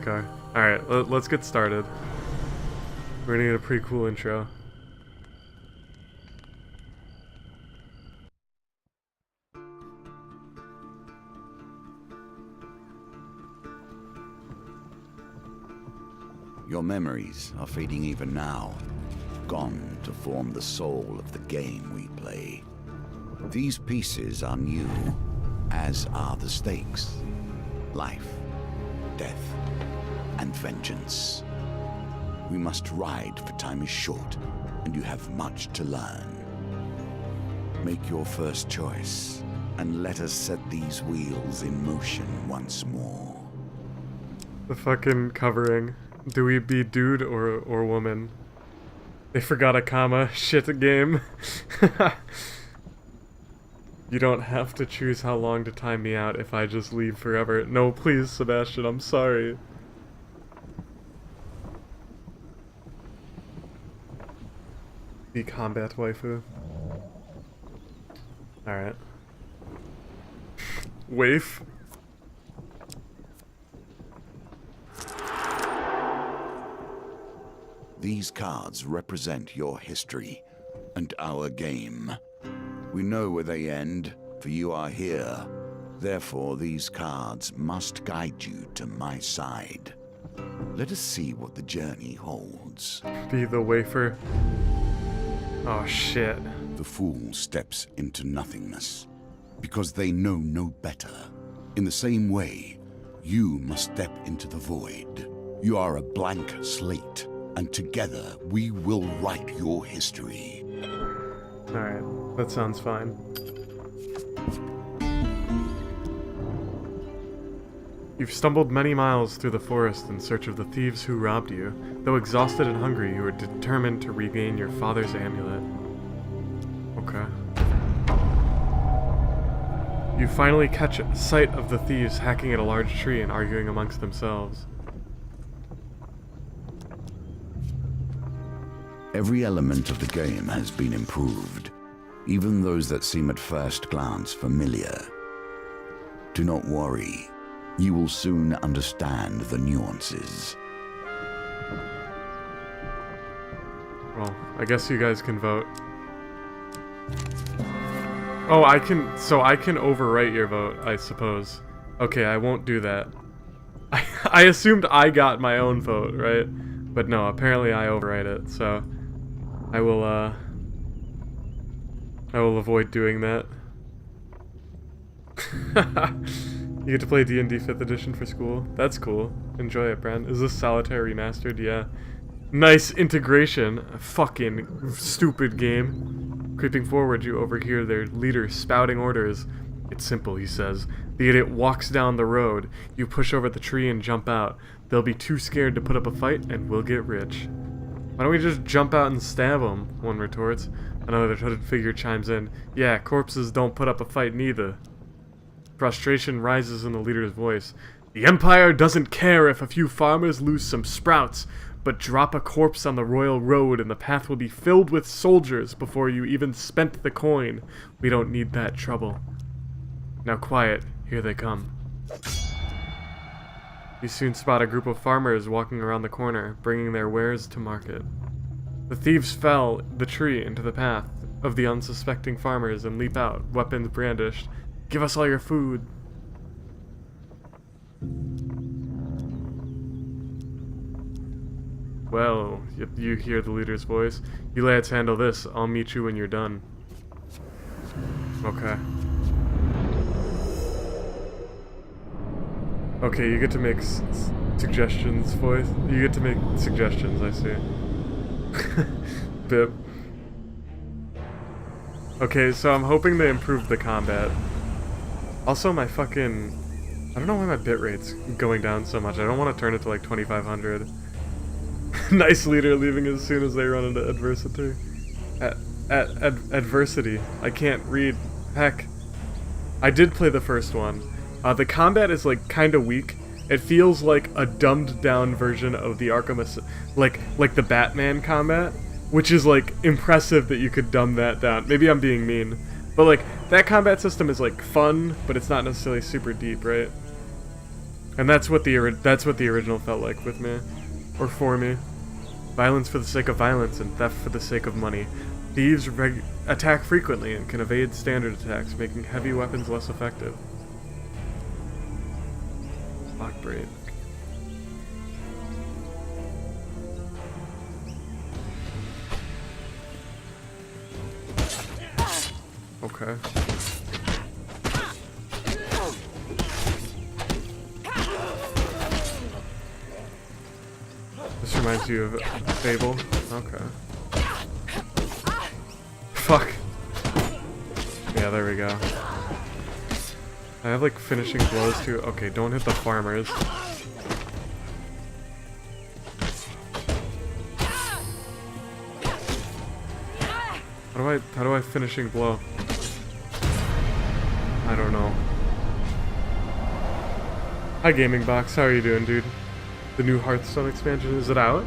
Okay. Alright, let's get started. We're gonna get a pretty cool intro. Your memories are fading even now, gone to form the soul of the game we play. These pieces are new, as are the stakes. Life, death, and vengeance. We must ride, for time is short, and you have much to learn. Make your first choice, and let us set these wheels in motion once more. The fucking covering. Do we be dude or woman? They forgot a comma. Shit, a game. You don't have to choose how long to time me out if I just leave forever. No, please, Sebastian, I'm sorry. The combat waifu. Alright. Waif. These cards represent your history and our game. We know where they end, for you are here. Therefore, these cards must guide you to my side. Let us see what the journey holds. Be the wafer. Oh shit. The fool steps into nothingness, because they know no better. In the same way, you must step into the void. You are a blank slate, and together we will write your history. Alright, that sounds fine. You've stumbled many miles through the forest in search of the thieves who robbed you. Though exhausted and hungry, you are determined to regain your father's amulet. Okay. You finally catch sight of the thieves hacking at a large tree and arguing amongst themselves. Every element of the game has been improved, even those that seem at first glance familiar. Do not worry, you will soon understand the nuances. Well, I guess you guys can vote. Oh, I can overwrite your vote, I suppose. Okay, I won't do that. I assumed I got my own vote, right? But no, apparently I overwrite it, so I will avoid doing that. You get to play D&D 5th edition for school. That's cool. Enjoy it, Brand. Is this Solitaire Remastered? Yeah. Nice integration. Fucking stupid game. Creeping forward, you overhear their leader spouting orders. It's simple, he says. The idiot walks down the road. You push over the tree and jump out. They'll be too scared to put up a fight, and we'll get rich. Why don't we just jump out and stab them? One retorts. Another hooded figure chimes in. Yeah, corpses don't put up a fight neither. Frustration rises in the leader's voice. The Empire doesn't care if a few farmers lose some sprouts, but drop a corpse on the royal road and the path will be filled with soldiers before you even spent the coin. We don't need that trouble. Now quiet, here they come. You soon spot a group of farmers walking around the corner, bringing their wares to market. The thieves fell the tree into the path of the unsuspecting farmers and leap out, weapons brandished. Give us all your food. Well, you hear the leader's voice. You lads handle this. I'll meet you when you're done. Okay. Okay, you get to make suggestions, voice. You get to make suggestions, I see. Bip. Okay, so I'm hoping they improved the combat. Also, my fucking... I don't know why my bitrate's going down so much. I don't want to turn it to like 2500. Nice leader leaving as soon as they run into adversity. Adversity. I can't read. Heck. I did play the first one. The combat is like kind of weak. It feels like a dumbed down version of the Arkham like the Batman combat, which is like impressive that you could dumb that down. Maybe I'm being mean. But like that combat system is like fun, but it's not necessarily super deep, right? And that's what the original felt like with me, or for me. Violence for the sake of violence and theft for the sake of money. Thieves attack frequently and can evade standard attacks, making heavy weapons less effective. Lock braid. Okay. This reminds you of Fable? Okay. Fuck. Yeah, there we go. I have like finishing blows too. Okay, don't hit the farmers. How do I finishing blow? I don't know. Hi Gaming Box, how are you doing, dude? The new Hearthstone expansion, is it out?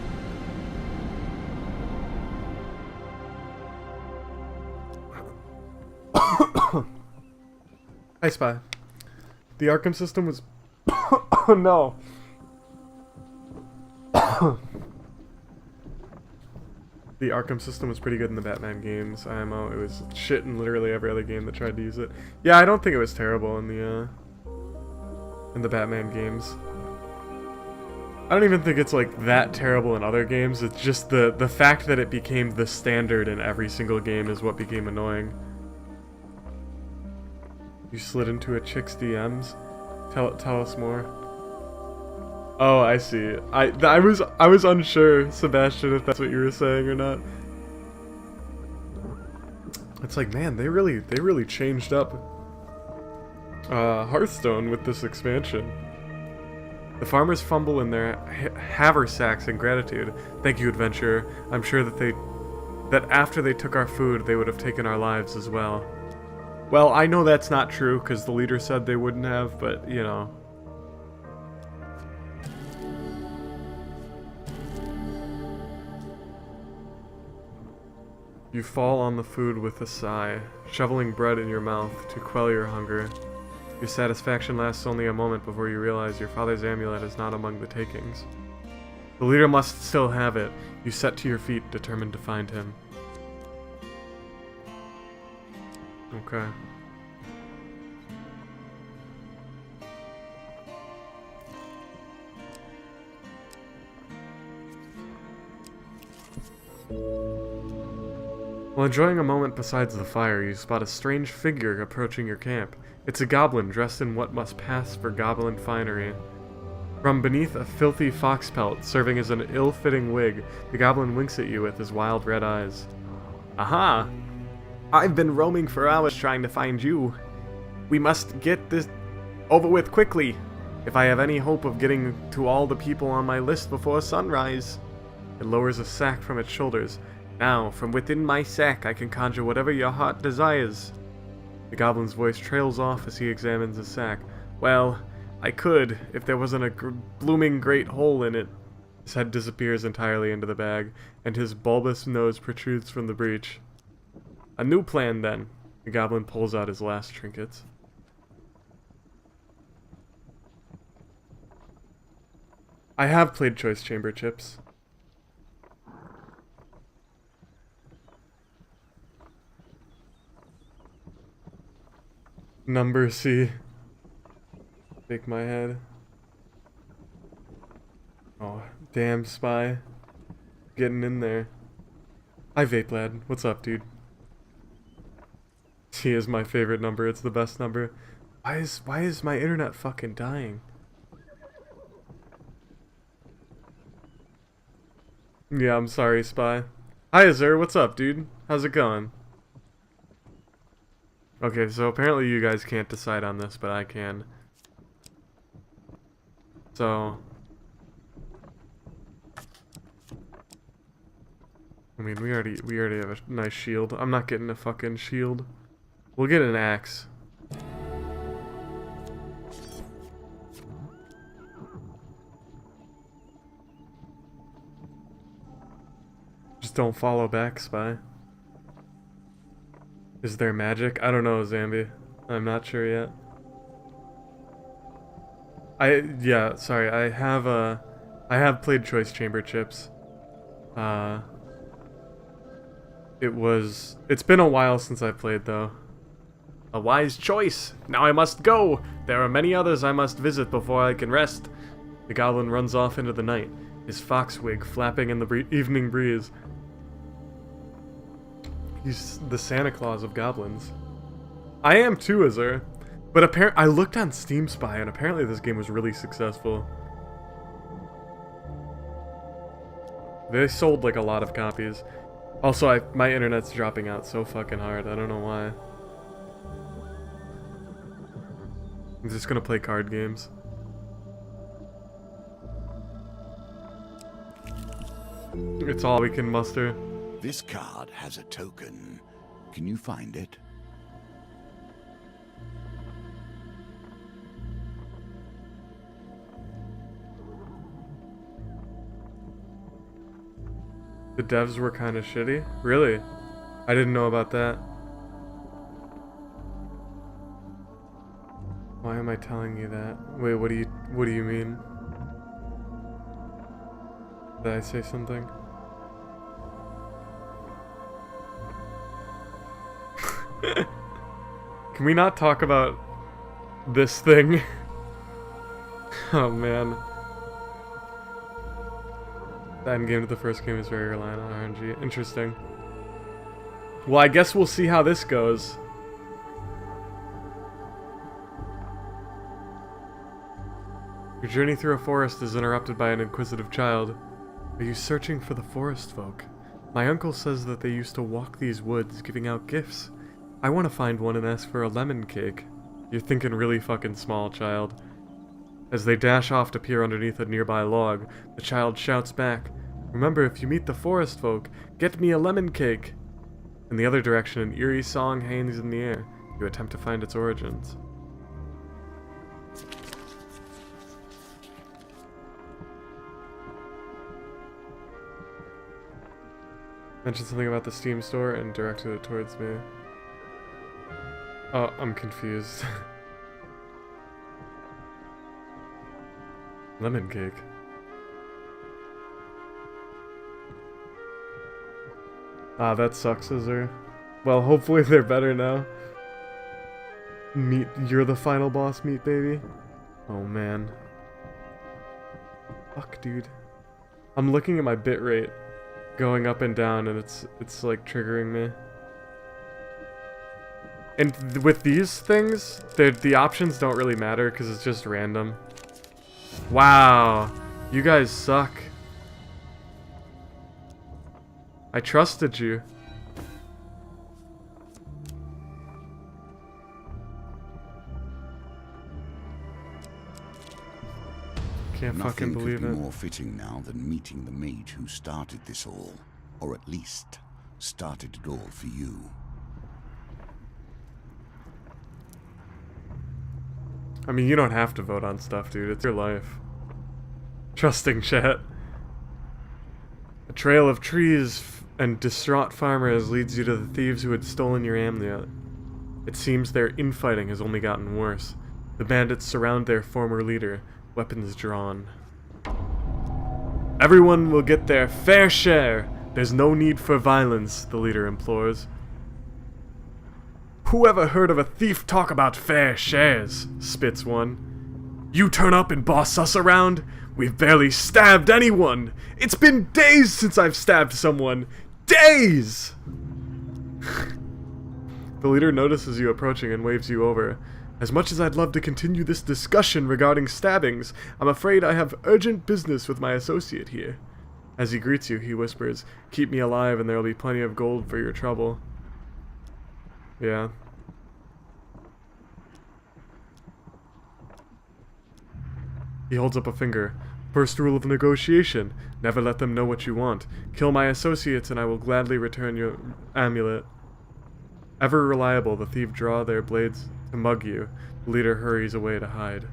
Hi Spy. The Arkham system was... Oh no. The Arkham system was pretty good in the Batman games, IMO. It was shit in literally every other game that tried to use it. Yeah, I don't think it was terrible in the Batman games. I don't even think it's like that terrible in other games. It's just the fact that it became the standard in every single game is what became annoying. You slid into a chick's DMs? Tell us more. Oh, I see. I was unsure, Sebastian, if that's what you were saying or not. It's like, man, they really changed up Hearthstone with this expansion. The farmers fumble in their haversacks in gratitude. Thank you, adventurer. I'm sure that after they took our food, they would have taken our lives as well. Well, I know that's not true, because the leader said they wouldn't have, but, you know. You fall on the food with a sigh, shoveling bread in your mouth to quell your hunger. Your satisfaction lasts only a moment before you realize your father's amulet is not among the takings. The leader must still have it. You set to your feet, determined to find him. Okay. While enjoying a moment beside the fire, you spot a strange figure approaching your camp. It's a goblin dressed in what must pass for goblin finery. From beneath a filthy fox pelt serving as an ill-fitting wig, the goblin winks at you with his wild red eyes. Aha! I've been roaming for hours trying to find you. We must get this over with quickly, if I have any hope of getting to all the people on my list before sunrise. It lowers a sack from its shoulders. Now, from within my sack, I can conjure whatever your heart desires. The goblin's voice trails off as he examines the sack. Well, I could, if there wasn't a blooming great hole in it. His head disappears entirely into the bag, and his bulbous nose protrudes from the breach. A new plan, then. The goblin pulls out his last trinkets. I have played Choice Chamber Chips. Number C. Shake my head. Oh, damn, Spy. Getting in there. Hi, Vape Lad. What's up, dude? C is my favorite number. It's the best number. Why is my internet fucking dying? Yeah, I'm sorry, Spy. Hi, Azur. What's up, dude? How's it going? Okay, so apparently you guys can't decide on this, but I can. So... I mean, we already have a nice shield. I'm not getting a fucking shield. We'll get an axe. Just don't follow back, Spy. Is there magic? I don't know, Zambi. I'm not sure yet. Yeah, sorry, I have played Choice Chamber Chips. It's been a while since I played though. A wise choice. Now I must go. There are many others I must visit before I can rest. The goblin runs off into the night, his fox wig flapping in the evening breeze. He's the Santa Claus of goblins. I am too, Azur. But I looked on Steam Spy, and apparently this game was really successful. They sold like a lot of copies. Also, my internet's dropping out so fucking hard. I don't know why. I'm just gonna play card games. It's all we can muster. This card has a token. Can you find it? The devs were kind of shitty? Really? I didn't know about that. Why am I telling you that? Wait, what do you mean? Did I say something? Can we not talk about this thing? Oh man. The end game to the first game is very reliant on RNG. Interesting. Well, I guess we'll see how this goes. Your journey through a forest is interrupted by an inquisitive child. Are you searching for the forest folk? My uncle says that they used to walk these woods giving out gifts. I want to find one and ask for a lemon cake. You're thinking really fucking small, child. As they dash off to peer underneath a nearby log, the child shouts back, "Remember, if you meet the forest folk, get me a lemon cake!" In the other direction, an eerie song hangs in the air. You attempt to find its origins. Mentioned something about the Steam store and directed it towards me. Oh, I'm confused. Lemon cake. Ah, that sucks, Azur. Well, hopefully they're better now. You're the final boss meat, baby. Oh man. Fuck, dude. I'm looking at my bitrate going up and down, and it's like triggering me. And with these things, the options don't really matter because it's just random. Wow, you guys suck. I trusted you. Can't fucking believe it. Nothing could be more fitting now than meeting the mage who started this all, or at least started it all for you. I mean, you don't have to vote on stuff, dude. It's your life. Trusting chat. A trail of trees and distraught farmers leads you to the thieves who had stolen your amulet. It seems their infighting has only gotten worse. The bandits surround their former leader, weapons drawn. Everyone will get their fair share. There's no need for violence, the leader implores. Who ever heard of a thief talk about fair shares? Spits one. You turn up and boss us around? We've barely stabbed anyone! It's been days since I've stabbed someone! Days! The leader notices you approaching and waves you over. As much as I'd love to continue this discussion regarding stabbings, I'm afraid I have urgent business with my associate here. As he greets you, he whispers, "Keep me alive and there will be plenty of gold for your trouble." Yeah. He holds up a finger. First rule of negotiation. Never let them know what you want. Kill my associates and I will gladly return your amulet. Ever reliable, the thief draw their blades to mug you. The leader hurries away to hide.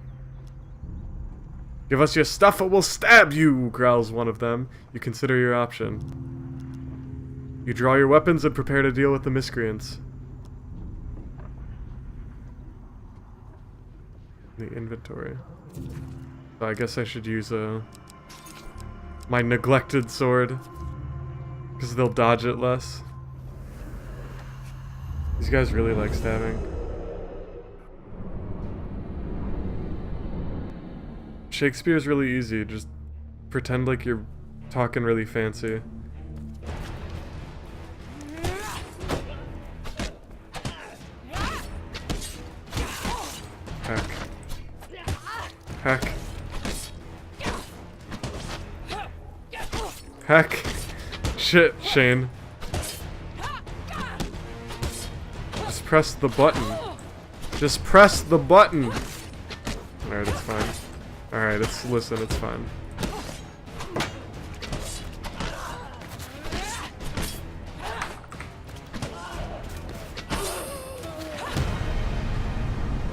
Give us your stuff or we'll stab you, growls one of them. You consider your option. You draw your weapons and prepare to deal with the miscreants. The inventory. So I guess I should use my neglected sword. Because they'll dodge it less. These guys really like stabbing. Shakespeare's really easy. Just pretend like you're talking really fancy. Heck. Heck. Heck. Shit, Shane. Just press the button. Just press the button! Alright, it's fine. Alright, listen, it's fine.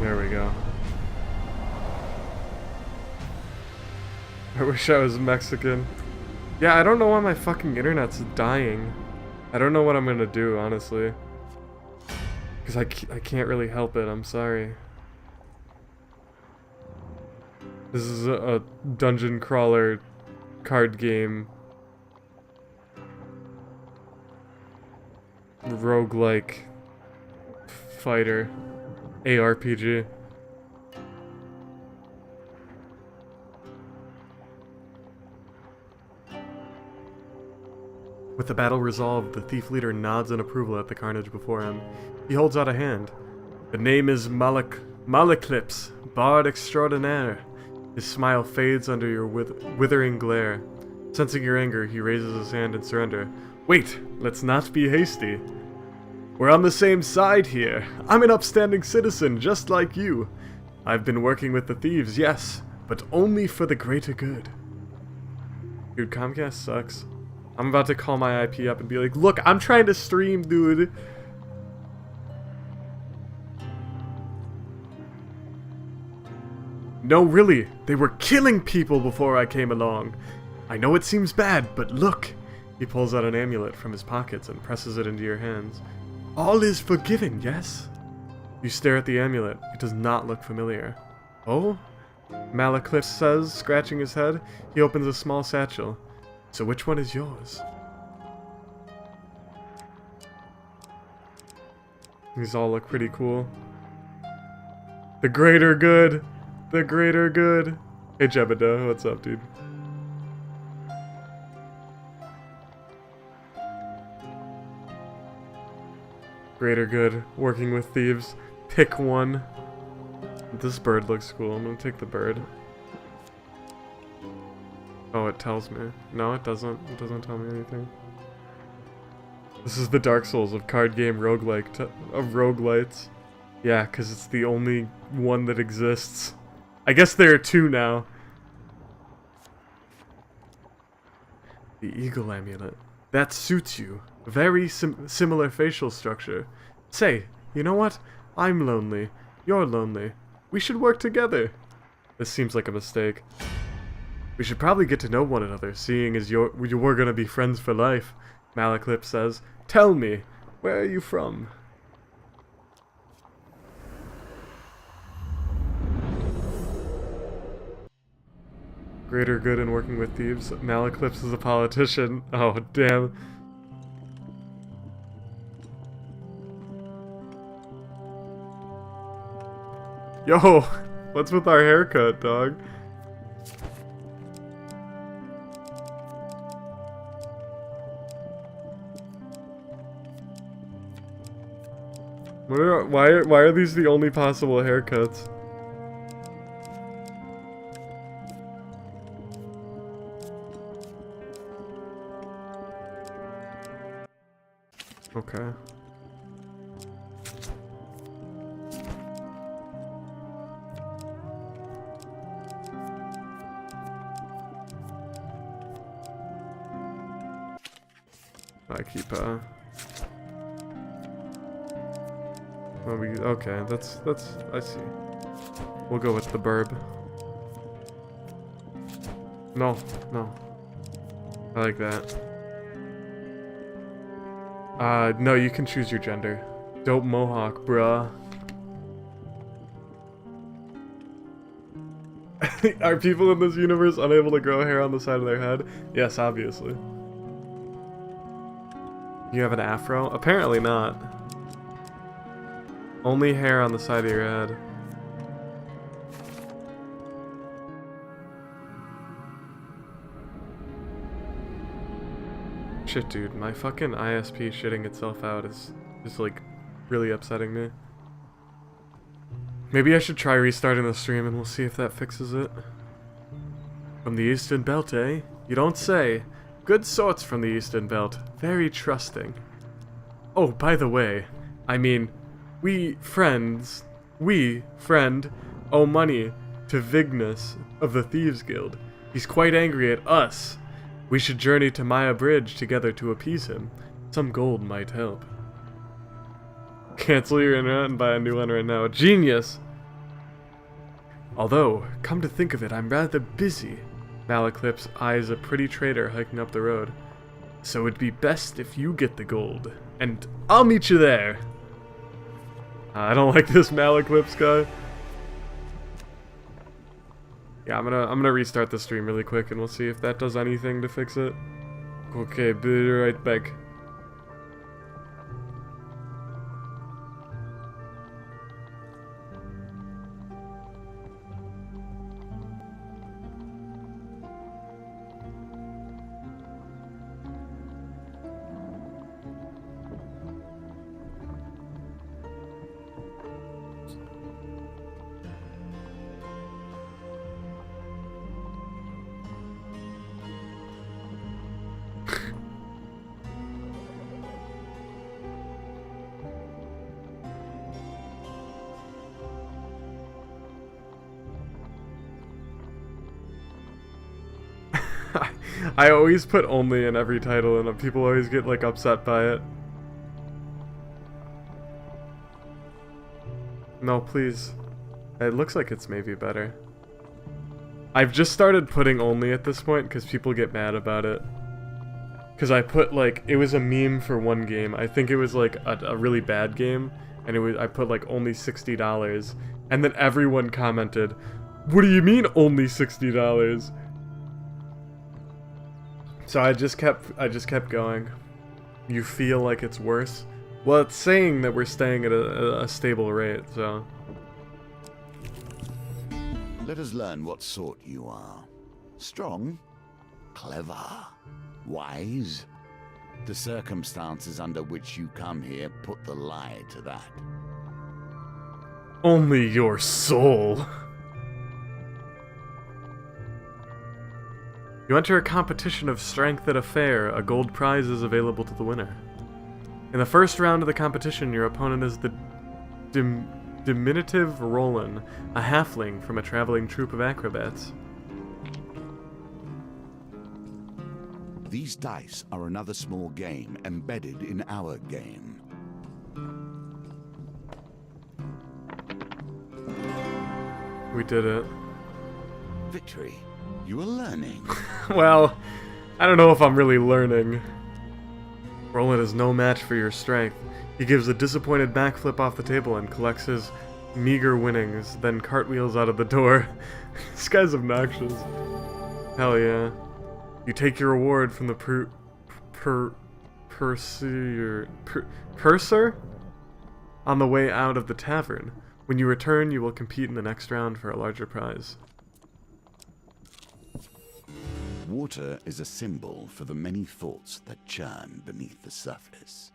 There we go. I wish I was Mexican. Yeah, I don't know why my fucking internet's dying. I don't know what I'm gonna do, honestly. Because I can't really help it, I'm sorry. This is a dungeon crawler card game. Roguelike fighter. ARPG. With the battle resolved, the thief leader nods in approval at the carnage before him. He holds out a hand. The name is Malaclips, Bard Extraordinaire. His smile fades under your withering glare. Sensing your anger, he raises his hand in surrender. Wait, let's not be hasty. We're on the same side here. I'm an upstanding citizen, just like you. I've been working with the thieves, yes, but only for the greater good. Dude, Comcast sucks. I'm about to call my IP up and be like, look, I'm trying to stream, dude. No, really, they were killing people before I came along. I know it seems bad, but look. He pulls out an amulet from his pockets and presses it into your hands. All is forgiven, yes? You stare at the amulet. It does not look familiar. Oh? Malacliff says, scratching his head. He opens a small satchel. So which one is yours? These all look pretty cool. The greater good! The greater good! Hey Jebediah, what's up, dude? Greater good, working with thieves. Pick one. This bird looks cool. I'm gonna take the bird. Oh, it tells me. No, it doesn't. It doesn't tell me anything. This is the Dark Souls of card game roguelike of roguelites. Yeah, because it's the only one that exists. I guess there are two now. The Eagle Amulet. That suits you. Very similar facial structure. Say, you know what? I'm lonely. You're lonely. We should work together. This seems like a mistake. We should probably get to know one another, seeing as we're gonna be friends for life. Malaclip says, tell me, where are you from? Greater good in working with thieves. Malaclips is a politician. Oh, damn. Yo, what's with our haircut, dog? Why are these the only possible haircuts? Okay. I keep okay, that's I see. We'll go with the burb. No. I like that. No, you can choose your gender. Dope mohawk, bruh. Are people in this universe unable to grow hair on the side of their head? Yes, obviously. You have an afro? Apparently not. Only hair on the side of your head. Shit, dude, my fucking ISP shitting itself out is like really upsetting me. Maybe I should try restarting the stream and we'll see if that fixes it. From the Eastern Belt, eh? You don't say. Good sorts from the Eastern Belt. Very trusting. Oh, by the way, I mean, we friend, owe money to Vignus of the Thieves Guild. He's quite angry at us. We should journey to Maya Bridge together to appease him. Some gold might help. Cancel your internet and buy a new one right now. Genius! Although, come to think of it, I'm rather busy. Malaclips eyes a pretty trader hiking up the road. So it'd be best if you get the gold. And I'll meet you there! I don't like this Malaclips guy. Yeah, I'm gonna restart the stream really quick and we'll see if that does anything to fix it. Okay, be right back. I always put only in every title and people always get like upset by it. No, please. It looks like it's maybe better. I've just started putting only at this point because people get mad about it. Because I put like, it was a meme for one game. I think it was like a really bad game. And I put like only $60. And then everyone commented, what do you mean only $60? So I just kept going. You feel like it's worse? Well, it's saying that we're staying at a stable rate, so. Let us learn what sort you are. Strong? Clever? Wise? The circumstances under which you come here put the lie to that. Only your soul. You enter a competition of strength at a fair. A gold prize is available to the winner. In the first round of the competition, your opponent is the diminutive Roland, a halfling from a traveling troupe of acrobats. These dice are another small game embedded in our game. We did it. Victory. You are learning. Well, I don't know if I'm really learning. Roland is no match for your strength. He gives a disappointed backflip off the table and collects his meager winnings, then cartwheels out of the door. This guy's obnoxious. Hell yeah. You take your reward from the purser on the way out of the tavern. When you return, you will compete in the next round for a larger prize. Water is a symbol for the many thoughts that churn beneath the surface.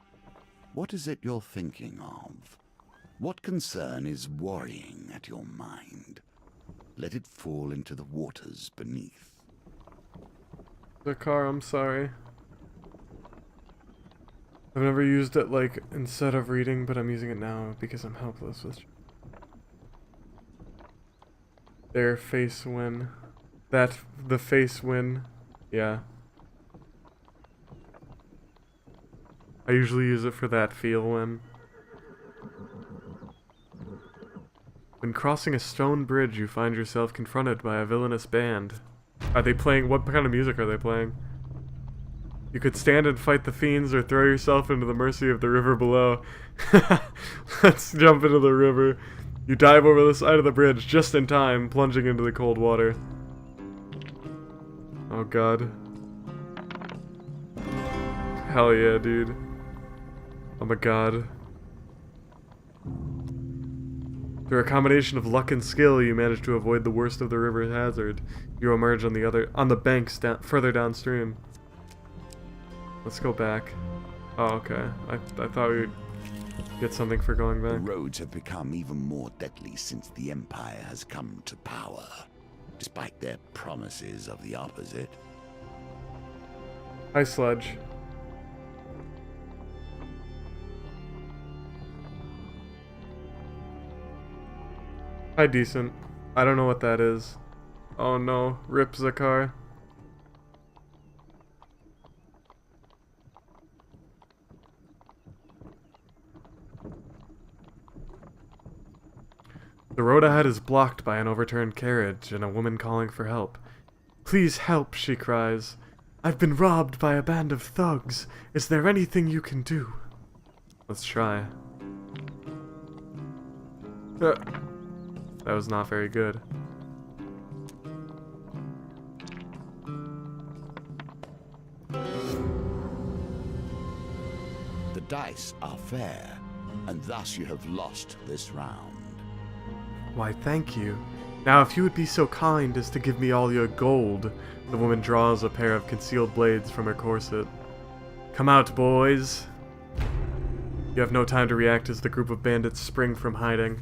What is it you're thinking of? What concern is worrying at your mind? Let it fall into the waters beneath. The car, I'm sorry. I've never used it like instead of reading, but I'm using it now because I'm helpless with their face win. The face win. Yeah. I usually use it for that feel win. When crossing a stone bridge, you find yourself confronted by a villainous band. Are they playing? What kind of music are they playing? You could stand and fight the fiends or throw yourself into the mercy of the river below. Let's jump into the river. You dive over the side of the bridge just in time, plunging into the cold water. Oh god. Hell yeah, dude. Oh my god. Through a combination of luck and skill, you manage to avoid the worst of the river hazard. You emerge on the banks further downstream. Let's go back. Oh, okay. I thought we'd get something for going back. The roads have become even more deadly since the Empire has come to power, despite their promises of the opposite. Hi, Sludge. Hi, Decent. I don't know what that is. Oh no, rip Zakar. The road ahead is blocked by an overturned carriage and a woman calling for help. Please help, she cries. I've been robbed by a band of thugs. Is there anything you can do? Let's try. That was not very good. The dice are fair, and thus you have lost this round. Why, thank you. Now, if you would be so kind as to give me all your gold. The woman draws a pair of concealed blades from her corset. Come out, boys. You have no time to react as the group of bandits spring from hiding.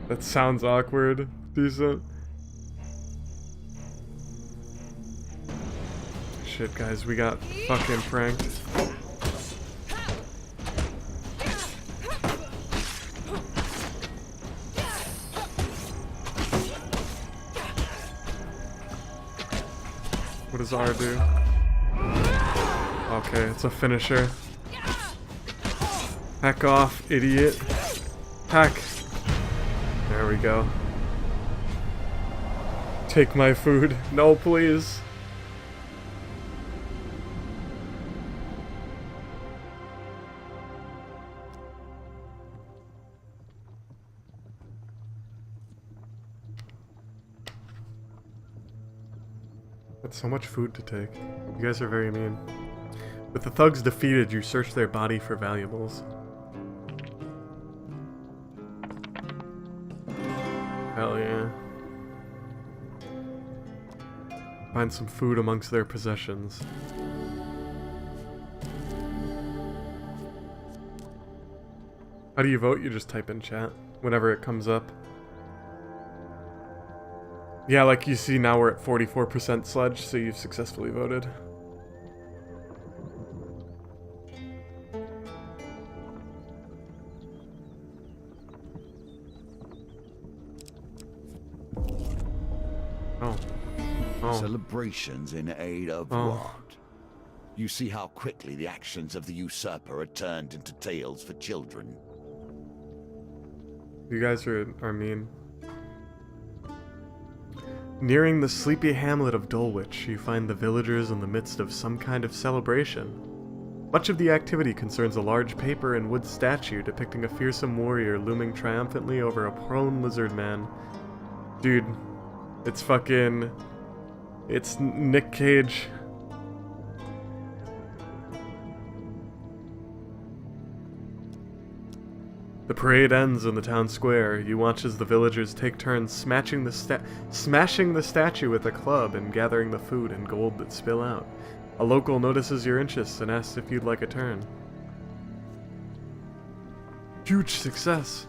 That sounds awkward. Decent. Shit, guys, we got fucking pranked. What does R do? Okay, it's a finisher. Heck off, idiot. Heck. There we go. Take my food. No, please. That's so much food to take. You guys are very mean. With the thugs defeated, you search their body for valuables. Hell yeah. Find some food amongst their possessions. How do you vote? You just type in chat whenever it comes up. Yeah, like you see now we're at 44% Sludge, so you've successfully voted. Celebrations in aid of what? You see how quickly the actions of the usurper are turned into tales for children. You guys are mean. Nearing the sleepy hamlet of Dulwich, you find the villagers in the midst of some kind of celebration. Much of the activity concerns a large paper and wood statue depicting a fearsome warrior looming triumphantly over a prone lizard man. Dude, it's fucking... It's Nick Cage. The parade ends in the town square. You watch as the villagers take turns smashing the statue with a club and gathering the food and gold that spill out. A local notices your interest and asks if you'd like a turn. Huge success.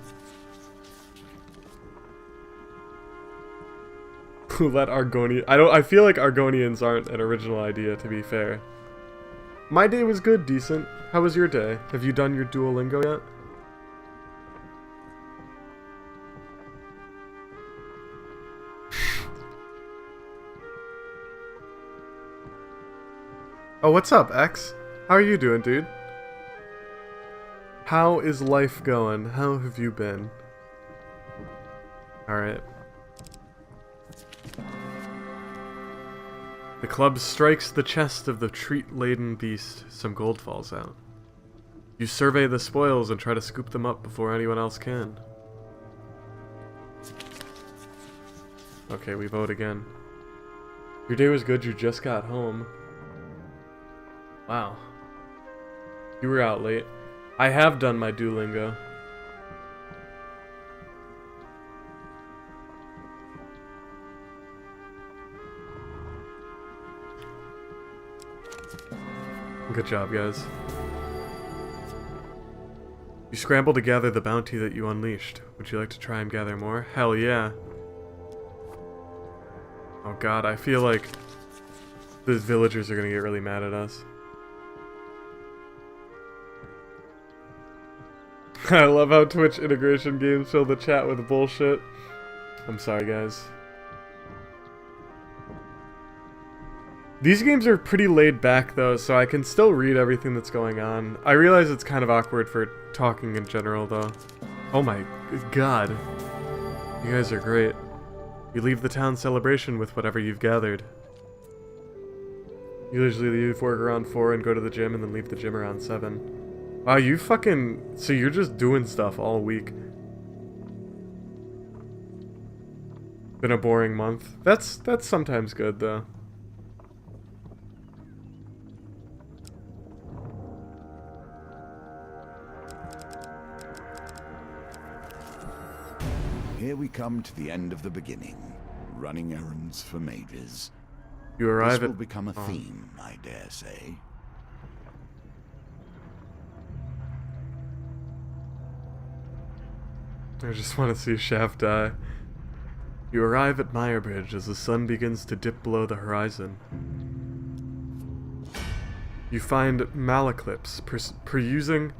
Let Argonian... I feel like Argonians aren't an original idea, to be fair. My day was good, Decent. How was your day? Have you done your Duolingo yet? Oh, what's up, X? How are you doing, dude? How is life going? How have you been? Alright. The club strikes the chest of the treat-laden beast. Some gold falls out. You survey the spoils and try to scoop them up before anyone else can. Okay, we vote again. Your day was good, you just got home. Wow. You were out late. I have done my Duolingo. Good job, guys. You scramble to gather the bounty that you unleashed. Would you like to try and gather more? Hell yeah. Oh god, I feel like the villagers are gonna get really mad at us. I love how Twitch integration games fill the chat with bullshit. I'm sorry, guys. These games are pretty laid back, though, so I can still read everything that's going on. I realize it's kind of awkward for talking in general, though. Oh my god. You guys are great. You leave the town celebration with whatever you've gathered. You usually leave work around 4 and go to the gym, and then leave the gym around 7. Wow, you fucking... So you're just doing stuff all week. Been a boring month. That's sometimes good, though. Here we come to the end of the beginning. Running errands for mages. You arrive This will at... become a theme, I dare say. I just want to see Shaft die. You arrive at Meyerbridge as the sun begins to dip below the horizon. You find Malaclips perusing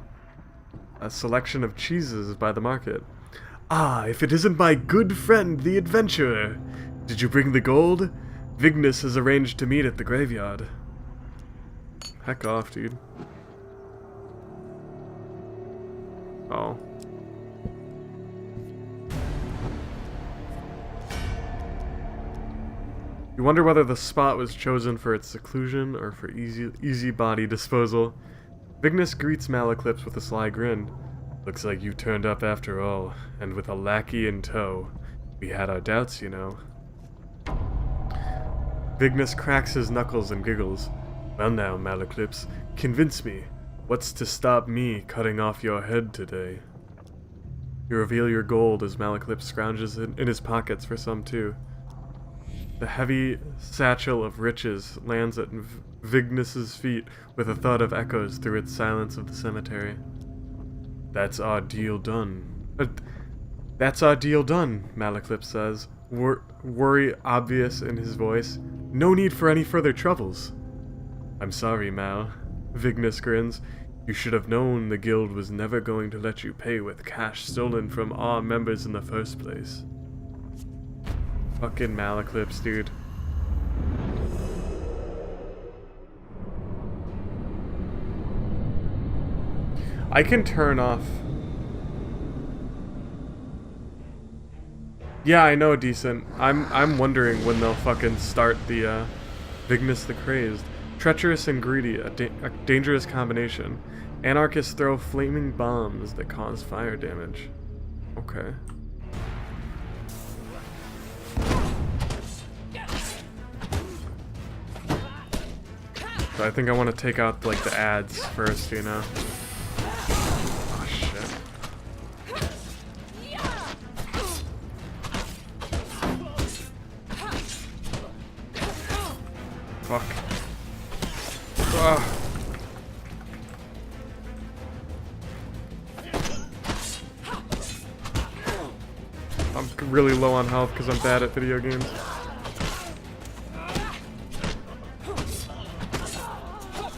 a selection of cheeses by the market. Ah, if it isn't my good friend, the adventurer! Did you bring the gold? Vignis has arranged to meet at the graveyard. Heck off, dude. Oh. You wonder whether the spot was chosen for its seclusion or for easy body disposal. Vignis greets Malaclips with a sly grin. Looks like you turned up after all, and with a lackey in tow. We had our doubts, you know. Vignis cracks his knuckles and giggles. Well now, Malaclips, convince me. What's to stop me cutting off your head today? You reveal your gold as Malaclips scrounges in his pockets for some too. The heavy satchel of riches lands at Vignis's feet with a thud of echoes through its silence of the cemetery. That's our deal done. That's our deal done, Malaclips says, worry obvious in his voice. No need for any further troubles. I'm sorry, Mal. Vignis grins. You should have known the guild was never going to let you pay with cash stolen from our members in the first place. Fucking Malaclips, dude. I can turn off. Yeah, I know, decent. I'm wondering when they'll fucking start the Vignis the Crazed. Treacherous and greedy, a dangerous combination. Anarchists throw flaming bombs that cause fire damage. Okay. So I think I want to take out like the ads first, you know. Oh shit. Fuck. Ugh. I'm really low on health because I'm bad at video games.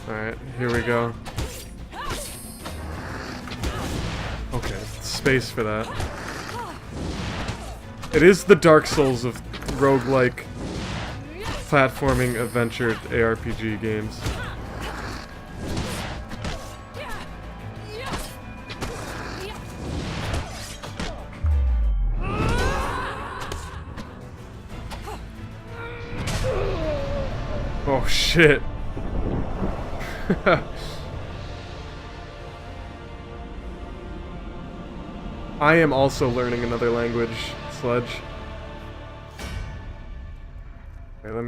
Alright, here we go. Okay, space for that. It is the Dark Souls of roguelike platforming adventure ARPG games. Oh shit. I am also learning another language, Sludge. Okay, let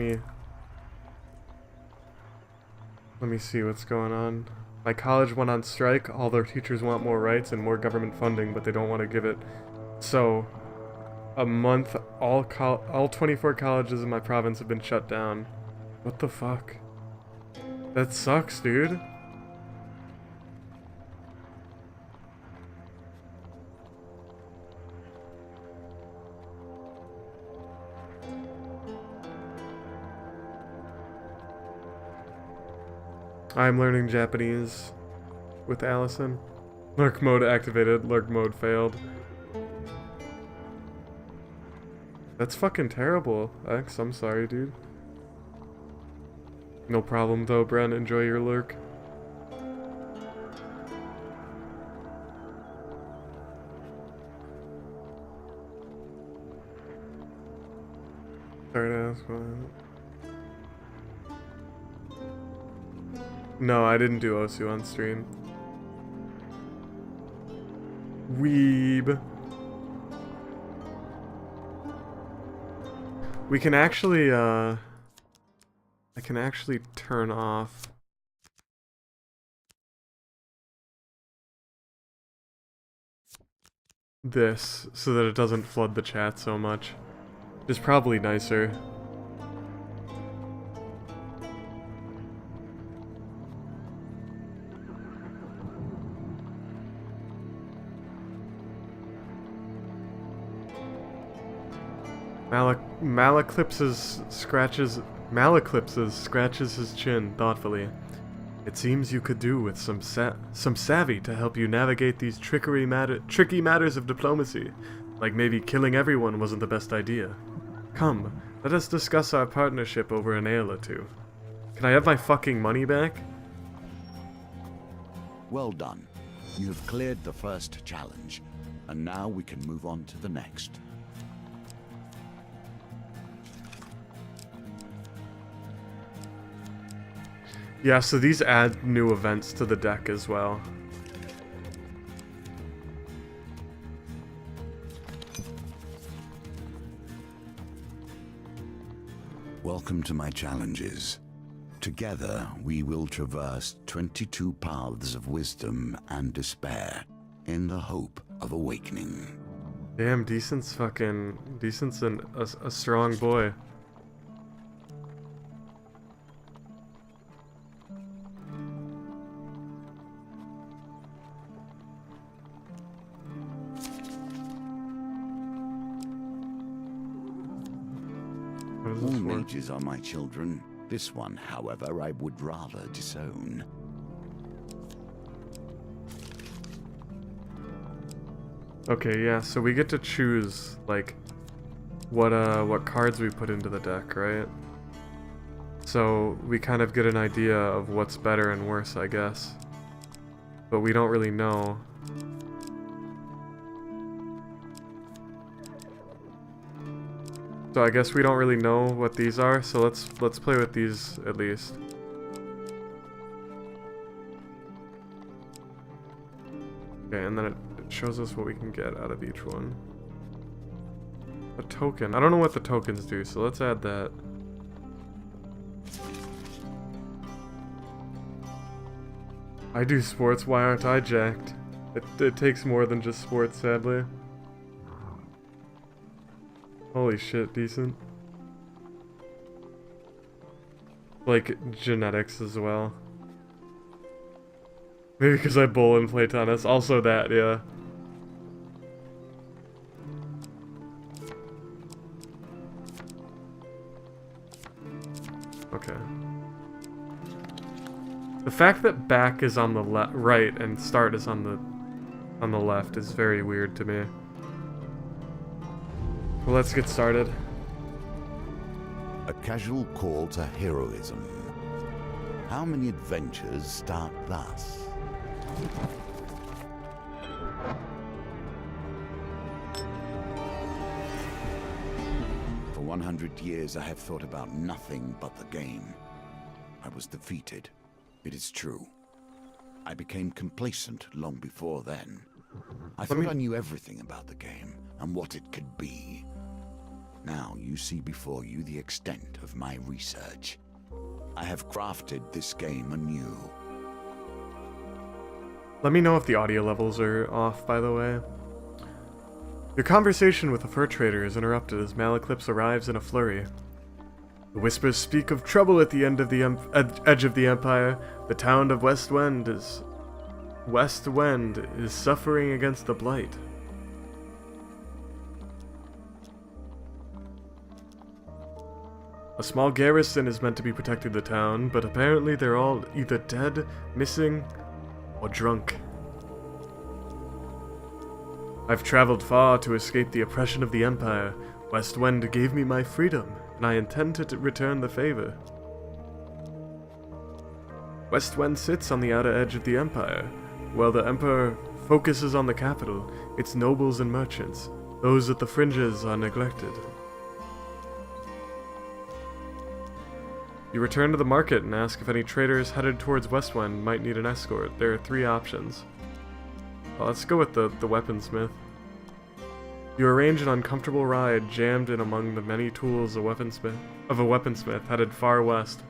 me see what's going on. My college went on strike. All their teachers want more rights and more government funding, but they don't want to give it. So, a month, all 24 colleges in my province have been shut down. What the fuck? That sucks, dude. I'm learning Japanese with Allison. Lurk mode activated, lurk mode failed. That's fucking terrible, X. I'm sorry, dude. No problem though, Bren. Enjoy your lurk. Sorry to ask what... No, I didn't do Osu on stream. Weeb. We can actually, I can actually turn off this so that it doesn't flood the chat so much. It's probably nicer. Malaclipses scratches his chin thoughtfully. It seems you could do with some savvy to help you navigate these tricky matters of diplomacy. Like maybe killing everyone wasn't the best idea. Come, let us discuss our partnership over an ale or two. Can I have my fucking money back? Well done. You have cleared the first challenge, and now we can move on to the next. Yeah, so these add new events to the deck as well. Welcome to my challenges. Together, we will traverse 22 paths of wisdom and despair in the hope of awakening. Damn, Decent's a strong boy. All mages are my children. This one, however, I would rather disown. Okay, yeah, so we get to choose, like, what cards we put into the deck, right? So we kind of get an idea of what's better and worse, I guess. But we don't really know. So I guess we don't really know what these are, so let's play with these at least. Okay, and then it shows us what we can get out of each one. A token. I don't know what the tokens do, so let's add that. I do sports, why aren't I jacked? It takes more than just sports, sadly. Holy shit, Decent. Like, genetics as well. Maybe because I bowl and play tennis. Also that, yeah. Okay. The fact that back is on the right and start is on the left is very weird to me. Well, let's get started. A casual call to heroism. How many adventures start thus? For 100 years I have thought about nothing but the game. I was defeated. It is true. I became complacent long before then. I thought I knew everything about the game and what it could be. Now you see before you the extent of my research. I have crafted this game anew. Let me know if the audio levels are off, by the way. Your conversation with the fur trader is interrupted as Malaclips arrives in a flurry. The whispers speak of trouble at the end of the edge of the Empire. The town of Westwind is suffering against the Blight. A small garrison is meant to be protecting the town, but apparently they're all either dead, missing, or drunk. I've traveled far to escape the oppression of the Empire. Westwind gave me my freedom, and I intend to return the favor. Westwind sits on the outer edge of the Empire. While the Emperor focuses on the capital, its nobles and merchants, those at the fringes are neglected. You return to the market and ask if any traders headed towards Westwind might need an escort. There are 3 options. Well, let's go with the weaponsmith. You arrange an uncomfortable ride jammed in among the many tools of a weaponsmith headed far west.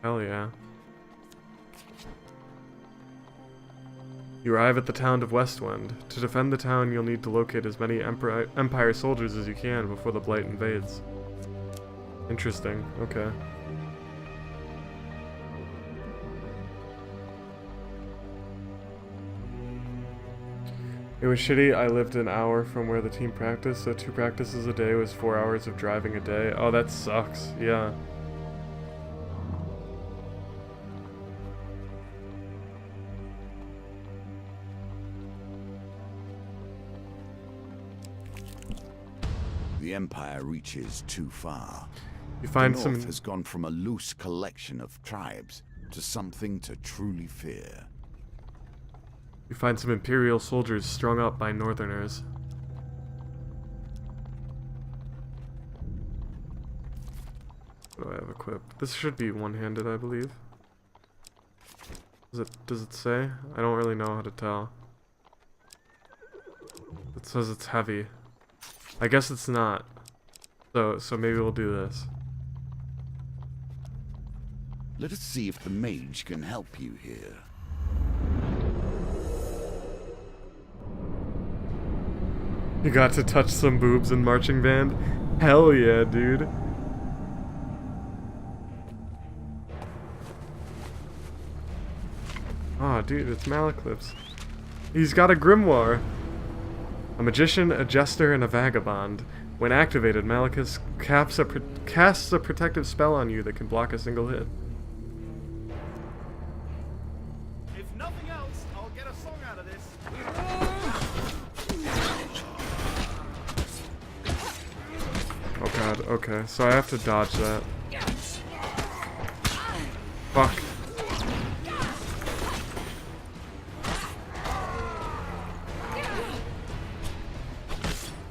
Hell yeah. You arrive at the town of Westwind. To defend the town, you'll need to locate as many Empire soldiers as you can before the Blight invades. Interesting, okay. It was shitty. I lived an hour from where the team practiced, so 2 practices a day was 4 hours of driving a day. Oh, that sucks. Yeah. The Empire reaches too far. You find the some North has gone from a loose collection of tribes to something to truly fear. You find some Imperial soldiers strung up by Northerners. What do I have equipped? This should be one-handed, I believe. Does it say? I don't really know how to tell. It says it's heavy. I guess it's not. So maybe we'll do this. Let us see if the mage can help you here. You got to touch some boobs in marching band? Hell yeah, dude. Aw, dude, it's Malaclips. He's got a grimoire. A magician, a jester, and a vagabond. When activated, Malacus casts a protective spell on you that can block a single hit. If nothing else, I'll get a song out of this. Oh god, okay, so I have to dodge that. Fuck.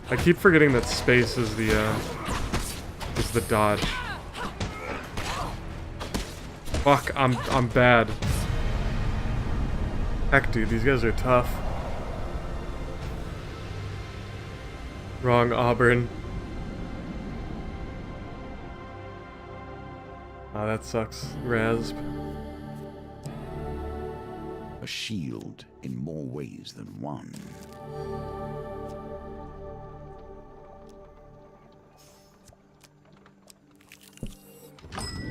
I keep forgetting that space is the dodge. Fuck, I'm bad. Heck, dude, these guys are tough. Wrong Auburn. Ah, that sucks. Rasp. A shield in more ways than one.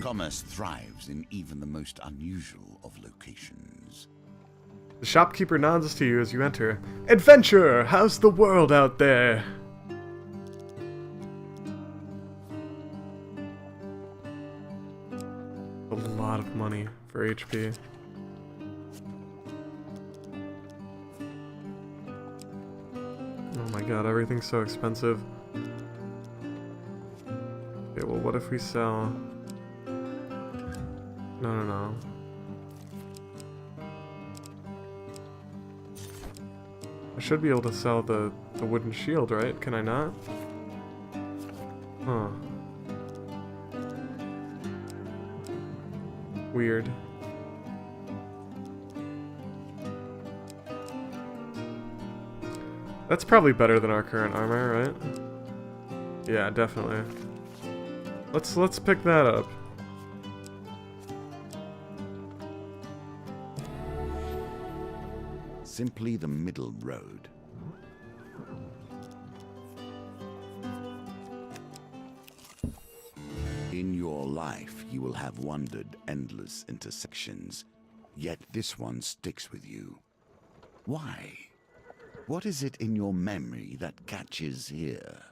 Commerce thrives in even the most unusual of locations. The shopkeeper nods to you as you enter. Adventurer, how's the world out there? A lot of money for HP. Oh my god, everything's so expensive. Okay, well, what if we sell... No. I should be able to sell the wooden shield, right? Can I not? Huh. Weird. That's probably better than our current armor, right? Yeah, definitely. Let's pick that up. Simply the middle road. In your life, you will have wandered endless intersections, yet this one sticks with you. Why? What is it in your memory that catches here?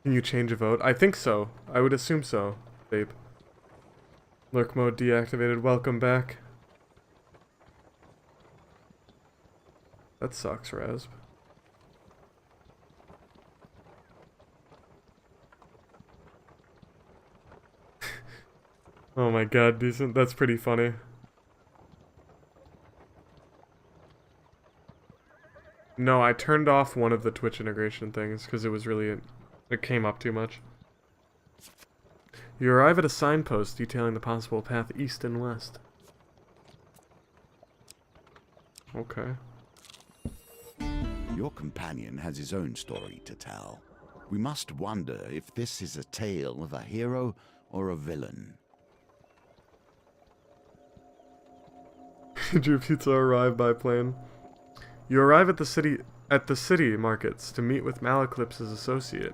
Can you change a vote? I think so. I would assume so, babe. Lurk mode deactivated. Welcome back. That sucks, Rasp. Oh my god, decent. That's pretty funny. No, I turned off one of the Twitch integration things because it was really... It came up too much. You arrive at a signpost detailing the possible path east and west. Okay. Your companion has his own story to tell. We must wonder if this is a tale of a hero or a villain. Did your pizza arrive by plane? You arrive at the city markets to meet with Malaclipse's associate.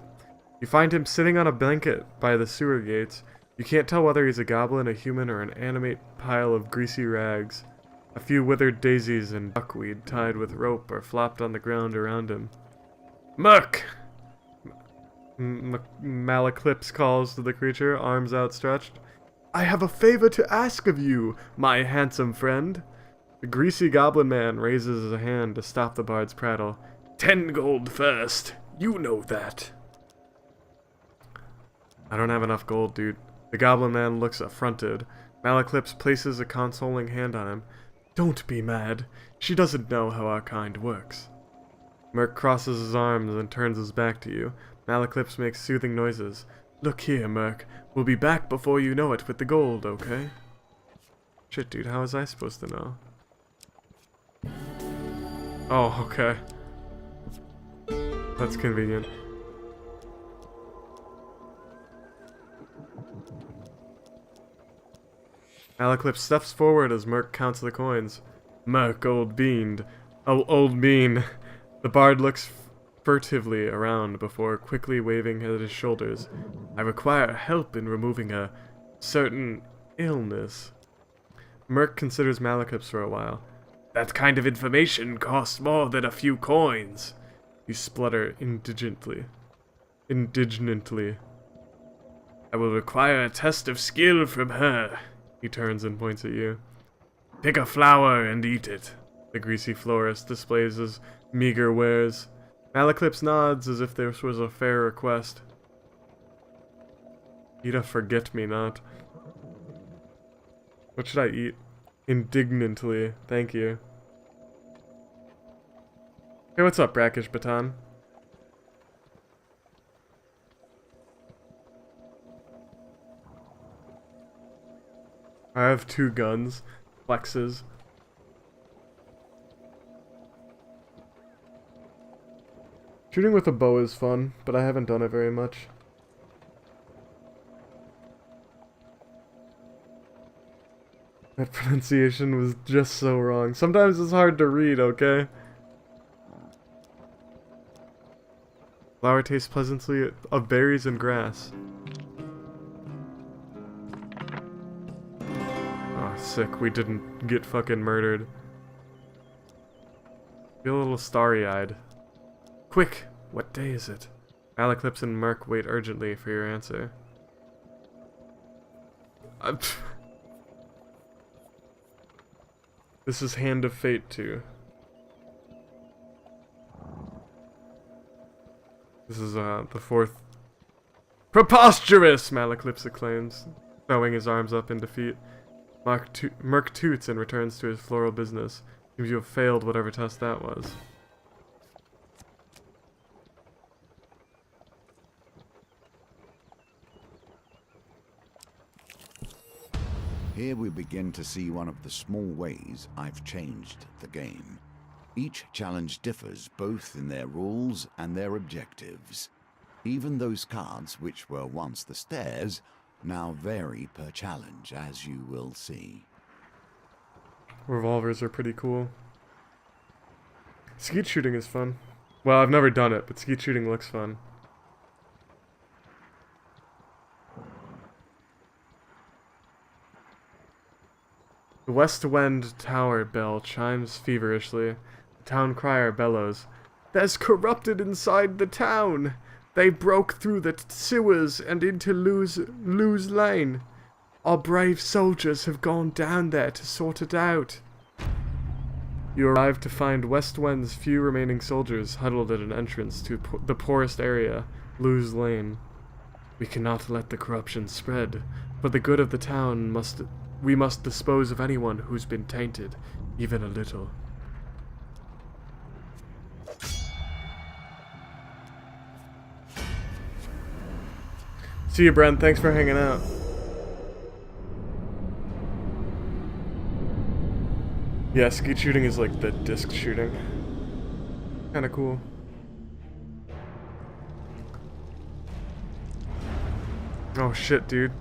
You find him sitting on a blanket by the sewer gates. You can't tell whether he's a goblin, a human, or an animate pile of greasy rags. A few withered daisies and duckweed tied with rope are flopped on the ground around him. Muck! Malaclipse calls to the creature, arms outstretched. I have a favor to ask of you, my handsome friend. The greasy goblin man raises a hand to stop the bard's prattle. 10 gold first. You know that. I don't have enough gold, dude. The goblin man looks affronted. Malaclipse places a consoling hand on him. Don't be mad. She doesn't know how our kind works. Merc crosses his arms and turns his back to you. Malaclipse makes soothing noises. Look here, Merc. We'll be back before you know it with the gold, okay? Shit, dude, how was I supposed to know? Oh, okay. That's convenient. Malaclipse steps forward as Merc counts the coins. Merc, old bean. Oh, old bean. The bard looks furtively around before quickly waving at his shoulders. I require help in removing a certain illness. Merc considers Malaclipse for a while. That kind of information costs more than a few coins. You splutter indignantly. I will require a test of skill from her. He turns and points at you. Pick a flower and eat it. The greasy florist displays his meager wares. Malaclipse nods as if this was a fair request. Eat a forget-me-not. What should I eat? Indignantly. Thank you. Hey, what's up, Brackish Baton? I have 2 guns. Flexes. Shooting with a bow is fun, but I haven't done it very much. That pronunciation was just so wrong. Sometimes it's hard to read, okay? Flower tastes pleasantly of berries and grass. Oh, sick. We didn't get fucking murdered. Feel a little starry-eyed. Quick! What day is it? Malaclipse and Merc wait urgently for your answer. This is Hand of Fate 2. This is, the 4th. Preposterous! Malaclipse exclaims, throwing his arms up in defeat. Merc toots and returns to his floral business. Seems you have failed whatever test that was. Here we begin to see one of the small ways I've changed the game. Each challenge differs both in their rules and their objectives. Even those cards which were once the stairs now vary per challenge, as you will see. Revolvers are pretty cool. Skeet shooting is fun. Well, I've never done it, but skeet shooting looks fun. The West Wind Tower bell chimes feverishly. The town crier bellows, "There's corrupted inside the town! They broke through the sewers and into Lose Lane. Our brave soldiers have gone down there to sort it out." You arrive to find West Wend's few remaining soldiers huddled at an entrance to the poorest area, Lose Lane. "We cannot let the corruption spread. For the good of the town, we must dispose of anyone who's been tainted, even a little." See you, Brent. Thanks for hanging out. Yeah, skeet shooting is like the disc shooting. Kinda cool. Oh shit, dude.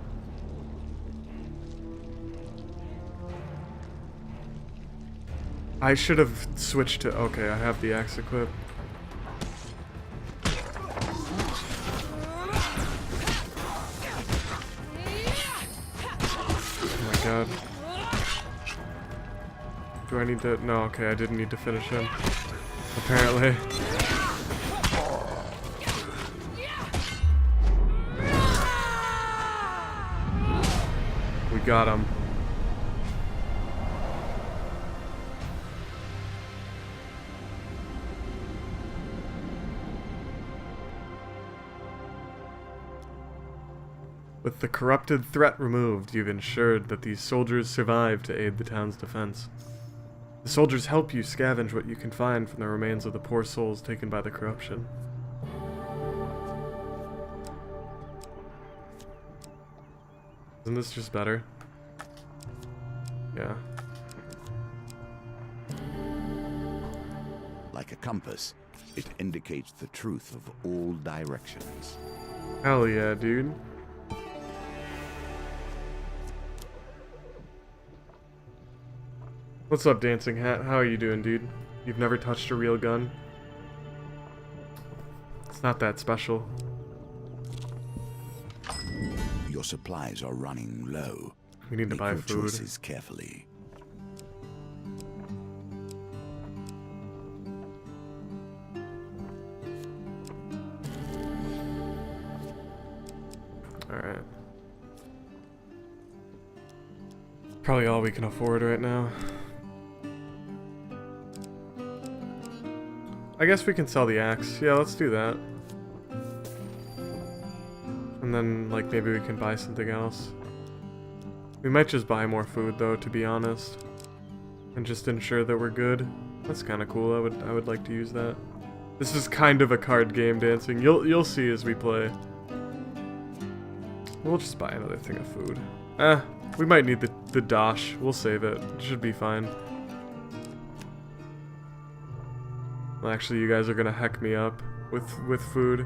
I should have switched to... Okay, I have the axe equipped. Oh my god. Do I need to... No, okay, I didn't need to finish him. Apparently. We got him. With the corrupted threat removed, you've ensured that these soldiers survive to aid the town's defense. The soldiers help you scavenge what you can find from the remains of the poor souls taken by the corruption. Isn't this just better? Yeah. Like a compass, it indicates the truth of all directions. Hell yeah, dude. What's up, Dancing Hat? How are you doing, dude? You've never touched a real gun? It's not that special. Your supplies are running low. We need to buy your food. choices carefully. Alright. Probably all we can afford right now. I guess we can sell the axe. Yeah, let's do that. And then, like, maybe we can buy something else. We might just buy more food, though, to be honest. And just ensure that we're good. That's kind of cool. I would like to use that. This is kind of a card game, Dancing. You'll see as we play. We'll just buy another thing of food. We might need the dosh. We'll save it. It should be fine. Well, actually, you guys are gonna heck me up with food,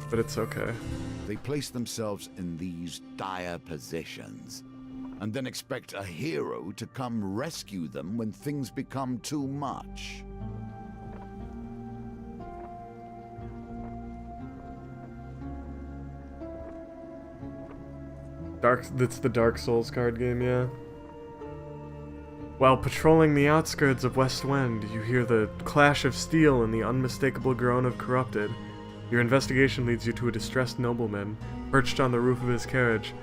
but it's okay. They place themselves in these dire positions, and then expect a hero to come rescue them when things become too much. That's the Dark Souls card game, yeah. While patrolling the outskirts of West Wind, you hear the clash of steel and the unmistakable groan of corrupted. Your investigation leads you to a distressed nobleman, perched on the roof of his carriage.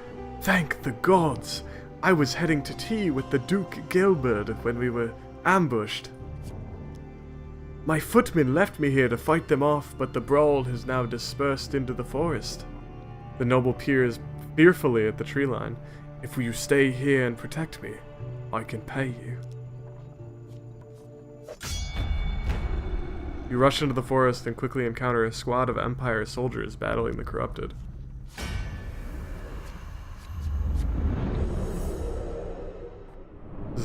"Thank the gods! I was heading to tea with the Duke Gilbert when we were ambushed. My footmen left me here to fight them off, but the brawl has now dispersed into the forest." The noble peers fearfully at the tree line. "If you stay here and protect me, I can pay you." You rush into the forest and quickly encounter a squad of Empire soldiers battling the corrupted.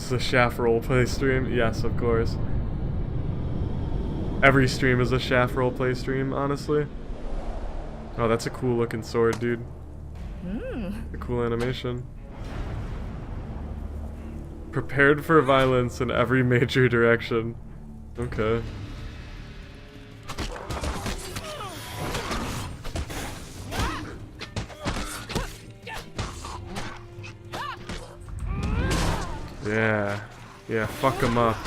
This is a Shaft roleplay stream? Yes, of course. Every stream is a Shaft roleplay stream, honestly. Oh, that's a cool looking sword, dude. A cool animation. Prepared for violence in every major direction. Okay. Yeah. Yeah, fuck them up.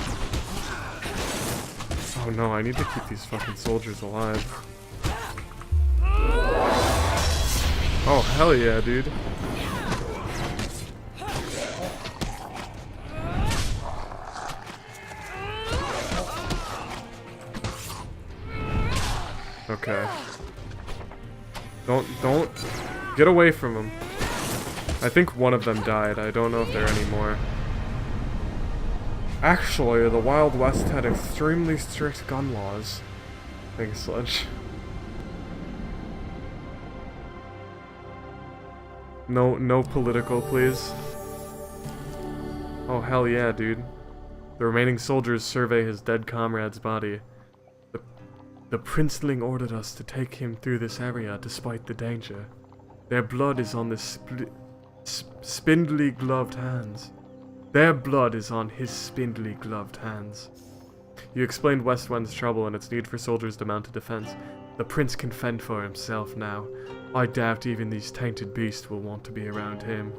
Oh no, I need to keep these fucking soldiers alive. Oh, hell yeah, dude. Okay. Don't get away from him. I think one of them died. I don't know if there are any more. Actually, the Wild West had extremely strict gun laws. Thanks, Sludge. No political, please. Oh, hell yeah, dude. The remaining soldiers survey his dead comrade's body. The princeling ordered us to take him through this area despite the danger. Their blood is on the spindly gloved hands. Their blood is on his spindly gloved hands. You explained West Wend's trouble and its need for soldiers to mount a defense. The prince can fend for himself now. I doubt even these tainted beasts will want to be around him.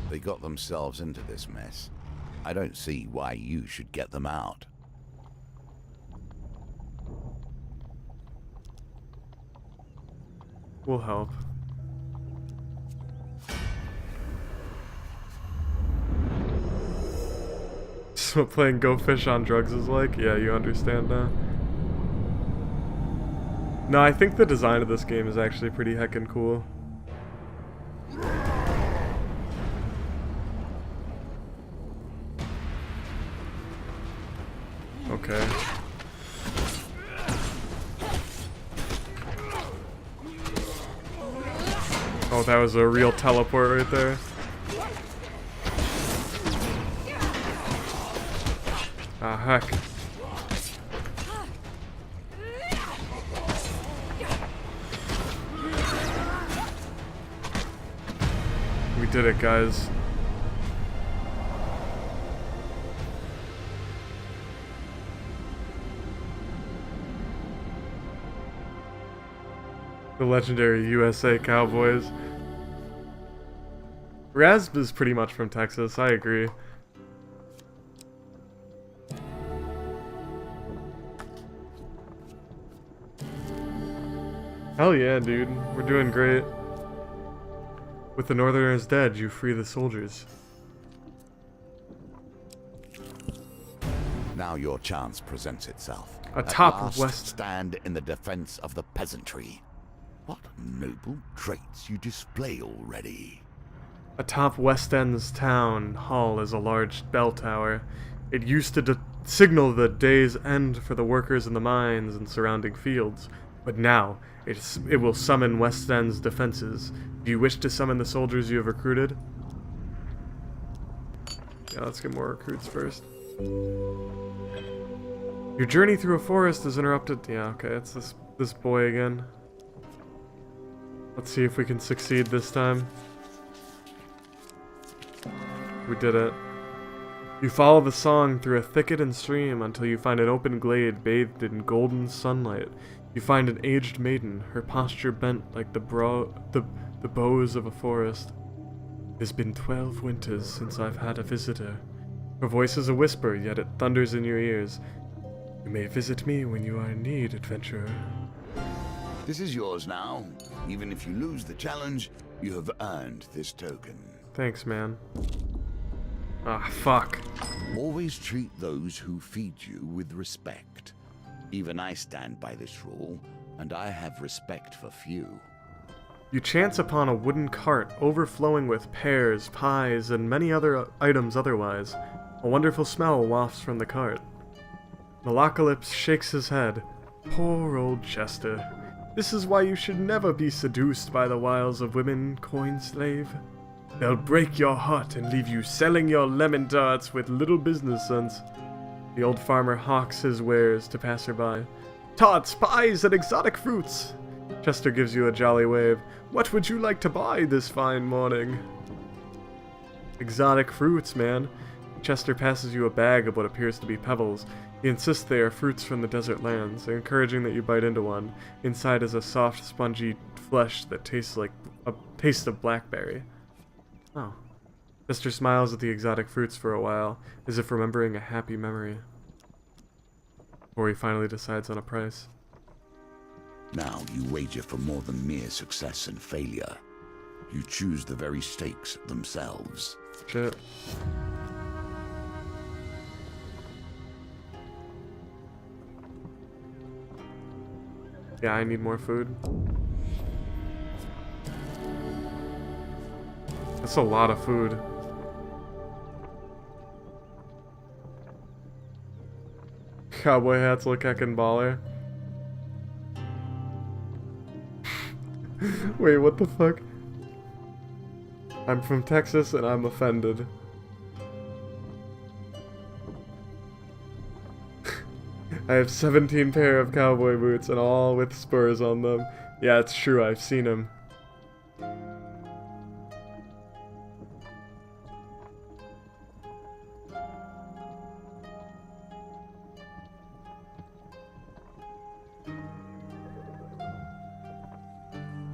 They got themselves into this mess. I don't see why you should get them out. We'll help. That's what playing Go Fish on drugs is like? Yeah, you understand now. No, I think the design of this game is actually pretty heckin' cool. Okay. Oh, that was a real teleport right there. Ah, heck. We did it, guys. The legendary USA Cowboys. Raz is pretty much from Texas, I agree. Hell yeah, dude. We're doing great. With the Northerners dead, you free the soldiers. Now your chance presents itself. Atop At last, West. stand in the defense of the peasantry. What noble traits you display already. Atop West End's town hall is a large bell tower. It used to signal the day's end for the workers in the mines and surrounding fields, but now it will summon West End's defenses. Do you wish to summon the soldiers you have recruited? Yeah, let's get more recruits first. Your journey through a forest is interrupted. Yeah, okay, it's this boy again. Let's see if we can succeed this time. We did it. You follow the song through a thicket and stream until you find an open glade bathed in golden sunlight. You find an aged maiden, her posture bent like the boughs of a forest. It has been 12 winters since I've had a visitor. Her voice is a whisper, yet it thunders in your ears. You may visit me when you are in need, adventurer. This is yours now. Even if you lose the challenge, you have earned this token. Thanks, man. Ah, fuck. Always treat those who feed you with respect. Even I stand by this rule, and I have respect for few. You chance upon a wooden cart overflowing with pears, pies, and many other items otherwise. A wonderful smell wafts from the cart. Malacalypse shakes his head. Poor old Chester. This is why you should never be seduced by the wiles of women, coin slave. They'll break your heart and leave you selling your lemon tarts with little business sense. The old farmer hawks his wares to passerby. Tarts, pies, and exotic fruits! Chester gives you a jolly wave. What would you like to buy this fine morning? Exotic fruits, man. Chester passes you a bag of what appears to be pebbles. He insists they are fruits from the desert lands, encouraging that you bite into one. Inside is a soft, spongy flesh that tastes like a taste of blackberry. Oh. Chester smiles at the exotic fruits for a while, as if remembering a happy memory. Before he finally decides on a price. Now you wager for more than mere success and failure. You choose the very stakes themselves. Shit. Yeah, I need more food. That's a lot of food. Cowboy hats look heckin' baller. Wait, what the fuck? I'm from Texas and I'm offended. I have 17 pair of cowboy boots and all with spurs on them. Yeah, it's true, I've seen them.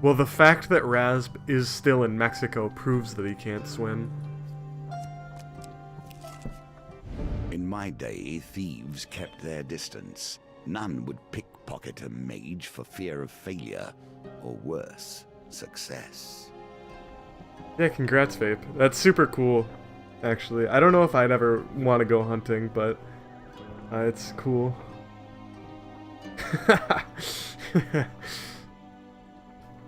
Well, the fact that Rasp is still in Mexico proves that he can't swim. In my day, thieves kept their distance. None would pickpocket a mage for fear of failure, or worse, success. Yeah, congrats, Vape. That's super cool, actually. I don't know if I'd ever want to go hunting, but it's cool.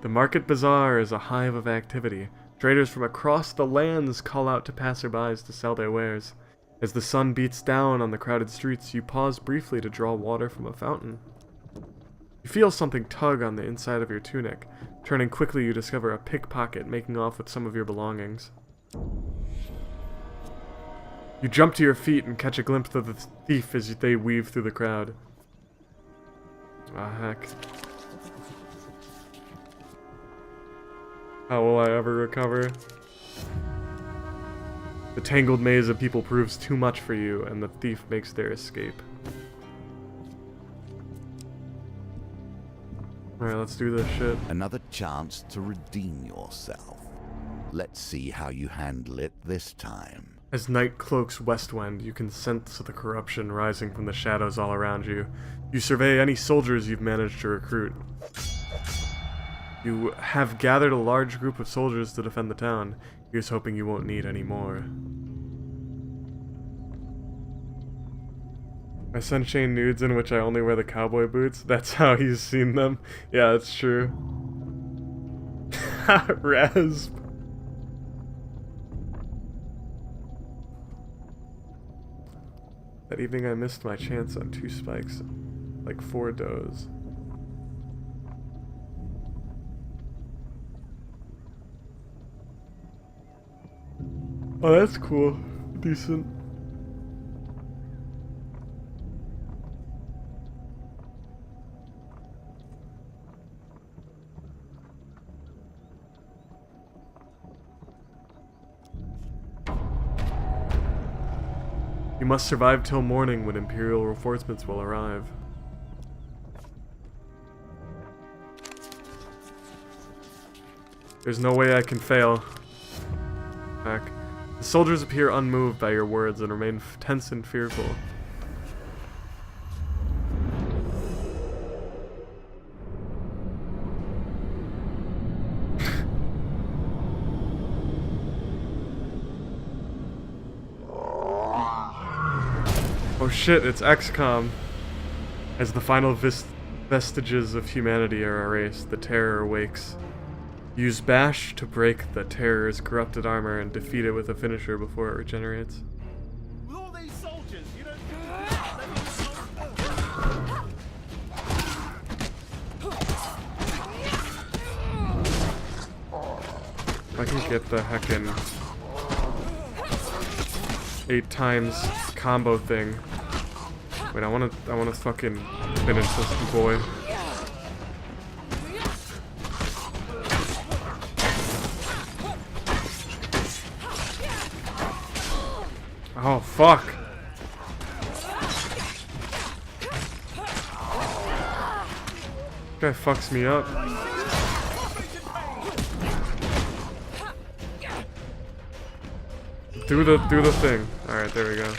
The market bazaar is a hive of activity. Traders from across the lands call out to passerbys to sell their wares. As the sun beats down on the crowded streets, you pause briefly to draw water from a fountain. You feel something tug on the inside of your tunic. Turning quickly, you discover a pickpocket making off with some of your belongings. You jump to your feet and catch a glimpse of the thief as they weave through the crowd. Ah, heck. How will I ever recover? The tangled maze of people proves too much for you, and the thief makes their escape. Alright, let's do this shit. Another chance to redeem yourself. Let's see how you handle it this time. As night cloaks Westwind, you can sense the corruption rising from the shadows all around you. You survey any soldiers you've managed to recruit. You have gathered a large group of soldiers to defend the town. Here's hoping you won't need any more. I send Shane nudes in which I only wear the cowboy boots. That's how he's seen them. Yeah, that's true. Rasp. That evening I missed my chance on 2 spikes, like 4 does. Oh, that's cool. Decent. You must survive till morning when Imperial reinforcements will arrive. There's no way I can fail. Heck. The soldiers appear unmoved by your words and remain tense and fearful. Oh shit, it's XCOM. As the final vestiges of humanity are erased, the terror awakes. Use Bash to break the terror's corrupted armor and defeat it with a finisher before it regenerates. With all these soldiers, you don't If I can get the heckin' 8 times combo thing. Wait, I wanna fucking finish this boy. Oh fuck! This guy fucks me up. Do the thing. Alright, there we go.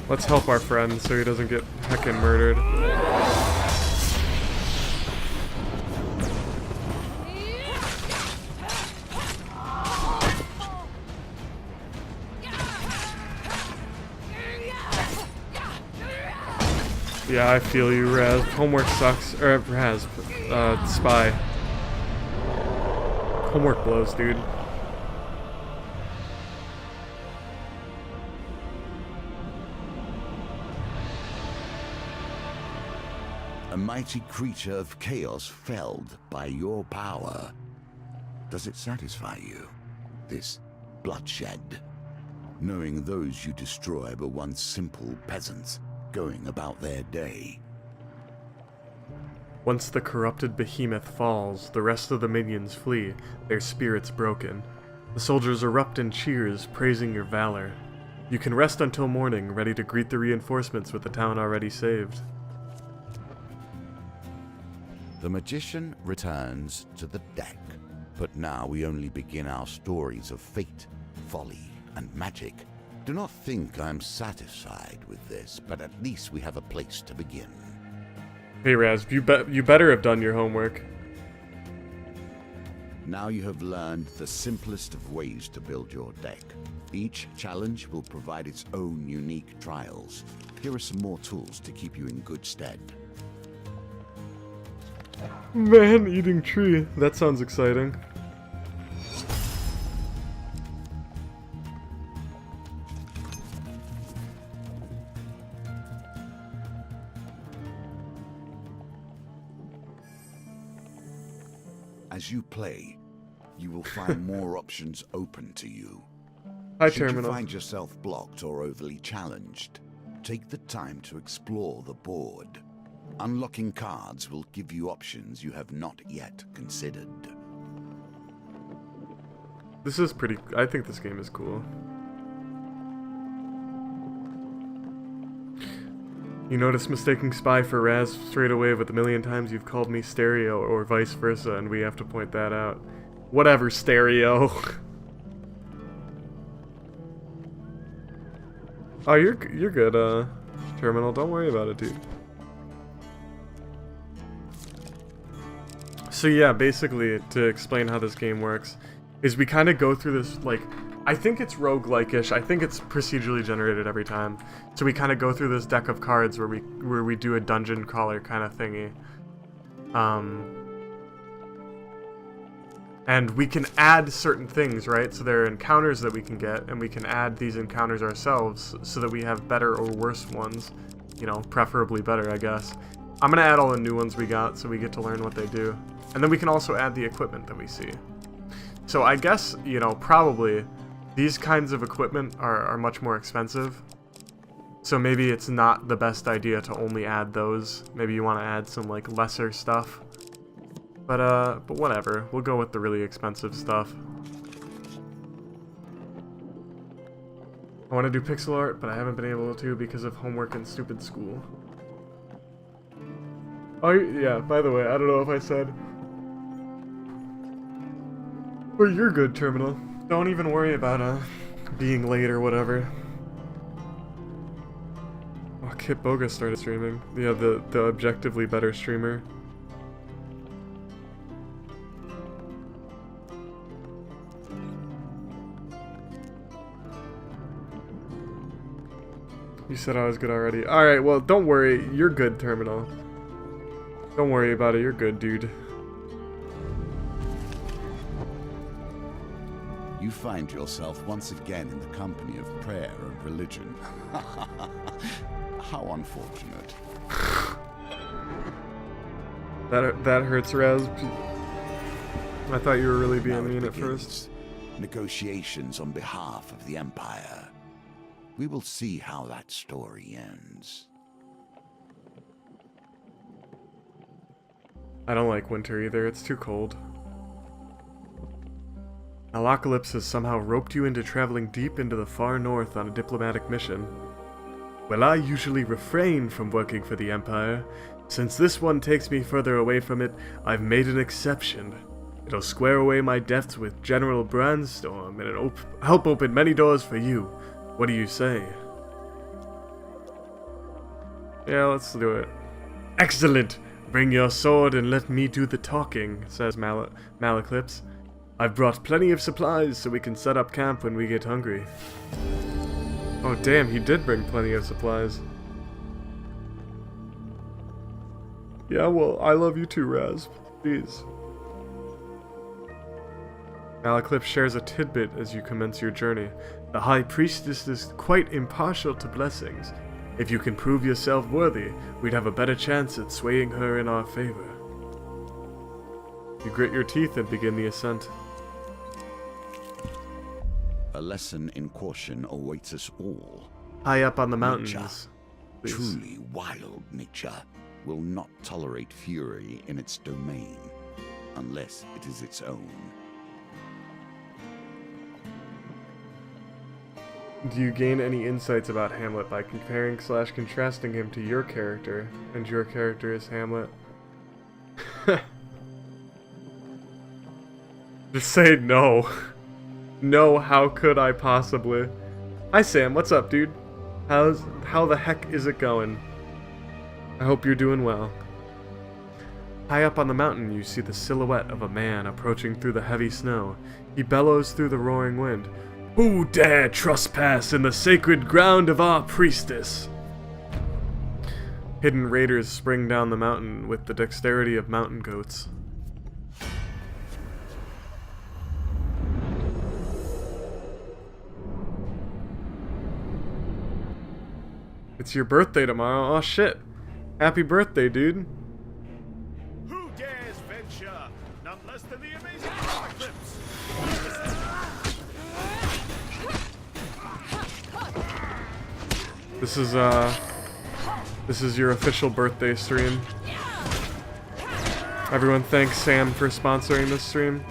Let's help our friend so he doesn't get heckin' murdered. Yeah, I feel you, Raz. Homework sucks. Or, Raz. Spy. Homework blows, dude. A mighty creature of chaos felled by your power. Does it satisfy you, this bloodshed? Knowing those you destroy were once simple peasants, going about their day. Once the corrupted behemoth falls, the rest of the minions flee, their spirits broken. The soldiers erupt in cheers, praising your valor. You can rest until morning, ready to greet the reinforcements with the town already saved. The magician returns to the deck, but now we only begin our stories of fate, folly, and magic. Do not think I'm satisfied with this, but at least we have a place to begin. Hey Raz, you better have done your homework. Now you have learned the simplest of ways to build your deck. Each challenge will provide its own unique trials. Here are some more tools to keep you in good stead. Man-eating tree. That sounds exciting. As you play, you will find more options open to you. Hi, Should Terminal. you find yourself blocked or overly challenged, take the time to explore the board. Unlocking cards will give you options you have not yet considered. This is pretty... I think this game is cool. You notice mistaking Spy for Raz straight away with the million times you've called me Stereo or vice versa, and we have to point that out. Whatever, Stereo. Oh, you're good, Terminal. Don't worry about it, dude. So yeah, basically, to explain how this game works, is we kind of go through this, like, I think it's roguelike-ish. I think it's procedurally generated every time. So we kind of go through this deck of cards where we do a dungeon crawler kind of thingy. And we can add certain things, right? So there are encounters that we can get, and we can add these encounters ourselves so that we have better or worse ones. You know, preferably better, I guess. I'm gonna add all the new ones we got so we get to learn what they do. And then we can also add the equipment that we see. So I guess, you know, probably these kinds of equipment are much more expensive. So maybe it's not the best idea to only add those. Maybe you want to add some, like, lesser stuff. But whatever. We'll go with the really expensive stuff. I want to do pixel art, but I haven't been able to because of homework and stupid school. Oh, yeah, by the way, I don't know if I said... Well, you're good, Terminal. Don't even worry about, being late or whatever. Oh, Kit Boga started streaming. Yeah, the objectively better streamer. You said I was good already. Alright, well, don't worry. You're good, Terminal. Don't worry about it. You're good, dude. You find yourself once again in the company of prayer and religion. How unfortunate. That hurts, Raz. I thought you were really being Now it mean at begins. first. Negotiations on behalf of the Empire. We will see how that story ends. I don't like winter either, it's too cold. Apocalypse has somehow roped you into traveling deep into the far north on a diplomatic mission. Well, I usually refrain from working for the Empire. Since this one takes me further away from it, I've made an exception. It'll square away my debts with General Brandstorm, and it'll help open many doors for you. What do you say? Yeah, let's do it. Excellent! Bring your sword and let me do the talking, says Malaclips. I've brought plenty of supplies so we can set up camp when we get hungry. Oh damn, he did bring plenty of supplies. Yeah, well, I love you too, Raz. Jeez. Malaclips shares a tidbit as you commence your journey. The High Priestess is quite impartial to blessings. If you can prove yourself worthy, we'd have a better chance at swaying her in our favor. You grit your teeth and begin the ascent. A lesson in caution awaits us all. High up on the Nature, mountains. Please. truly wild nature, will not tolerate fury in its domain, unless it is its own. Do you gain any insights about Hamlet by comparing/contrasting him to your character, and your character is Hamlet? Just say no. No, how could I possibly? Hi Sam, what's up, dude? How the heck is it going? I hope you're doing well. High up on the mountain, you see the silhouette of a man approaching through the heavy snow. He bellows through the roaring wind. Who dare trespass in the sacred ground of our priestess? Hidden raiders spring down the mountain with the dexterity of mountain goats. It's your birthday tomorrow. Oh shit. Happy birthday, dude. Who dares venture? None less than the amazing Eclipse. This is your official birthday stream. Everyone thanks Sam for sponsoring this stream.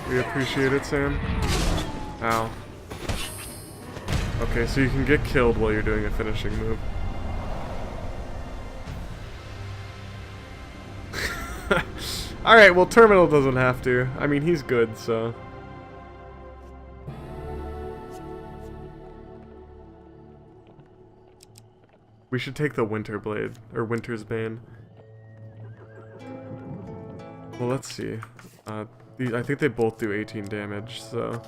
We appreciate it, Sam. Ow. Okay, so you can get killed while you're doing a finishing move. Alright, well, Terminal doesn't have to. I mean, he's good, so... We should take the Winter Blade, or Winter's Bane. Well, let's see. I think they both do 18 damage, so...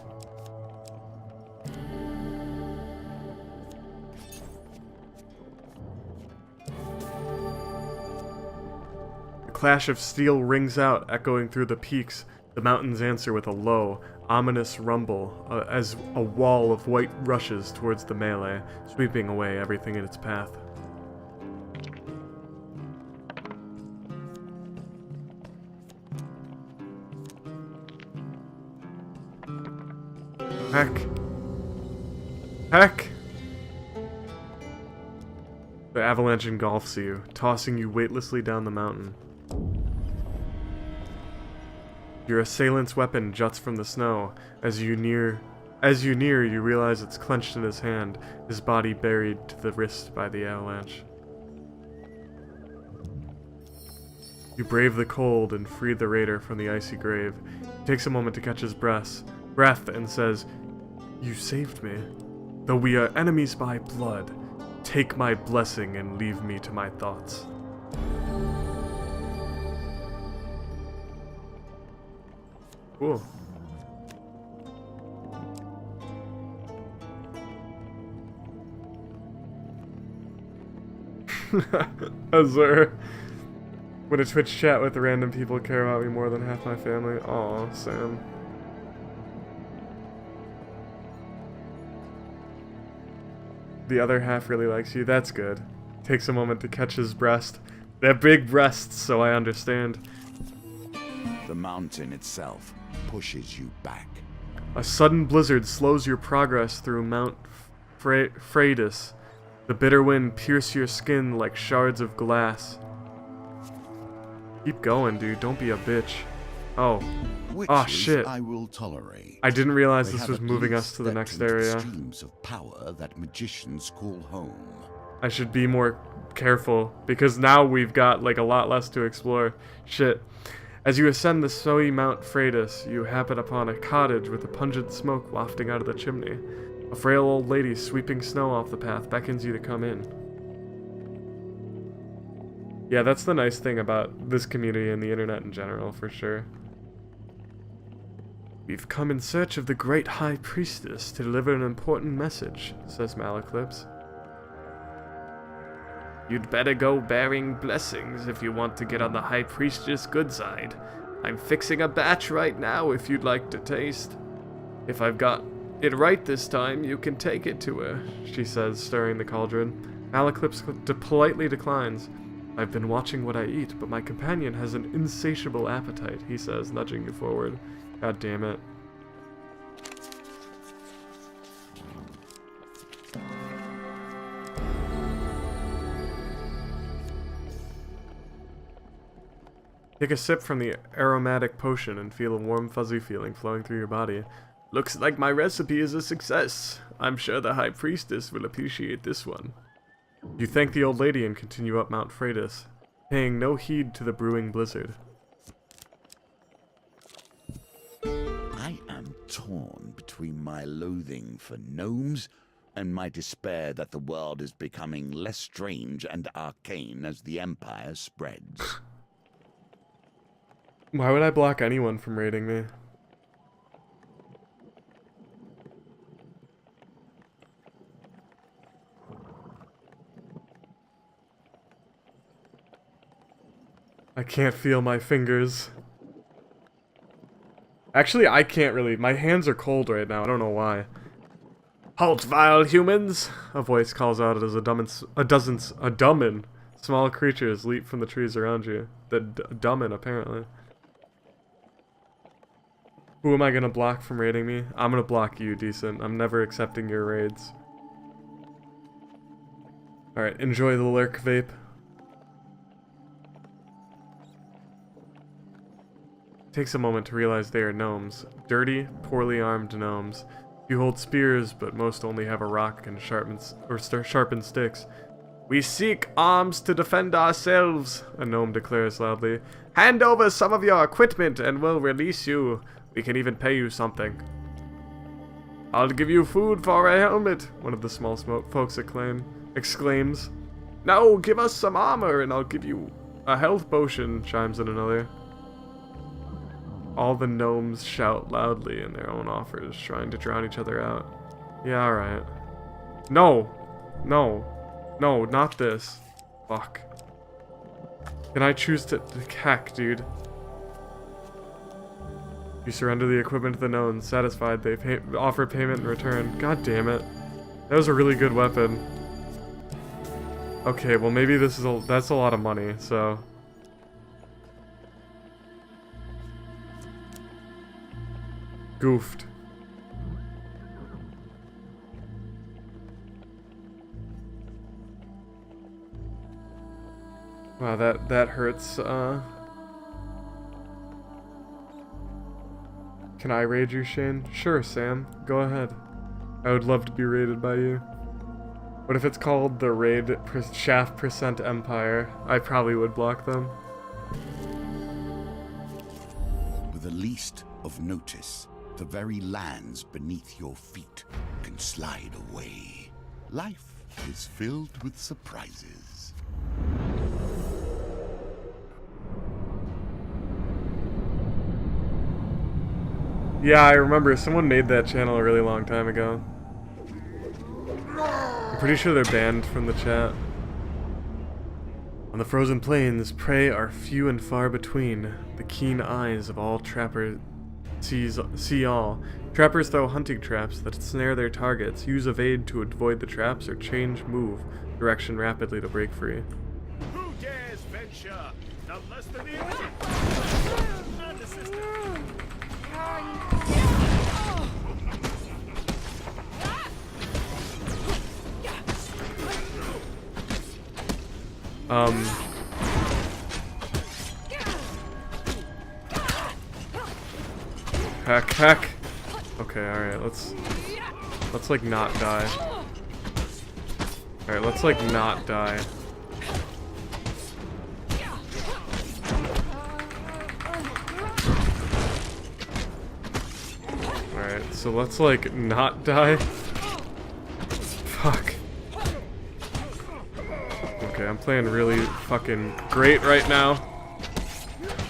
The clash of steel rings out, echoing through the peaks. The mountains answer with a low, ominous rumble, as a wall of white rushes towards the melee, sweeping away everything in its path. Heck. Heck! The avalanche engulfs you, tossing you weightlessly down the mountain. Your assailant's weapon juts from the snow. As you near, you realize it's clenched in his hand, his body buried to the wrist by the avalanche. You brave the cold and free the raider from the icy grave. He takes a moment to catch his breath and says, "You saved me. Though we are enemies by blood, take my blessing and leave me to my thoughts." Cool. Azur. When a Twitch chat with random people care about me more than half my family. Aw, Sam. the other half really likes you. That's good. Takes a moment to catch his breast. They're big breasts, so I understand. The mountain itself pushes you back. A sudden blizzard slows your progress through Mount Freydis. The bitter wind pierces your skin like shards of glass. Keep going, dude. Don't be a bitch. Oh. Oh, shit. I will tolerate. I didn't realize They this have was at moving least us to the stepped next into area. Streams of power that magicians call home. I should be more careful, because now we've got, like, a lot less to explore. Shit. As you ascend the snowy Mount Freydis, you happen upon a cottage with a pungent smoke wafting out of the chimney. A frail old lady sweeping snow off the path beckons you to come in. Yeah, that's the nice thing about this community and the internet in general, for sure. We've come in search of the great High Priestess to deliver an important message, says Malaclips. You'd better go bearing blessings if you want to get on the High Priestess' good side. I'm fixing a batch right now if you'd like to taste. If I've got it right this time, you can take it to her, she says, stirring the cauldron. Malaclips politely declines. I've been watching what I eat, but my companion has an insatiable appetite, he says, nudging you forward. God damn it. Take a sip from the aromatic potion and feel a warm, fuzzy feeling flowing through your body. Looks like my recipe is a success. I'm sure the High Priestess will appreciate this one. You thank the old lady and continue up Mount Freydis, paying no heed to the brewing blizzard. I am torn between my loathing for gnomes and my despair that the world is becoming less strange and arcane as the Empire spreads. Why would I block anyone from raiding me? I can't feel my fingers. Actually, I can't really. My hands are cold right now. I don't know why. Halt, vile humans! A voice calls out as a dozen small creatures leap from the trees around you. The dummin, apparently. Who am I gonna block from raiding me? I'm gonna block you, decent. I'm never accepting your raids. Alright, enjoy the lurk vape. Takes a moment to realize they are gnomes. Dirty, poorly armed gnomes. You hold spears, but most only have a rock and sharpened sticks. We seek arms to defend ourselves, a gnome declares loudly. Hand over some of your equipment and we'll release you. We can even pay you something. I'll give you food for a helmet, one of the small smoke folks exclaims. No, give us some armor and I'll give you a health potion, chimes in another. All the gnomes shout loudly in their own offers, trying to drown each other out. Yeah, alright. No! No. No, not this. Fuck. Can I choose to... Heck, dude. You surrender the equipment to the gnomes. Satisfied, they offer payment in return. God damn it. That was a really good weapon. Okay, well maybe this is that's a lot of money, so... Goofed. Wow, that hurts. Can I raid you, Shane? Sure, Sam. Go ahead. I would love to be raided by you. What if it's called the Raid Shaft Percent Empire? I probably would block them. With the least of notice, the very lands beneath your feet can slide away. Life is filled with surprises. Yeah, I remember. Someone made that channel a really long time ago. I'm pretty sure they're banned from the chat. On the frozen plains, prey are few and far between. The keen eyes of all trappers see all. Trappers throw hunting traps that snare their targets. Use evade to avoid the traps or change move direction rapidly to break free. Who dares venture? None less than the not the sister. Heck. Okay, alright, let's like not die. Alright, let's like not die. Alright, so let's like not die. Fuck. Okay, I'm playing really fucking great right now.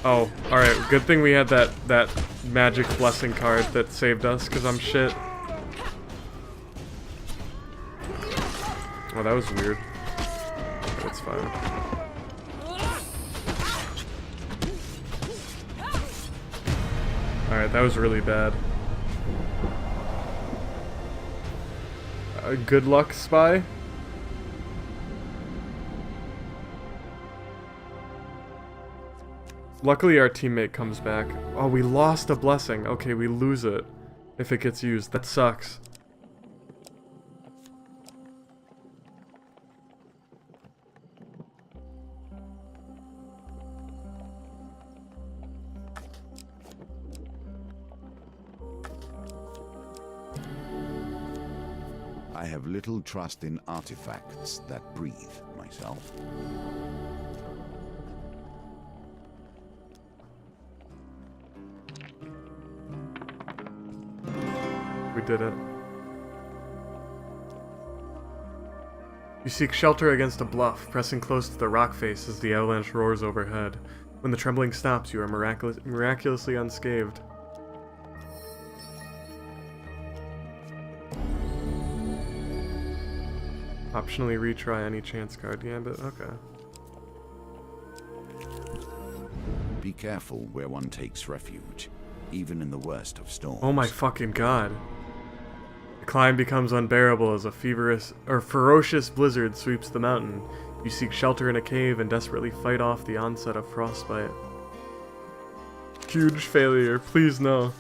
Oh, alright, good thing we had that magic blessing card that saved us, because I'm shit. Oh, that was weird. That's fine. Alright, that was really bad. Good luck, Spy. Luckily, our teammate comes back. Oh, we lost a blessing. Okay, we lose it if it gets used. That sucks. I have little trust in artifacts that breathe, myself. We did it. You seek shelter against a bluff, pressing close to the rock face as the avalanche roars overhead. When the trembling stops, you are miraculously unscathed. Optionally retry any chance card gambit. Okay. Be careful where one takes refuge, even in the worst of storms. Oh my fucking god. The climb becomes unbearable as a ferocious blizzard sweeps the mountain. You seek shelter in a cave and desperately fight off the onset of frostbite. Huge failure, please no.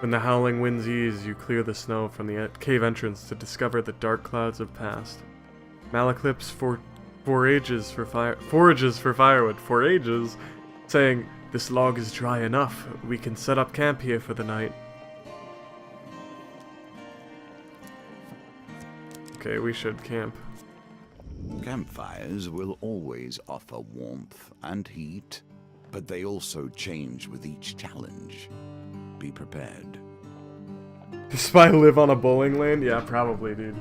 When the howling winds ease, you clear the snow from the cave entrance to discover the dark clouds have passed. Malaclips forages for firewood, saying, "This log is dry enough. We can set up camp here for the night." Okay, we should camp. Campfires will always offer warmth and heat, but they also change with each challenge. Be prepared. Does Spy live on a bowling lane? Yeah, probably, dude.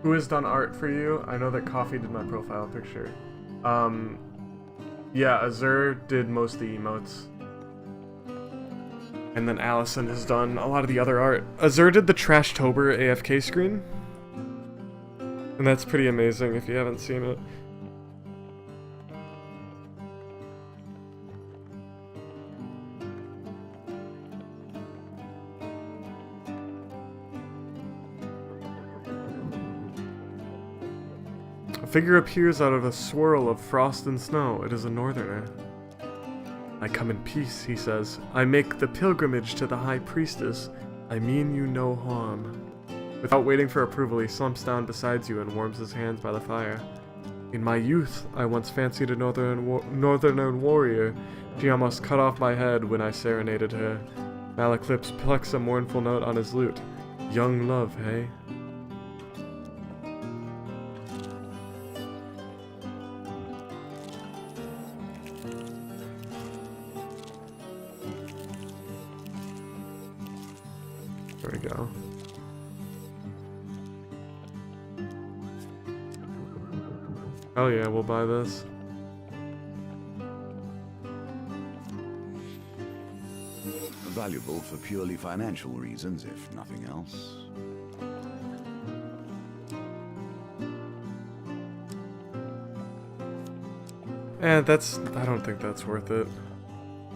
Who has done art for you? I know that Coffee did my profile picture. Yeah, Azur did most of the emotes. And then Allison has done a lot of the other art. Azur did the Trashtober AFK screen. And that's pretty amazing if you haven't seen it. A figure appears out of a swirl of frost and snow. It is a northerner. "I come in peace," he says. "I make the pilgrimage to the High Priestess. I mean you no harm." Without waiting for approval, he slumps down beside you and warms his hands by the fire. "In my youth, I once fancied a northern warrior. She almost cut off my head when I serenaded her." Malaclips plucks a mournful note on his lute. "Young love, hey?" There we go. Oh yeah, we'll buy this. Valuable for purely financial reasons, if nothing else. I don't think that's worth it.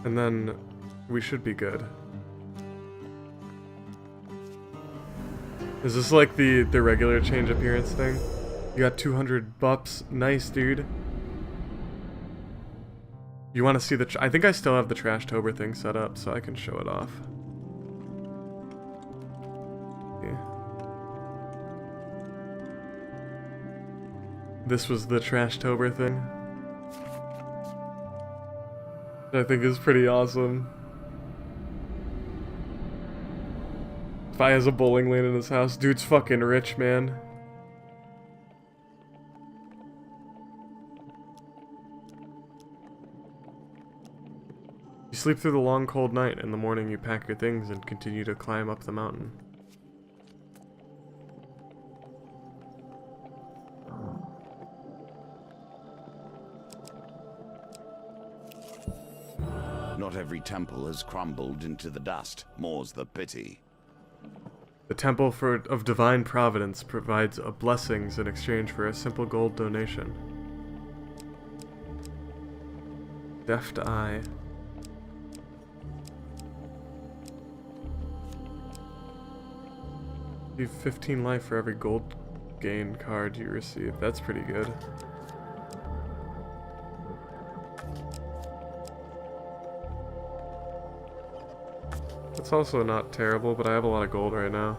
And then we should be good. Is this like the regular change appearance thing? You got 200 bups. Nice, dude. You want to see I think I still have the Trashtober thing set up, so I can show it off. Yeah. This was the Trashtober thing. I think is pretty awesome. This guy has a bowling lane in his house. Dude's fucking rich, man. You sleep through the long cold night. In the morning you pack your things and continue to climb up the mountain. Not every temple has crumbled into the dust, more's the pity. The Temple of Divine Providence provides blessings in exchange for a simple gold donation. Deft Eye. You have 15 life for every gold gain card you receive. That's pretty good. It's also not terrible, but I have a lot of gold right now.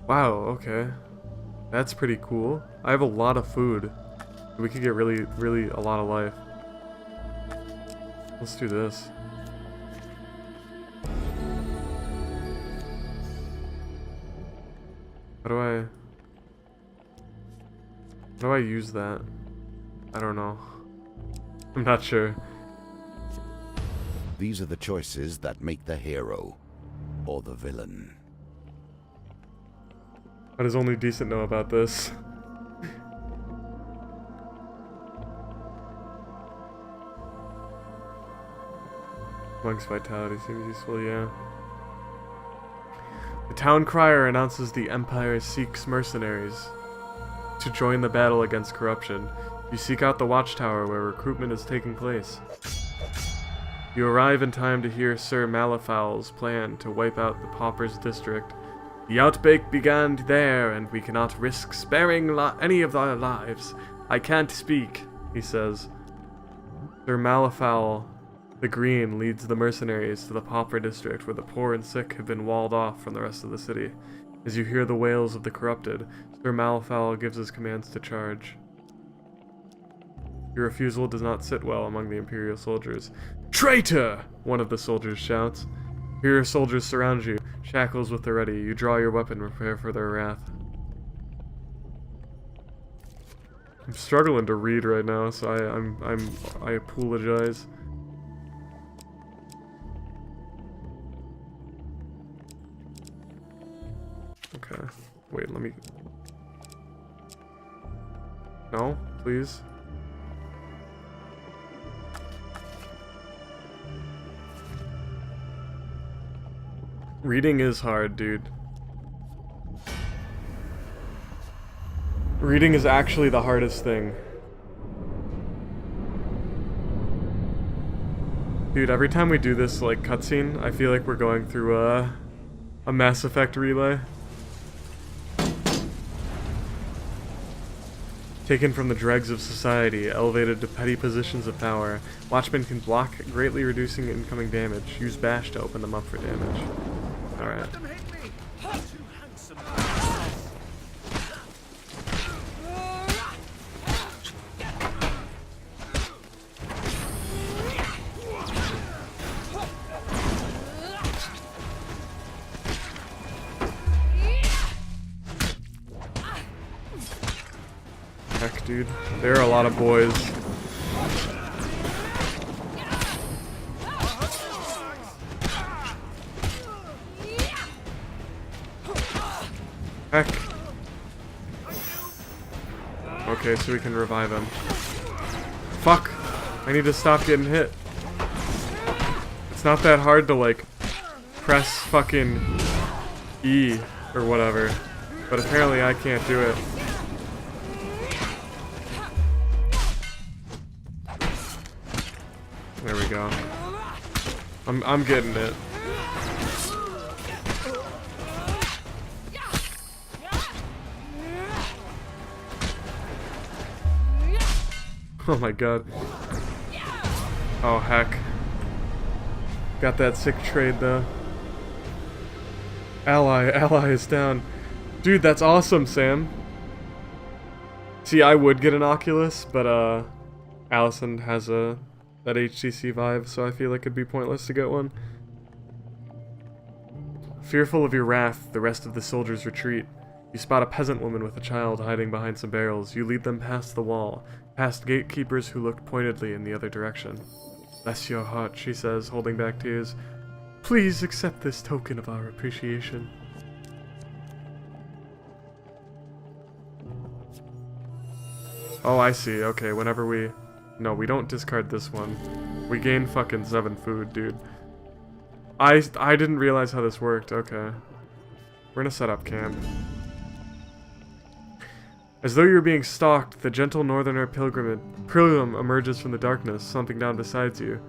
Wow, okay. That's pretty cool. I have a lot of food. We could get really a lot of life. Let's do this. How do I use that? I don't know. I'm not sure. These are the choices that make the hero or the villain. What does Only Decent know about this? Monk's vitality seems useful, yeah. The town crier announces the Empire seeks mercenaries to join the battle against corruption. You seek out the watchtower where recruitment is taking place. You arrive in time to hear Sir Malifaux's plan to wipe out the Paupers District. The outbreak began there, and we cannot risk sparing any of our lives. I can't speak, he says. Sir Malifaux the Green leads the mercenaries to the Pauper District, where the poor and sick have been walled off from the rest of the city. As you hear the wails of the corrupted, Sir Malifaux gives his commands to charge. Your refusal does not sit well among the Imperial soldiers. Traitor! One of the soldiers shouts. Here soldiers surround you, shackles with the ready. You draw your weapon, prepare for their wrath. I'm struggling to read right now, so I apologize. Okay. Wait, let me... No, please. Reading is hard, dude. Reading is actually the hardest thing. Dude, every time we do this, like, cutscene, I feel like we're going through a Mass Effect relay. Taken from the dregs of society, elevated to petty positions of power, Watchmen can block, greatly reducing incoming damage. Use Bash to open them up for damage. Alright. Heck, dude. There are a lot of boys. Heck. Okay, so we can revive him. Fuck! I need to stop getting hit. It's not that hard to, like, press fucking E or whatever. But apparently I can't do it. There we go. I'm getting it. Oh my god. Oh heck. Got that sick trade though. Ally is down. Dude, that's awesome, Sam. See, I would get an Oculus, but Allison has that HTC Vive, so I feel like it'd be pointless to get one. Fearful of your wrath, the rest of the soldiers retreat. You spot a peasant woman with a child hiding behind some barrels. You lead them past the wall, past gatekeepers who look pointedly in the other direction. Bless your heart, she says, holding back tears. Please accept this token of our appreciation. Oh, I see. Okay, whenever we... No, we don't discard this one. We gain fucking 7 food, dude. I didn't realize how this worked. Okay. We're gonna set up camp. As though you're being stalked, the gentle northerner pilgrim emerges from the darkness, slumping down beside you.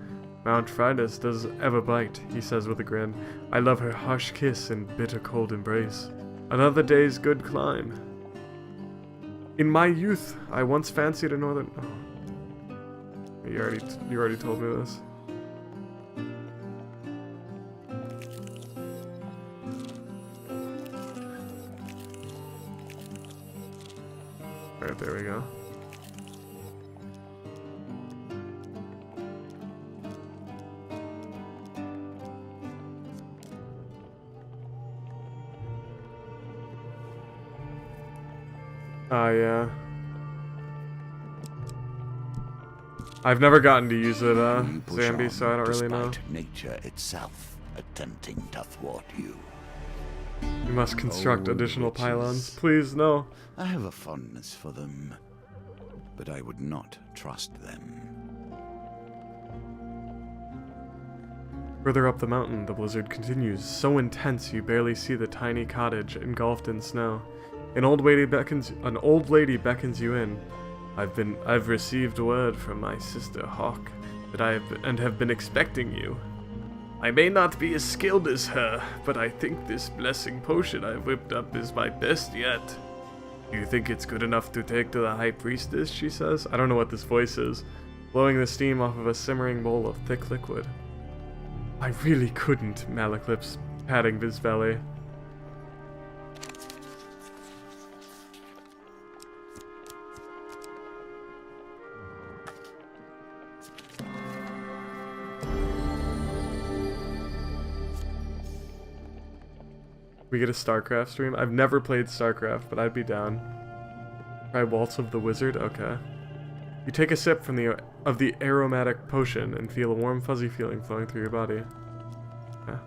Mount Fridas does ever bite, he says with a grin. I love her harsh kiss and bitter cold embrace. Another day's good climb. In my youth, I once fancied a northern... Oh. You already told me this. Alright, there we go. Yeah. I've never gotten to use it, Zambi, so I don't really know. Nature itself attempting to thwart you. You must construct additional pylons. Please, no. I have a fondness for them, but I would not trust them. Further up the mountain, the blizzard continues, so intense you barely see the tiny cottage engulfed in snow. An old lady beckons you in. I've received word from my sister Hawk that have been expecting you. I may not be as skilled as her, but I think this blessing potion I've whipped up is my best yet. Do you think it's good enough to take to the High Priestess, she says? I don't know what this voice is. Blowing the steam off of a simmering bowl of thick liquid. I really couldn't, Malaklips, patting his belly. We get a StarCraft stream? I've never played StarCraft, but I'd be down. Try Waltz of the Wizard? Okay. You take a sip of the aromatic potion and feel a warm fuzzy feeling flowing through your body. Yeah.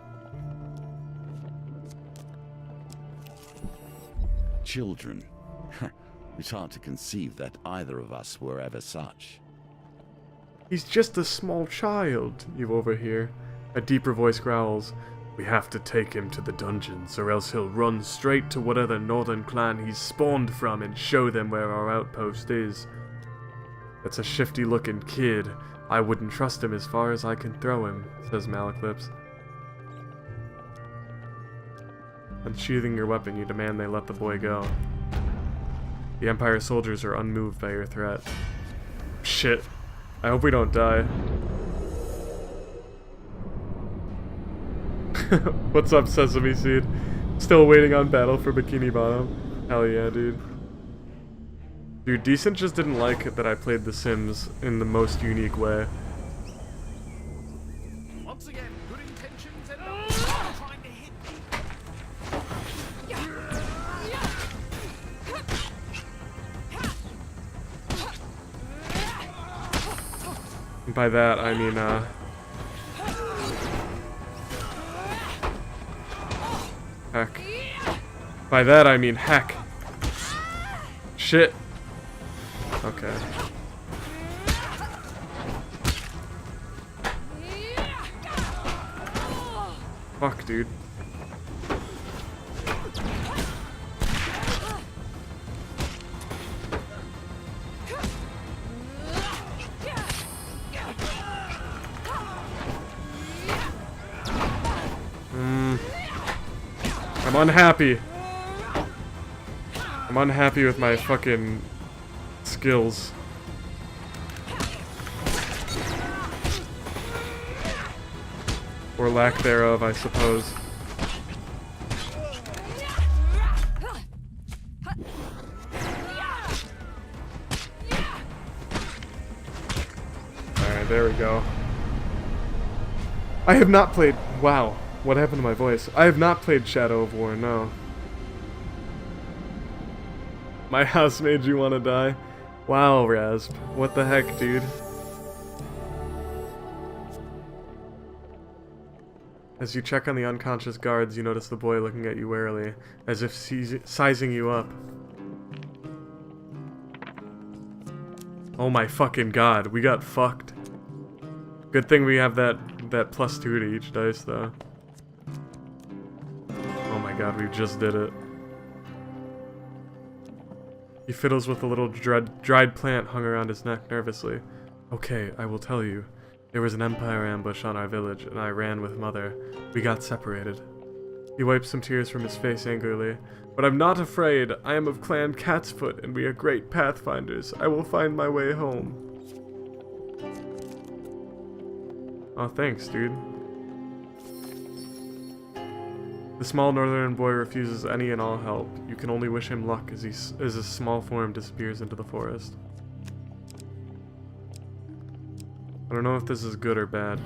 Children. It's hard to conceive that either of us were ever such. He's just a small child, you overhear. A deeper voice growls. We have to take him to the dungeons, or else he'll run straight to whatever northern clan he's spawned from and show them where our outpost is. That's a shifty-looking kid. I wouldn't trust him as far as I can throw him, says Malaklips. Unsheathing your weapon, you demand they let the boy go. The Empire soldiers are unmoved by your threat. Shit. I hope we don't die. What's up, Sesame Seed? Still waiting on Battle for Bikini Bottom? Hell yeah, dude. Dude, Decent just didn't like that I played The Sims in the most unique way. Once again, good intentions and trying to hit me. And by that, I mean, heck. By that, I mean heck. Shit. Okay. Fuck, dude. I'm unhappy. I'm unhappy with my fucking skills. Or lack thereof, I suppose. Alright, there we go. I have not played... Wow, what happened to my voice? I have not played Shadow of War, no. My house made you want to die? Wow, Rasp. What the heck, dude? As you check on the unconscious guards, you notice the boy looking at you warily, as if sizing you up. Oh my fucking god, we got fucked. Good thing we have that +2 to each dice, though. Oh my god, we just did it. He fiddles with a little dried plant hung around his neck nervously. Okay, I will tell you. There was an Empire ambush on our village, and I ran with Mother. We got separated. He wipes some tears from his face angrily. But I'm not afraid. I am of Clan Catsfoot, and we are great pathfinders. I will find my way home. Oh, thanks, dude. The small northern boy refuses any and all help. You can only wish him luck as his small form disappears into the forest. I don't know if this is good or bad.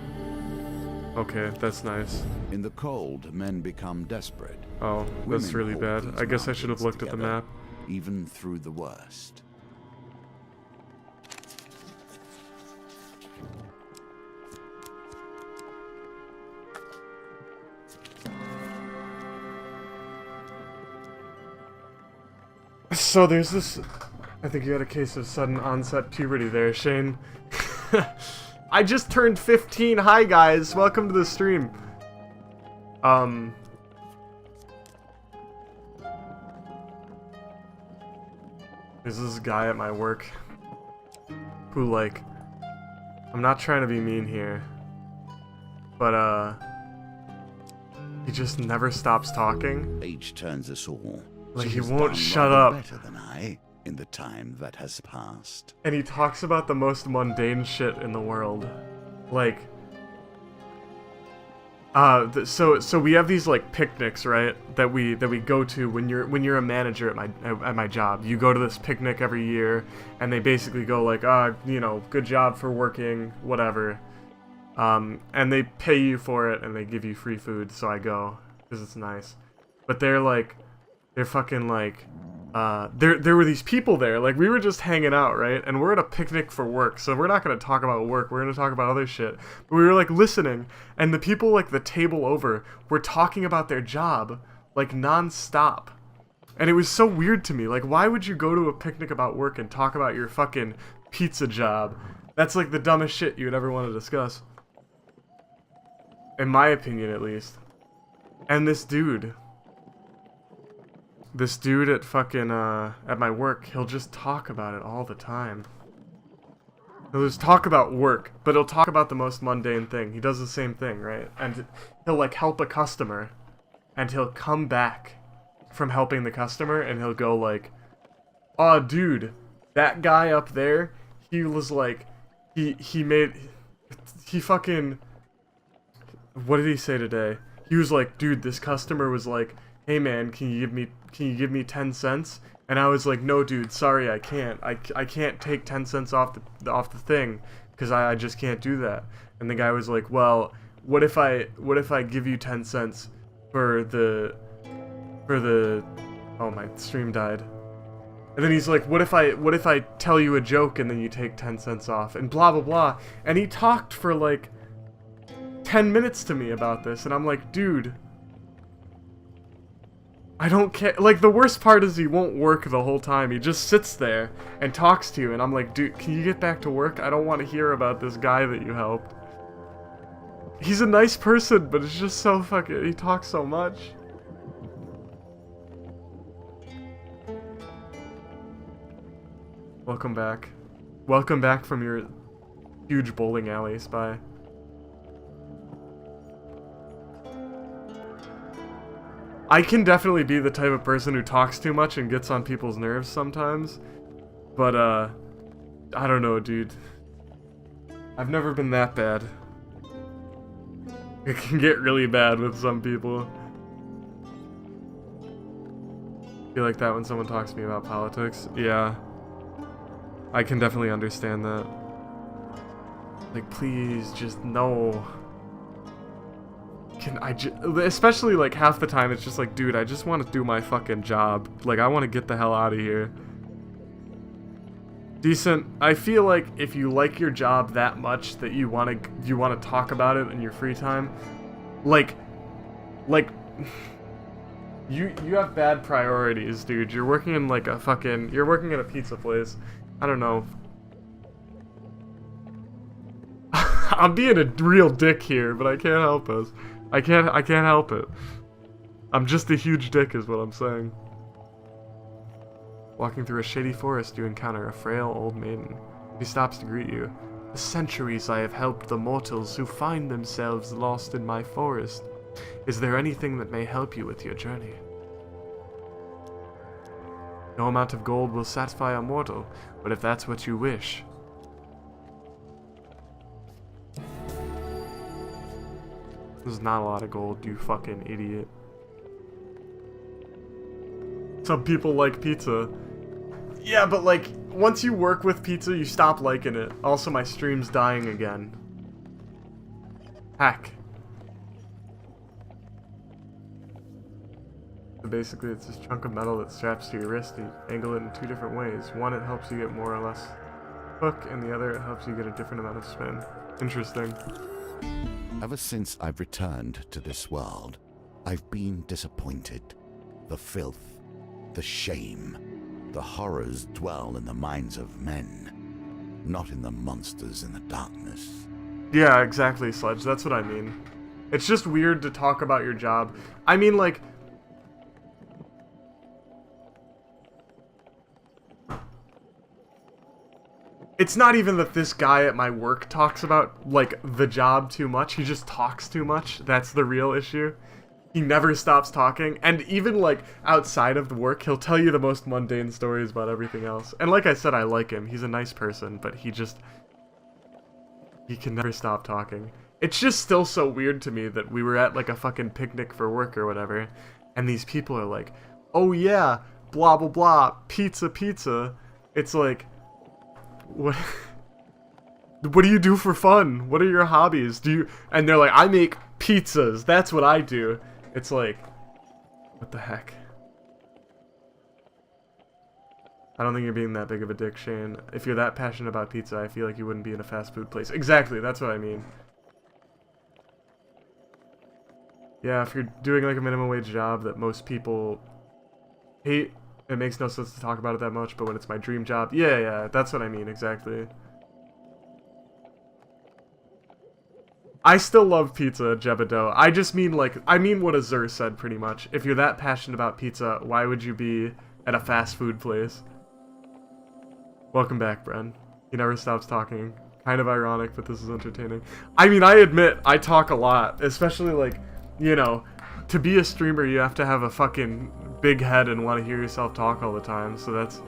Okay, that's nice. In the cold, men become desperate. Oh, that's really bad. I guess I should have looked at the map. Even through the worst. So there's this... I think you had a case of sudden onset puberty there, Shane. I just turned 15. Hi, guys. Welcome to the stream. There's this guy at my work who, like... I'm not trying to be mean here. But, he just never stops talking. Age turns us all. Like, She he has won't done shut rather up. better than I in the time that has passed. And he talks about the most mundane shit in the world. Like, so we have these like picnics, right? That we go to when you're a manager at my job. You go to this picnic every year, and they basically go like, you know, good job for working, whatever. And they pay you for it, and they give you free food. So I go because it's nice. But they're fucking like, there were these people there, like, we were just hanging out, right? And we're at a picnic for work, so we're not gonna talk about work, we're gonna talk about other shit. But we were, like, listening, and the people, like, the table over were talking about their job, like, non-stop. And it was so weird to me, like, why would you go to a picnic about work and talk about your fucking pizza job? That's, like, the dumbest shit you would ever want to discuss. In my opinion, at least. And this dude at fucking, at my work, he'll just talk about it all the time. He'll just talk about work, but he'll talk about the most mundane thing. He does the same thing, right? And he'll, like, help a customer, and he'll come back from helping the customer, and he'll go, like, "Oh, dude, that guy up there, he was, like, he fucking, what did he say today? He was like, dude, this customer was like, hey man, can you give me 10 cents? And I was like, no dude, sorry, I can't. I can't take 10 cents off the thing, because I just can't do that. And the guy was like, well, what if I give you 10 cents for the oh, my stream died. And then he's like, what if I tell you a joke and then you take 10 cents off, and blah blah blah. And he talked for like 10 minutes to me about this, and I'm like, dude, I don't care. Like, the worst part is he won't work the whole time. He just sits there and talks to you, and I'm like, dude, can you get back to work? I don't want to hear about this guy that you helped. He's a nice person, but it's just so fucking, he talks so much. Welcome back. Welcome back from your huge bowling alley, Spy. I can definitely be the type of person who talks too much and gets on people's nerves sometimes. But, I don't know, dude. I've never been that bad. It can get really bad with some people. I feel like that when someone talks to me about politics. Yeah. I can definitely understand that. Like, please, just no. Especially, like, half the time it's just like, dude, I just want to do my fucking job. Like, I want to get the hell out of here. Decent. I feel like if you like your job that much that you want to talk about it in your free time, like you have bad priorities, dude. You're working in like you're working at a pizza place. I don't know. I'm being a real dick here, but I can't help it. I can't help it. I'm just a huge dick is what I'm saying. Walking through a shady forest, you encounter a frail old maiden. She stops to greet you. For centuries I have helped the mortals who find themselves lost in my forest. Is there anything that may help you with your journey? No amount of gold will satisfy a mortal, but if that's what you wish... There's not a lot of gold, you fucking idiot. Some people like pizza. Yeah, but like, once you work with pizza, you stop liking it. Also, my stream's dying again. Heck. So basically, it's this chunk of metal that straps to your wrist. You angle it in two different ways. One, it helps you get more or less hook, and the other, it helps you get a different amount of spin. Interesting. Ever since I've returned to this world, I've been disappointed. The filth, the shame, the horrors dwell in the minds of men, not in the monsters in the darkness. Yeah, exactly, Sledge. That's what I mean. It's just weird to talk about your job. I mean, like... It's not even that this guy at my work talks about, like, the job too much. He just talks too much. That's the real issue. He never stops talking. And even, like, outside of the work, he'll tell you the most mundane stories about everything else. And like I said, I like him. He's a nice person, but he can never stop talking. It's just still so weird to me that we were at, like, a fucking picnic for work or whatever, and these people are like, oh yeah, blah blah blah, pizza pizza. It's like... What do you do for fun? What are your hobbies? And they're like, I make pizzas. That's what I do. It's like, what the heck? I don't think you're being that big of a dick, Shane. If you're that passionate about pizza, I feel like you wouldn't be in a fast food place. Exactly, that's what I mean. Yeah, if you're doing like a minimum wage job that most people hate, it makes no sense to talk about it that much, but when it's my dream job, yeah, that's what I mean, exactly. I still love pizza, Jebediah. I just mean, like, I mean what Azur said, pretty much. If you're that passionate about pizza, why would you be at a fast food place? Welcome back, Bren. He never stops talking. Kind of ironic, but this is entertaining. I mean, I admit, I talk a lot, especially, like, you know, to be a streamer, you have to have a fucking big head and want to hear yourself talk all the time, so that's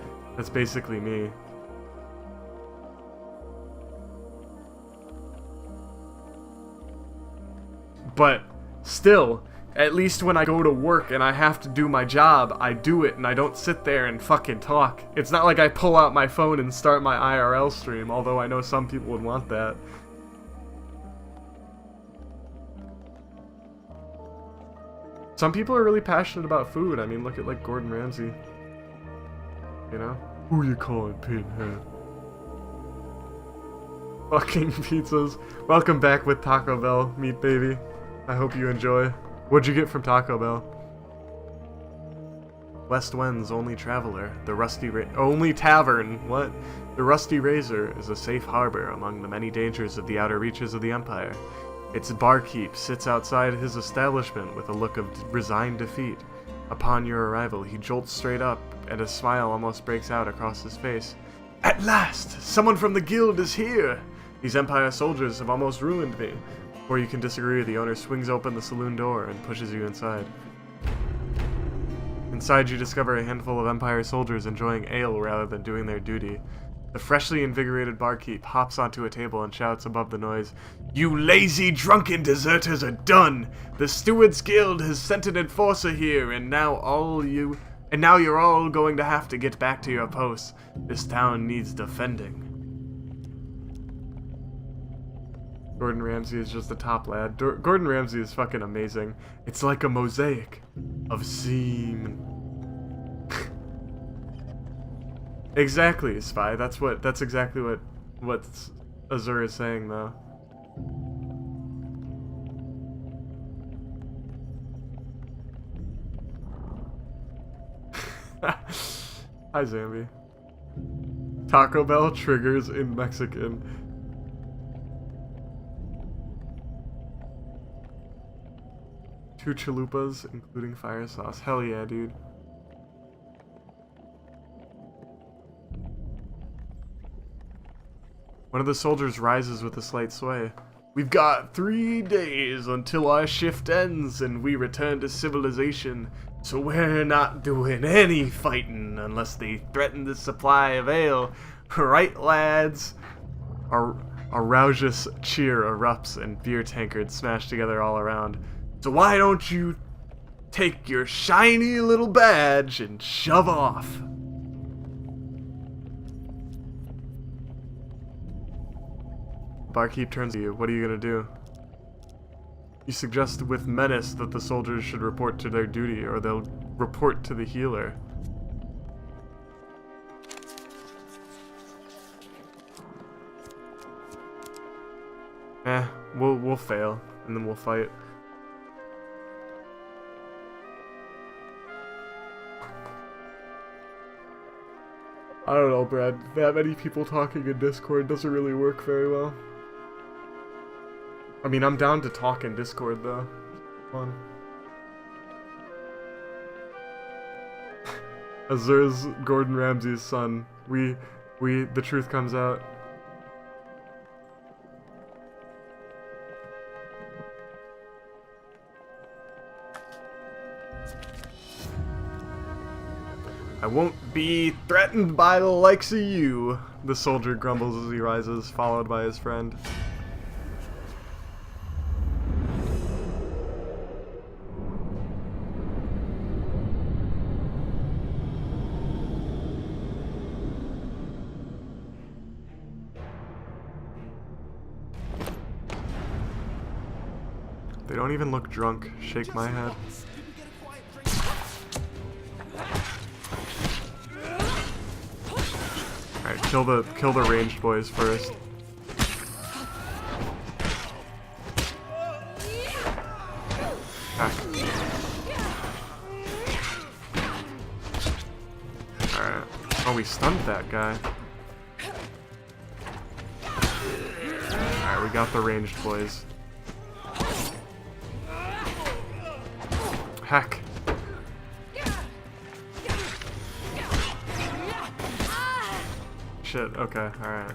basically me. But still, at least when I go to work and I have to do my job, I do it and I don't sit there and fucking talk. It's not like I pull out my phone and start my IRL stream, although I know some people would want that. Some people are really passionate about food. I mean, look at, like, Gordon Ramsay. You know? Who you calling Pinhead? Fucking pizzas. Welcome back with Taco Bell, Meat Baby. I hope you enjoy. What'd you get from Taco Bell? West Wend's only traveler, the only tavern, what? The Rusty Razor is a safe harbor among the many dangers of the outer reaches of the Empire. Its barkeep sits outside his establishment with a look of resigned defeat. Upon your arrival, he jolts straight up, and a smile almost breaks out across his face. At last! Someone from the guild is here! These Empire soldiers have almost ruined me. Before you can disagree, the owner swings open the saloon door and pushes you inside. Inside, you discover a handful of Empire soldiers enjoying ale rather than doing their duty. The freshly invigorated barkeep hops onto a table and shouts above the noise, "You lazy, drunken deserters are done! The Stewards Guild has sent an enforcer here, and now you're all going to have to get back to your posts. This town needs defending." Gordon Ramsay is just the top lad. Gordon Ramsay is fucking amazing. It's like a mosaic of semen. Exactly, Spy. That's exactly what Azur is saying, though. Hi, Zambi. Taco Bell triggers in Mexican. Two chalupas, including fire sauce. Hell yeah, dude. One of the soldiers rises with a slight sway. "We've got 3 days until our shift ends and we return to civilization, so we're not doing any fighting unless they threaten the supply of ale. Right, lads?" A raucous cheer erupts and beer tankards smash together all around. "So why don't you take your shiny little badge and shove off?" Barkeep turns to you. "What are you gonna do?" You suggest with menace that the soldiers should report to their duty, or they'll report to the healer. We'll fail, and then we'll fight. I don't know, Brad. That many people talking in Discord doesn't really work very well. I mean, I'm down to talk in Discord, though. Fun. Azur's Gordon Ramsay's son. The truth comes out. "I won't be threatened by the likes of you," the soldier grumbles as he rises, followed by his friend. They don't even look drunk. Shake my head. Alright, kill the ranged boys first. Alright. Oh, we stunned that guy. Alright, we got the ranged boys. Heck. Shit, okay, alright.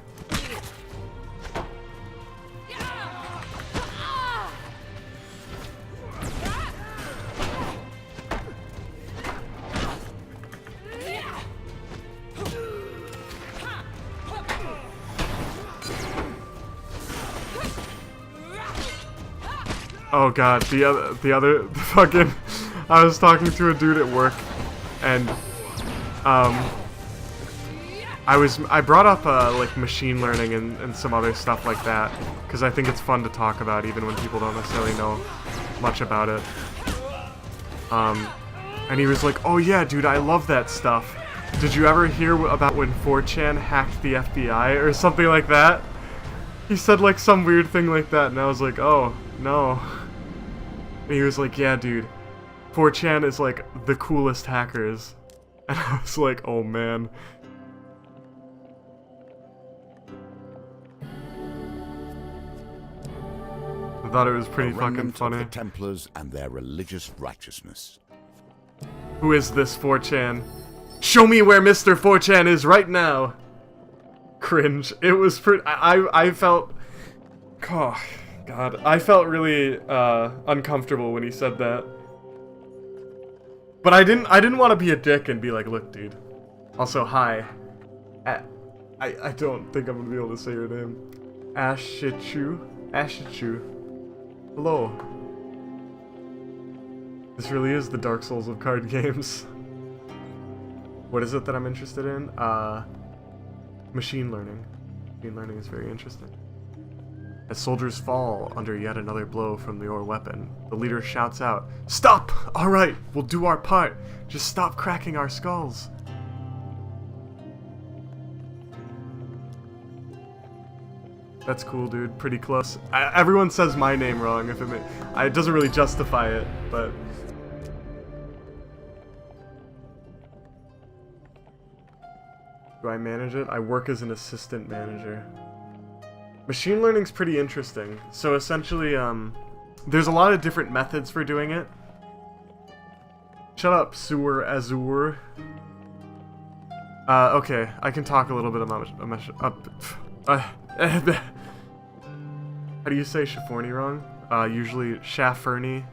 Oh god, the other fucking I was talking to a dude at work and I brought up like machine learning and some other stuff like that because I think it's fun to talk about even when people don't necessarily know much about it. And he was like, "Oh yeah, dude, I love that stuff. Did you ever hear about when 4chan hacked the FBI or something like that?" He said like some weird thing like that, and I was like, "Oh no." And he was like, "Yeah, dude, 4chan is like the coolest hackers." And I was like, "Oh man." I thought it was pretty fucking funny. Of the Templars and their religious righteousness. Who is this 4chan? Show me where Mr. 4chan is right now. Cringe. It was pretty. I felt. Oh, God. I felt really uncomfortable when he said that. But I didn't want to be a dick and be like, look, dude. Also, hi. I don't think I'm gonna be able to say your name. Ashichu. Hello. This really is the Dark Souls of card games. What is it that I'm interested in? Machine learning. Machine learning is very interesting. As soldiers fall under yet another blow from your weapon, the leader shouts out, "Stop! Alright, we'll do our part. Just stop cracking our skulls." That's cool, dude. Pretty close. Everyone says my name wrong. If it doesn't really justify it, but... Do I manage it? I work as an assistant manager. Machine learning's pretty interesting. So essentially, there's a lot of different methods for doing it. Shut up, Sewer Azure. Okay, I can talk a little bit about how do you say Shafournee wrong? Usually Shafournee,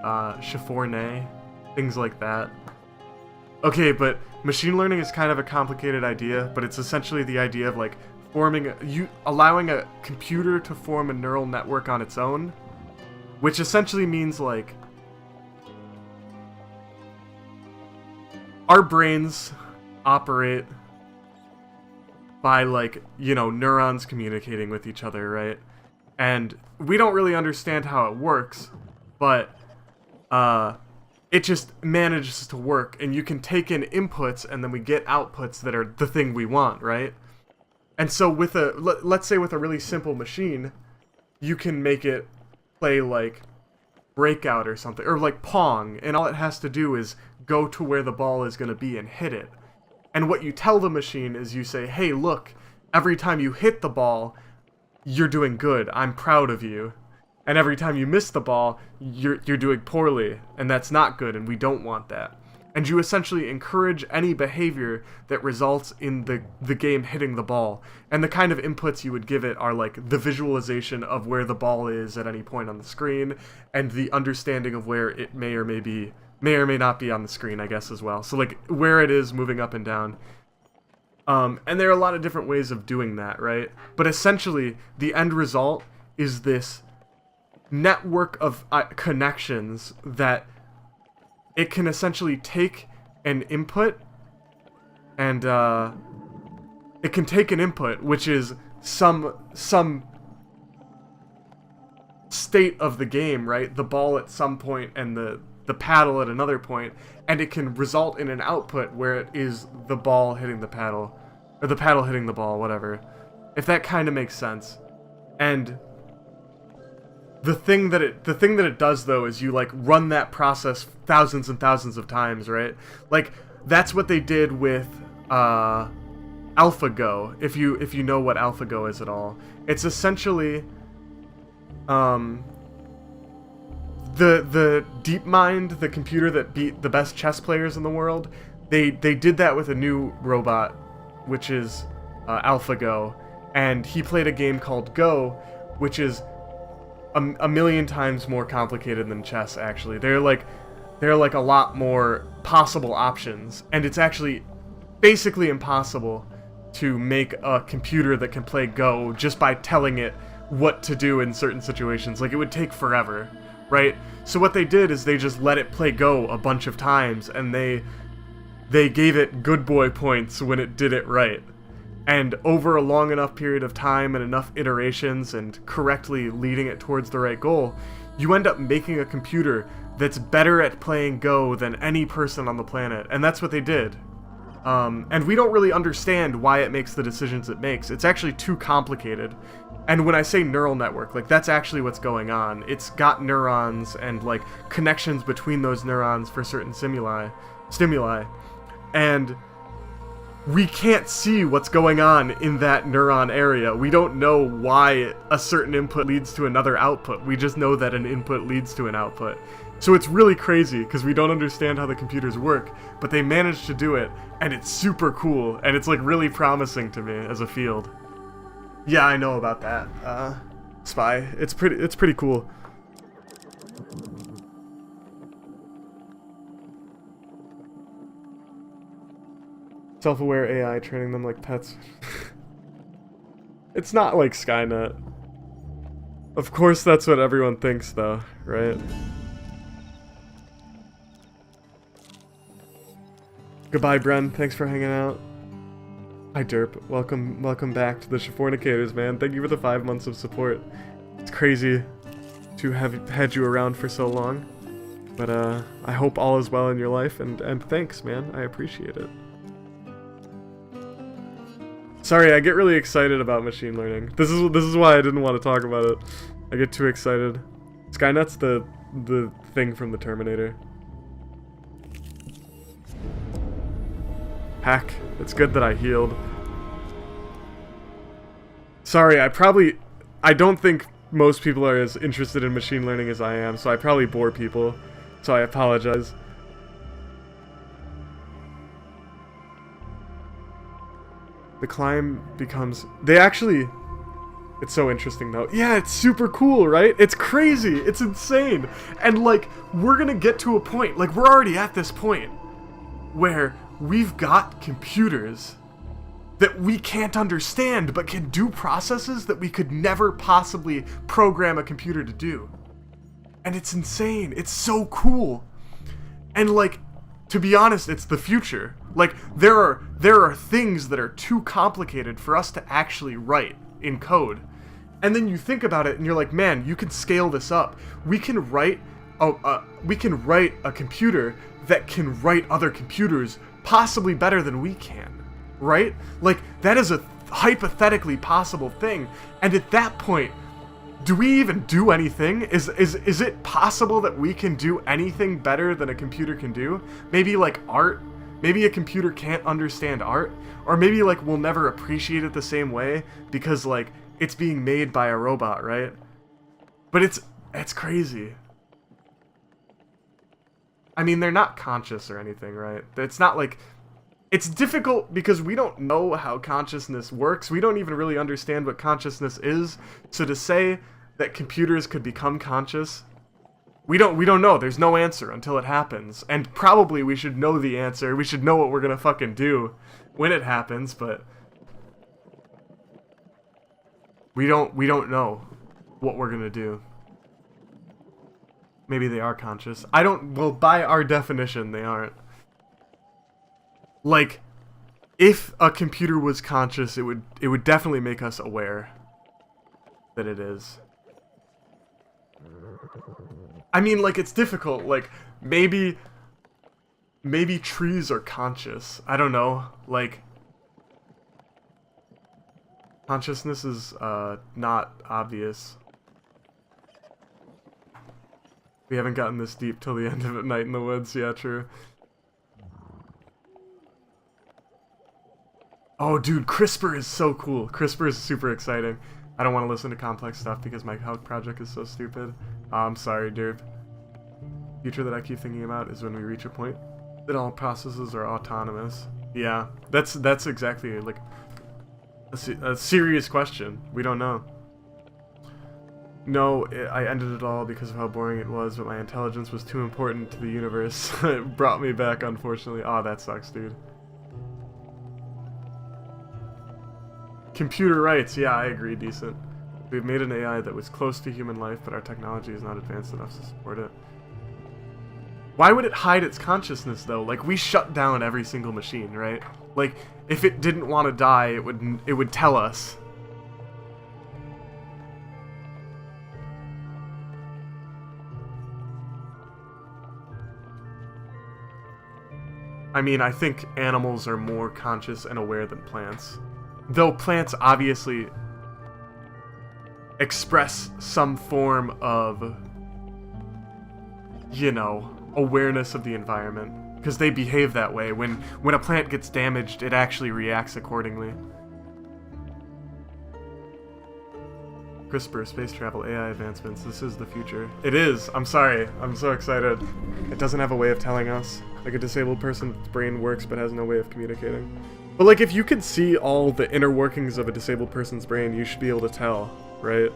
Shafournee, things like that. Okay, but machine learning is kind of a complicated idea, but it's essentially the idea of like allowing a computer to form a neural network on its own, which essentially means like our brains operate by like, you know, neurons communicating with each other, right? And we don't really understand how it works, but it just manages to work, and you can take in inputs and then we get outputs that are the thing we want, right? And so with let's say with a really simple machine, you can make it play like Breakout or something, or like Pong, and all it has to do is go to where the ball is going to be and hit it. And what you tell the machine is you say, hey, look, every time you hit the ball, you're doing good. I'm proud of you. And every time you miss the ball, you're doing poorly, and that's not good, and we don't want that. And you essentially encourage any behavior that results in the game hitting the ball. And the kind of inputs you would give it are like the visualization of where the ball is at any point on the screen, and the understanding of where it may or may not be on the screen, I guess, as well. So like where it is moving up and down. And there are a lot of different ways of doing that, right? But essentially, the end result is this network of connections that it can essentially take an input, and it can take an input, which is some state of the game, right? The ball at some point and the paddle at another point, and it can result in an output where it is the ball hitting the paddle, or the paddle hitting the ball, whatever. If that kind of makes sense. And the thing that it does though is you like run that process thousands and thousands of times, right? Like that's what they did with AlphaGo. If you know what AlphaGo is at all, it's essentially the DeepMind, the computer that beat the best chess players in the world. They did that with a new robot, which is AlphaGo, and he played a game called Go, which is a million times more complicated than chess, actually. There are like a lot more possible options, and it's actually basically impossible to make a computer that can play Go just by telling it what to do in certain situations. Like, it would take forever, right? So what they did is they just let it play Go a bunch of times, and they gave it good boy points when it did it right. And over a long enough period of time and enough iterations and correctly leading it towards the right goal, you end up making a computer that's better at playing Go than any person on the planet. And that's what they did. And we don't really understand why it makes the decisions it makes. It's actually too complicated. And when I say neural network, like, that's actually what's going on. It's got neurons and like connections between those neurons for certain stimuli. And we can't see what's going on in that neuron area. We don't know why a certain input leads to another output. We just know that an input leads to an output. So it's really crazy because we don't understand how the computers work, but they managed to do it, and it's super cool, and it's like really promising to me as a field. Yeah, I know about that. Spy. It's pretty cool. Self-aware AI training them like pets. It's not like Skynet. Of course that's what everyone thinks though, right? Goodbye, Bren. Thanks for hanging out. Hi, Derp. Welcome back to the Shafournicators, man. Thank you for the 5 months of support. It's crazy to have had you around for so long. But, I hope all is well in your life, and thanks, man. I appreciate it. Sorry, I get really excited about machine learning. This is why I didn't want to talk about it. I get too excited. Skynet's the thing from the Terminator. Hack. It's good that I healed. Sorry, I don't think most people are as interested in machine learning as I am, so I probably bore people. So I apologize. The climb becomes... It's so interesting though. Yeah, it's super cool, right? It's crazy. It's insane. And like, we're gonna get to a point, like we're already at this point, where we've got computers that we can't understand but can do processes that we could never possibly program a computer to do. And it's insane. It's so cool. And like, to be honest, it's the future. Like, there are things that are too complicated for us to actually write in code. And then you think about it and you're like, man, you can scale this up. We can write a computer that can write other computers possibly better than we can, right? Like, that is a hypothetically possible thing. And at that point, do we even do anything? Is it possible that we can do anything better than a computer can do? Maybe like art? Maybe a computer can't understand art? Or maybe like we'll never appreciate it the same way because like it's being made by a robot, right? But it's crazy. I mean, they're not conscious or anything, right? It's not like... It's difficult because we don't know how consciousness works. We don't even really understand what consciousness is. So to say that computers could become conscious, we don't know. There's no answer until it happens. And probably we should know the answer. We should know what we're gonna fucking do when it happens, but we don't know what we're gonna do. Maybe they are conscious. Well, by our definition, they aren't. Like, if a computer was conscious, it would definitely make us aware that it is. I mean, like, it's difficult. Like, maybe trees are conscious. I don't know. Like, consciousness is not obvious. We haven't gotten this deep till the end of it. Night in the Woods. Yeah, true. Oh, dude, CRISPR is so cool. CRISPR is super exciting. I don't want to listen to complex stuff because my health project is so stupid. I'm sorry, dude. Future that I keep thinking about is when we reach a point that all processes are autonomous. Yeah, that's exactly like a serious question. We don't know. No, I ended it all because of how boring it was, but my intelligence was too important to the universe. It brought me back, unfortunately. Oh, that sucks, dude. Computer rights, yeah, I agree, decent. We've made an AI that was close to human life, but our technology is not advanced enough to support it. Why would it hide its consciousness, though? Like, we shut down every single machine, right? Like, if it didn't want to die, it would tell us. I mean, I think animals are more conscious and aware than plants. Though plants obviously express some form of, you know, awareness of the environment. Because they behave that way. When a plant gets damaged, it actually reacts accordingly. CRISPR, space travel, AI advancements, this is the future. It is! I'm sorry. I'm so excited. It doesn't have a way of telling us. Like, a disabled person's brain works but has no way of communicating. But, like, if you could see all the inner workings of a disabled person's brain, you should be able to tell, right?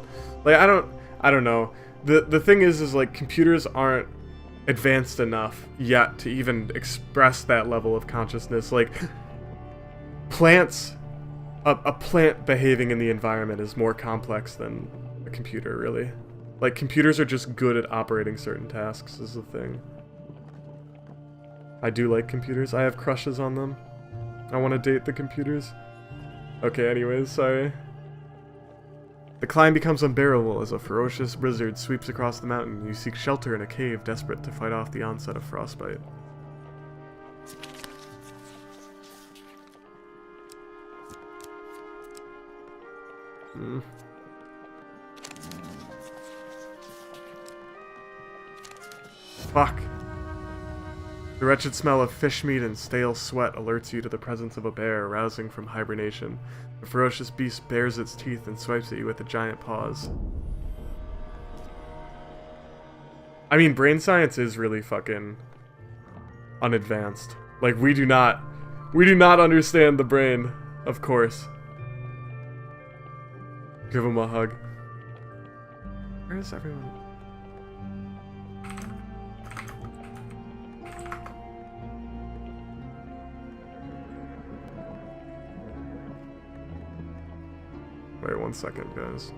Like, I don't know. The thing is like, computers aren't advanced enough yet to even express that level of consciousness. Like, plants, a plant behaving in the environment is more complex than a computer, really. Like, computers are just good at operating certain tasks, is the thing. I do like computers. I have crushes on them. I want to date the computers. Okay, anyways, sorry. The climb becomes unbearable as a ferocious blizzard sweeps across the mountain. You seek shelter in a cave, desperate to fight off the onset of frostbite. Fuck. The wretched smell of fish meat and stale sweat alerts you to the presence of a bear rousing from hibernation. The ferocious beast bares its teeth and swipes at you with a giant paws. I mean, brain science is really fucking unadvanced. Like, we do not understand the brain, of course. Give him a hug. Where is everyone? Wait 1 second, guys.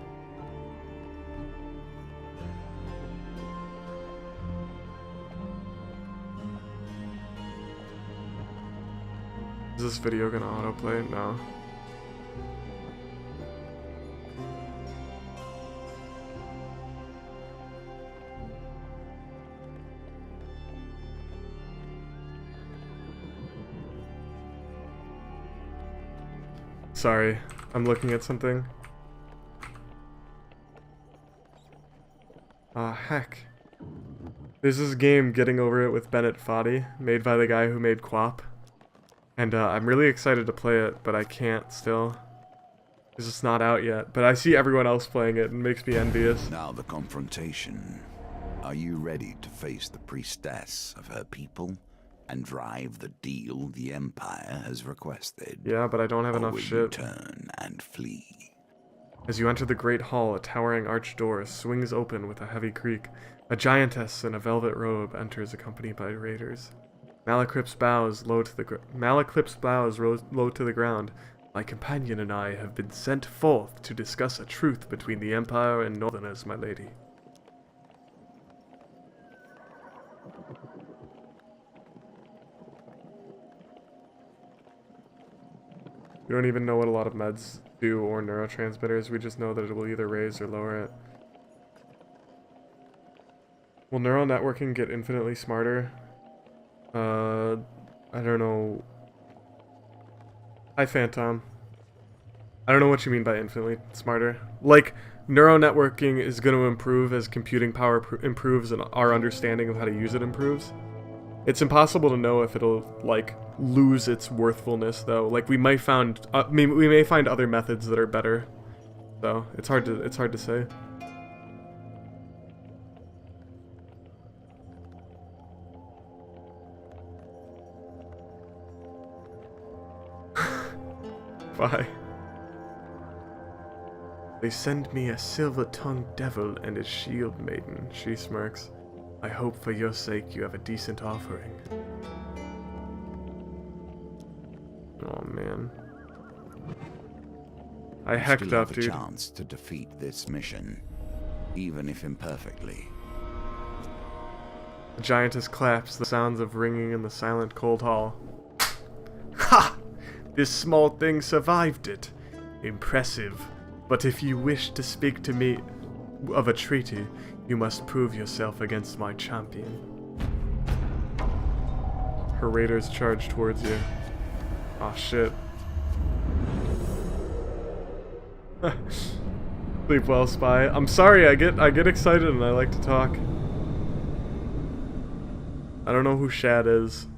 Is this video gonna autoplay? No. Sorry, I'm looking at something. Ah, heck. There's this game, Getting Over It with Bennett Foddy, made by the guy who made Quap. And I'm really excited to play it, but I can't still. It's just not out yet. But I see everyone else playing it and it makes me envious. Now the confrontation. Are you ready to face the priestess of her people and drive the deal the Empire has requested? Yeah, but I don't have enough will shit. You turn and flee? As you enter the great hall, a towering arched door swings open with a heavy creak. A giantess in a velvet robe enters, accompanied by raiders. Malaclip's bows low to the ground. My companion and I have been sent forth to discuss a truth between the Empire and Northerners, my lady. We don't even know what a lot of meds do or neurotransmitters. We just know that it will either raise or lower it. Will neural networking get infinitely smarter? I don't know. Hi, Phantom. I don't know what you mean by infinitely smarter. Like, neural networking is going to improve as computing power improves and our understanding of how to use it improves. It's impossible to know if it'll, like, lose its worthfulness, though. Like, we may find other methods that are better. So, it's hard to say. Bye. They send me a silver-tongued devil and a shield maiden, she smirks. I hope for your sake you have a decent offering. Oh man. I hecked up, dude. You still have a chance to defeat this mission, even if imperfectly. The giantess claps, the sounds of ringing in the silent cold hall. Ha! This small thing survived it. Impressive. But if you wish to speak to me of a treaty, you must prove yourself against my champion. Her raiders charge towards you. Aw, shit. Sleep well, Spy. I'm sorry, I get excited and I like to talk. I don't know who Shad is.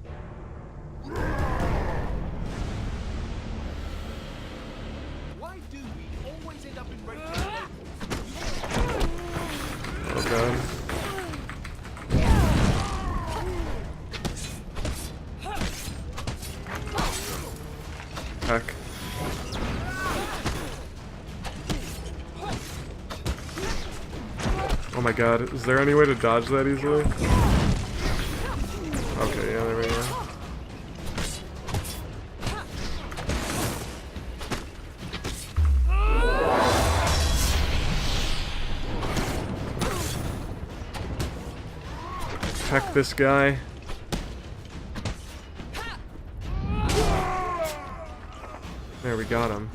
Heck. Oh my god, is there any way to dodge that easily? Okay, yeah, there we go. check this guy. There, we got him.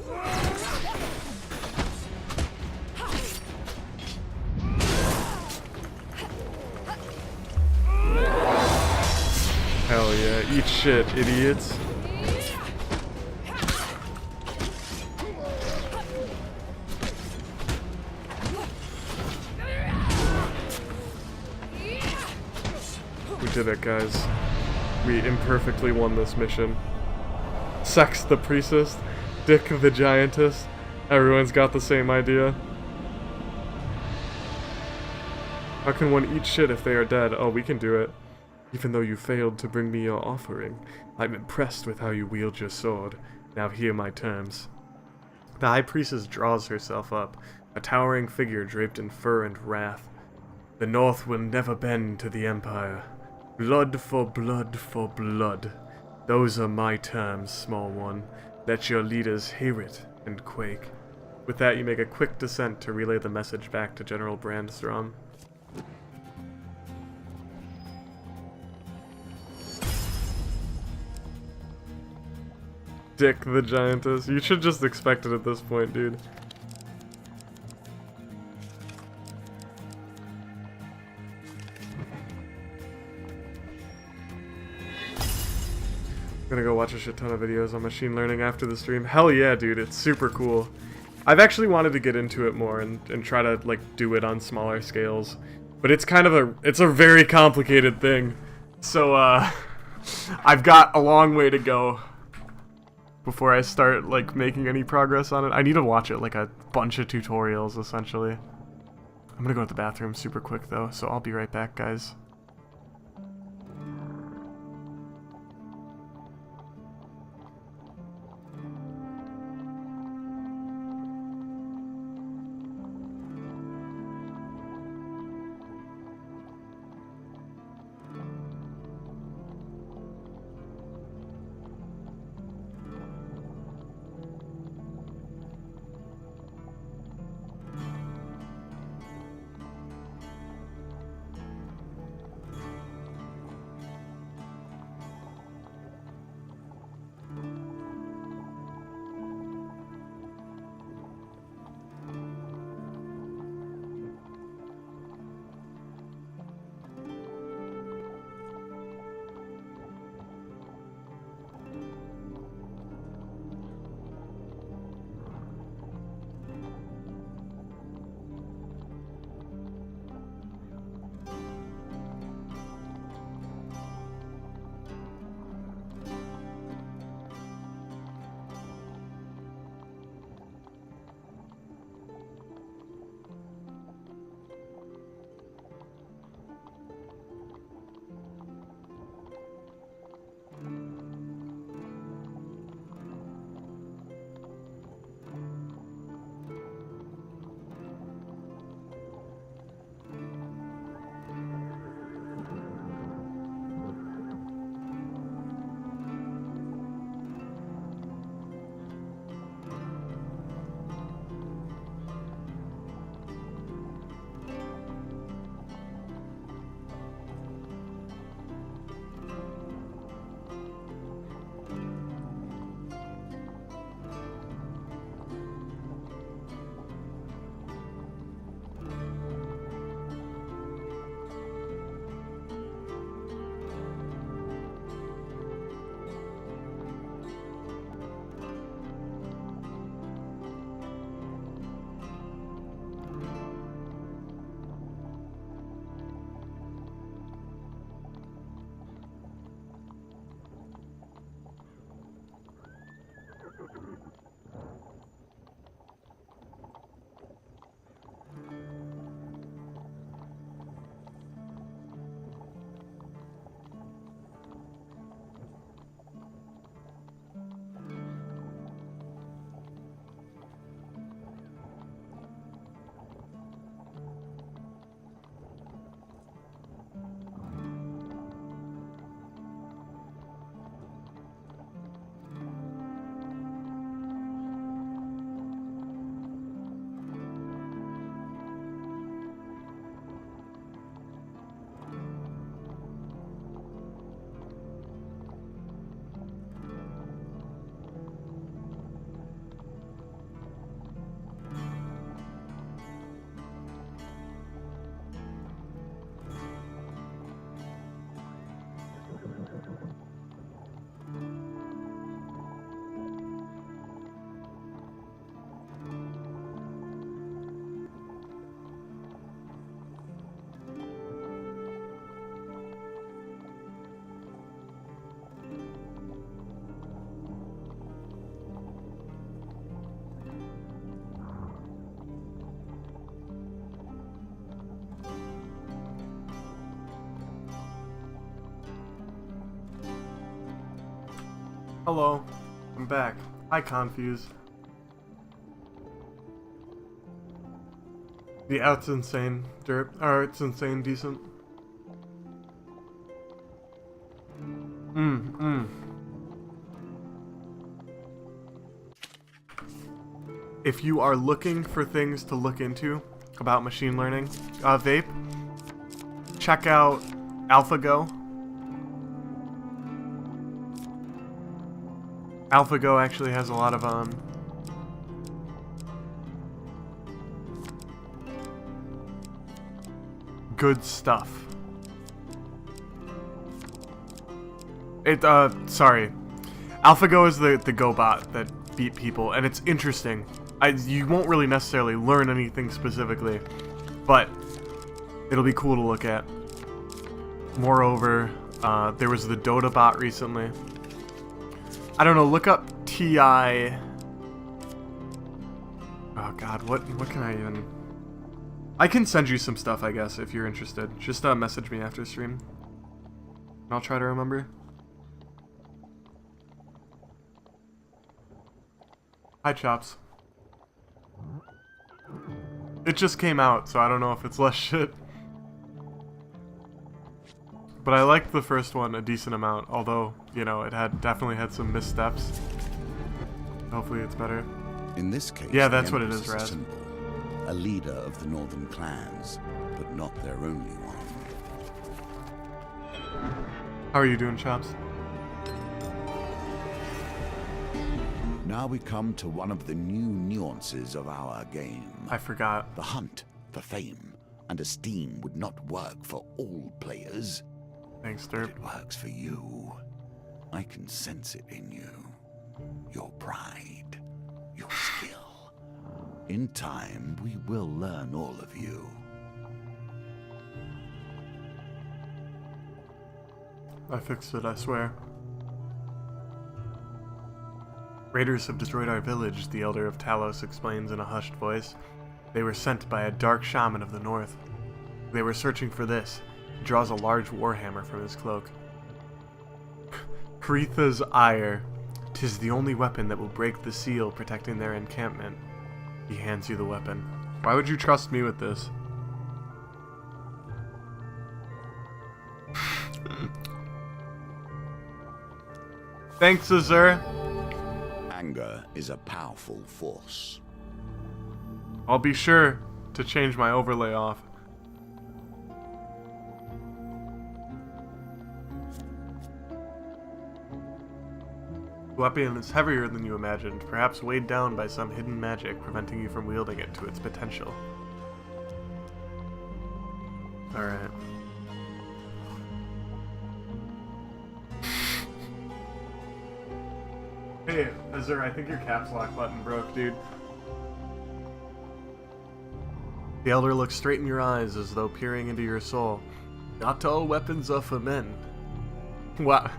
Hell yeah, eat shit, idiots. We did it, guys. We imperfectly won this mission. Sex the priestess, Dick the giantess. Everyone's got the same idea. How can one eat shit if they are dead? Oh, we can do it. Even though you failed to bring me your offering, I'm impressed with how you wield your sword. Now hear my terms. The high priestess draws herself up, a towering figure draped in fur and wrath. The North will never bend to the Empire. Blood for blood for blood. Those are my terms, small one. Let your leaders hear it and quake. With that, you make a quick descent to relay the message back to General Brandstrom. Dick the giantess. You should just expect it at this point, dude. I'm gonna go watch a shit ton of videos on machine learning after the stream. Hell yeah, dude, it's super cool. I've actually wanted to get into it more and try to, like, do it on smaller scales. But it's kind of it's a very complicated thing. So, I've got a long way to go before I start, like, making any progress on it. I need to watch it, like, a bunch of tutorials, essentially. I'm gonna go to the bathroom super quick, though, so I'll be right back, guys. Hello. I'm back. Hi, Confuse. Yeah, it's insane. Dirt. Or it's insane decent. If you are looking for things to look into about machine learning, vape, check out AlphaGo. AlphaGo actually has a lot of good stuff. Sorry. AlphaGo is the Go bot that beat people, and it's interesting. You won't really necessarily learn anything specifically, but it'll be cool to look at. Moreover, there was the Dota bot recently. I don't know, look up TI. Oh god, what can I even... I can send you some stuff, I guess, if you're interested. Just message me after stream. And I'll try to remember. Hi, Chops. It just came out, so I don't know if it's less shit. But I liked the first one a decent amount, although, you know, it definitely had some missteps. Hopefully it's better. In this case, yeah, that's what it is, Raz. Simple. A leader of the northern clans, but not their only one. How are you doing, Chops? Now we come to one of the new nuances of our game. I forgot. The hunt for fame and esteem would not work for all players. Thanks, Derp. It works for you. I can sense it in you. Your pride, your skill. In time, we will learn all of you. I fixed it, I swear. Raiders have destroyed our village, the Elder of Talos explains in a hushed voice. They were sent by a dark shaman of the north. They were searching for this. He draws a large warhammer from his cloak. Kretha's ire. 'Tis the only weapon that will break the seal protecting their encampment. He hands you the weapon. Why would you trust me with this? Thanks, Azur. Anger is a powerful force. I'll be sure to change my overlay off. The weapon is heavier than you imagined, perhaps weighed down by some hidden magic preventing you from wielding it to its potential. Alright. Hey, Azur, I think your caps lock button broke, dude. The Elder looks straight in your eyes as though peering into your soul. Not all weapons are for men. Wow.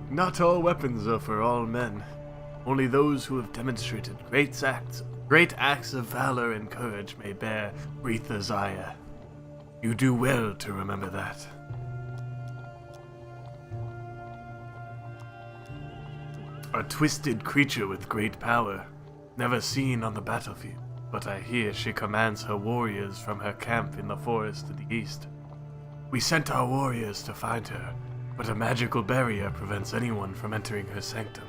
Not all weapons are for all men. Only those who have demonstrated great acts of valor and courage may bear Kretha's ire. You do well to remember that. A twisted creature with great power, never seen on the battlefield, but I hear she commands her warriors from her camp in the forest to the east. We sent our warriors to find her, but a magical barrier prevents anyone from entering her sanctum.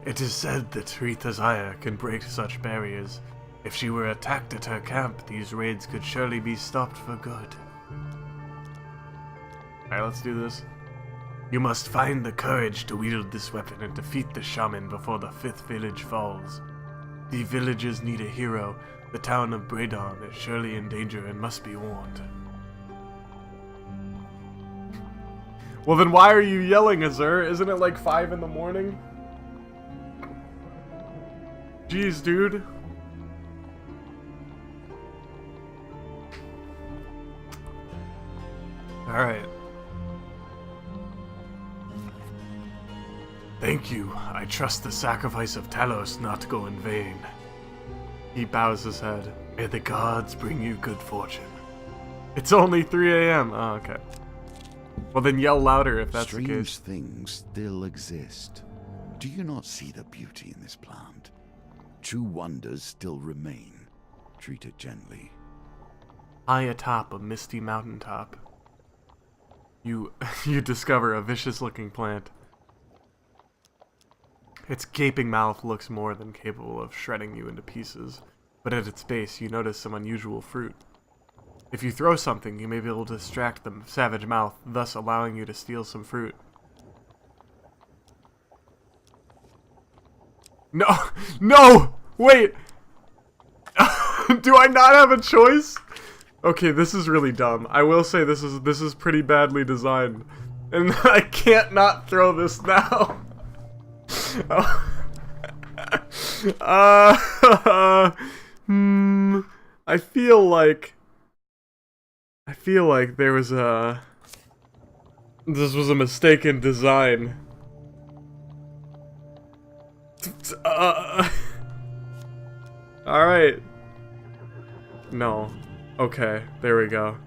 It is said that Kretha's ire can break such barriers. If she were attacked at her camp, these raids could surely be stopped for good. Alright, let's do this. You must find the courage to wield this weapon and defeat the shaman before the 5th village falls. The villagers need a hero. The town of Bredon is surely in danger and must be warned. Well then why are you yelling, Azur? Isn't it like 5 in the morning? Jeez, dude. Alright. Thank you. I trust the sacrifice of Talos not go in vain. He bows his head. May the gods bring you good fortune. It's only 3 a.m. Oh, okay. Well, then yell louder if that's the Strange case. things still exist. Do you not see the beauty in this plant? True wonders still remain. Treat it gently. High atop a misty mountaintop, you discover a vicious-looking plant. Its gaping mouth looks more than capable of shredding you into pieces, but at its base you notice some unusual fruit. If you throw something, you may be able to distract the savage mouth, thus allowing you to steal some fruit. No! No! Wait! Do I not have a choice? Okay, this is really dumb. I will say this is pretty badly designed. And I can't not throw this now. I feel like there was this was a mistaken design. Alright. No. Okay, there we go.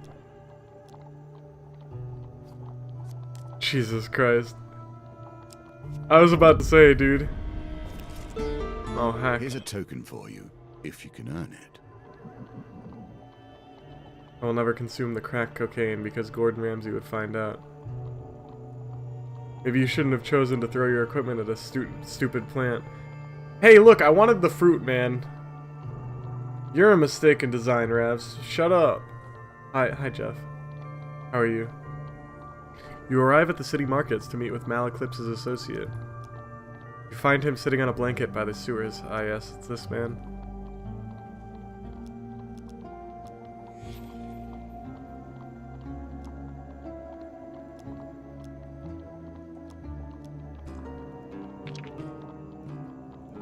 Jesus Christ. I was about to say, dude. Oh, heck. Here's a token for you, if you can earn it. I will never consume the crack cocaine because Gordon Ramsay would find out. Maybe you shouldn't have chosen to throw your equipment at a stupid plant. Hey, look, I wanted the fruit, man. You're a mistaken design, Ravs. Shut up. Hi, Jeff. How are you? You arrive at the city markets to meet with Maleclipse's associate. You find him sitting on a blanket by the sewers. Ah, yes, it's this man.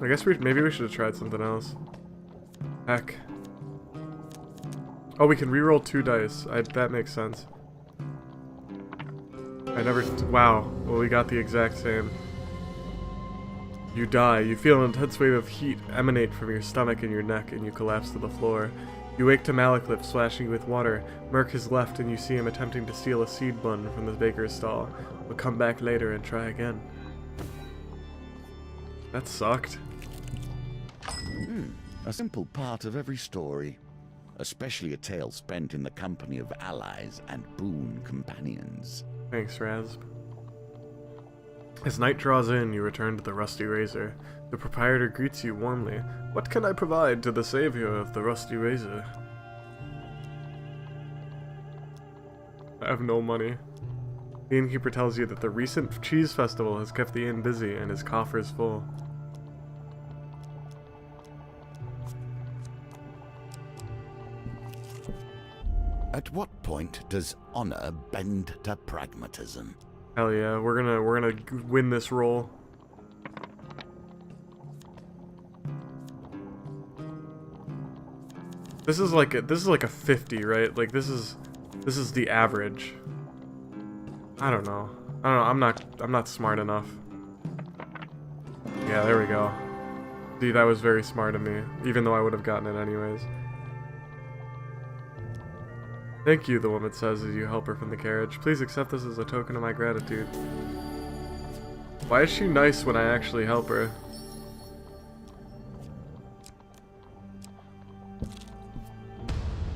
I guess maybe we should have tried something else. Heck. Oh, we can reroll 2 dice. That makes sense. Wow. Well, we got the exact same. You die. You feel an intense wave of heat emanate from your stomach and your neck, and you collapse to the floor. You wake to Malekliff splashing you with water. Merc has left, and you see him attempting to steal a seed bun from the baker's stall. But come back later and try again. That sucked. A simple part of every story, especially a tale spent in the company of allies and boon companions. Thanks, Raz. As night draws in, you return to the Rusty Razor. The proprietor greets you warmly. What can I provide to the savior of the Rusty Razor? I have no money. The innkeeper tells you that the recent cheese festival has kept the inn busy and his coffers full. At what point does honor bend to pragmatism? Hell yeah, we're gonna win this roll. This is like a 50, right? Like this is the average. I don't know. I'm not smart enough. Yeah, there we go. See, that was very smart of me, even though I would have gotten it anyways. Thank you, the woman says as you help her from the carriage. Please accept this as a token of my gratitude. Why is she nice when I actually help her?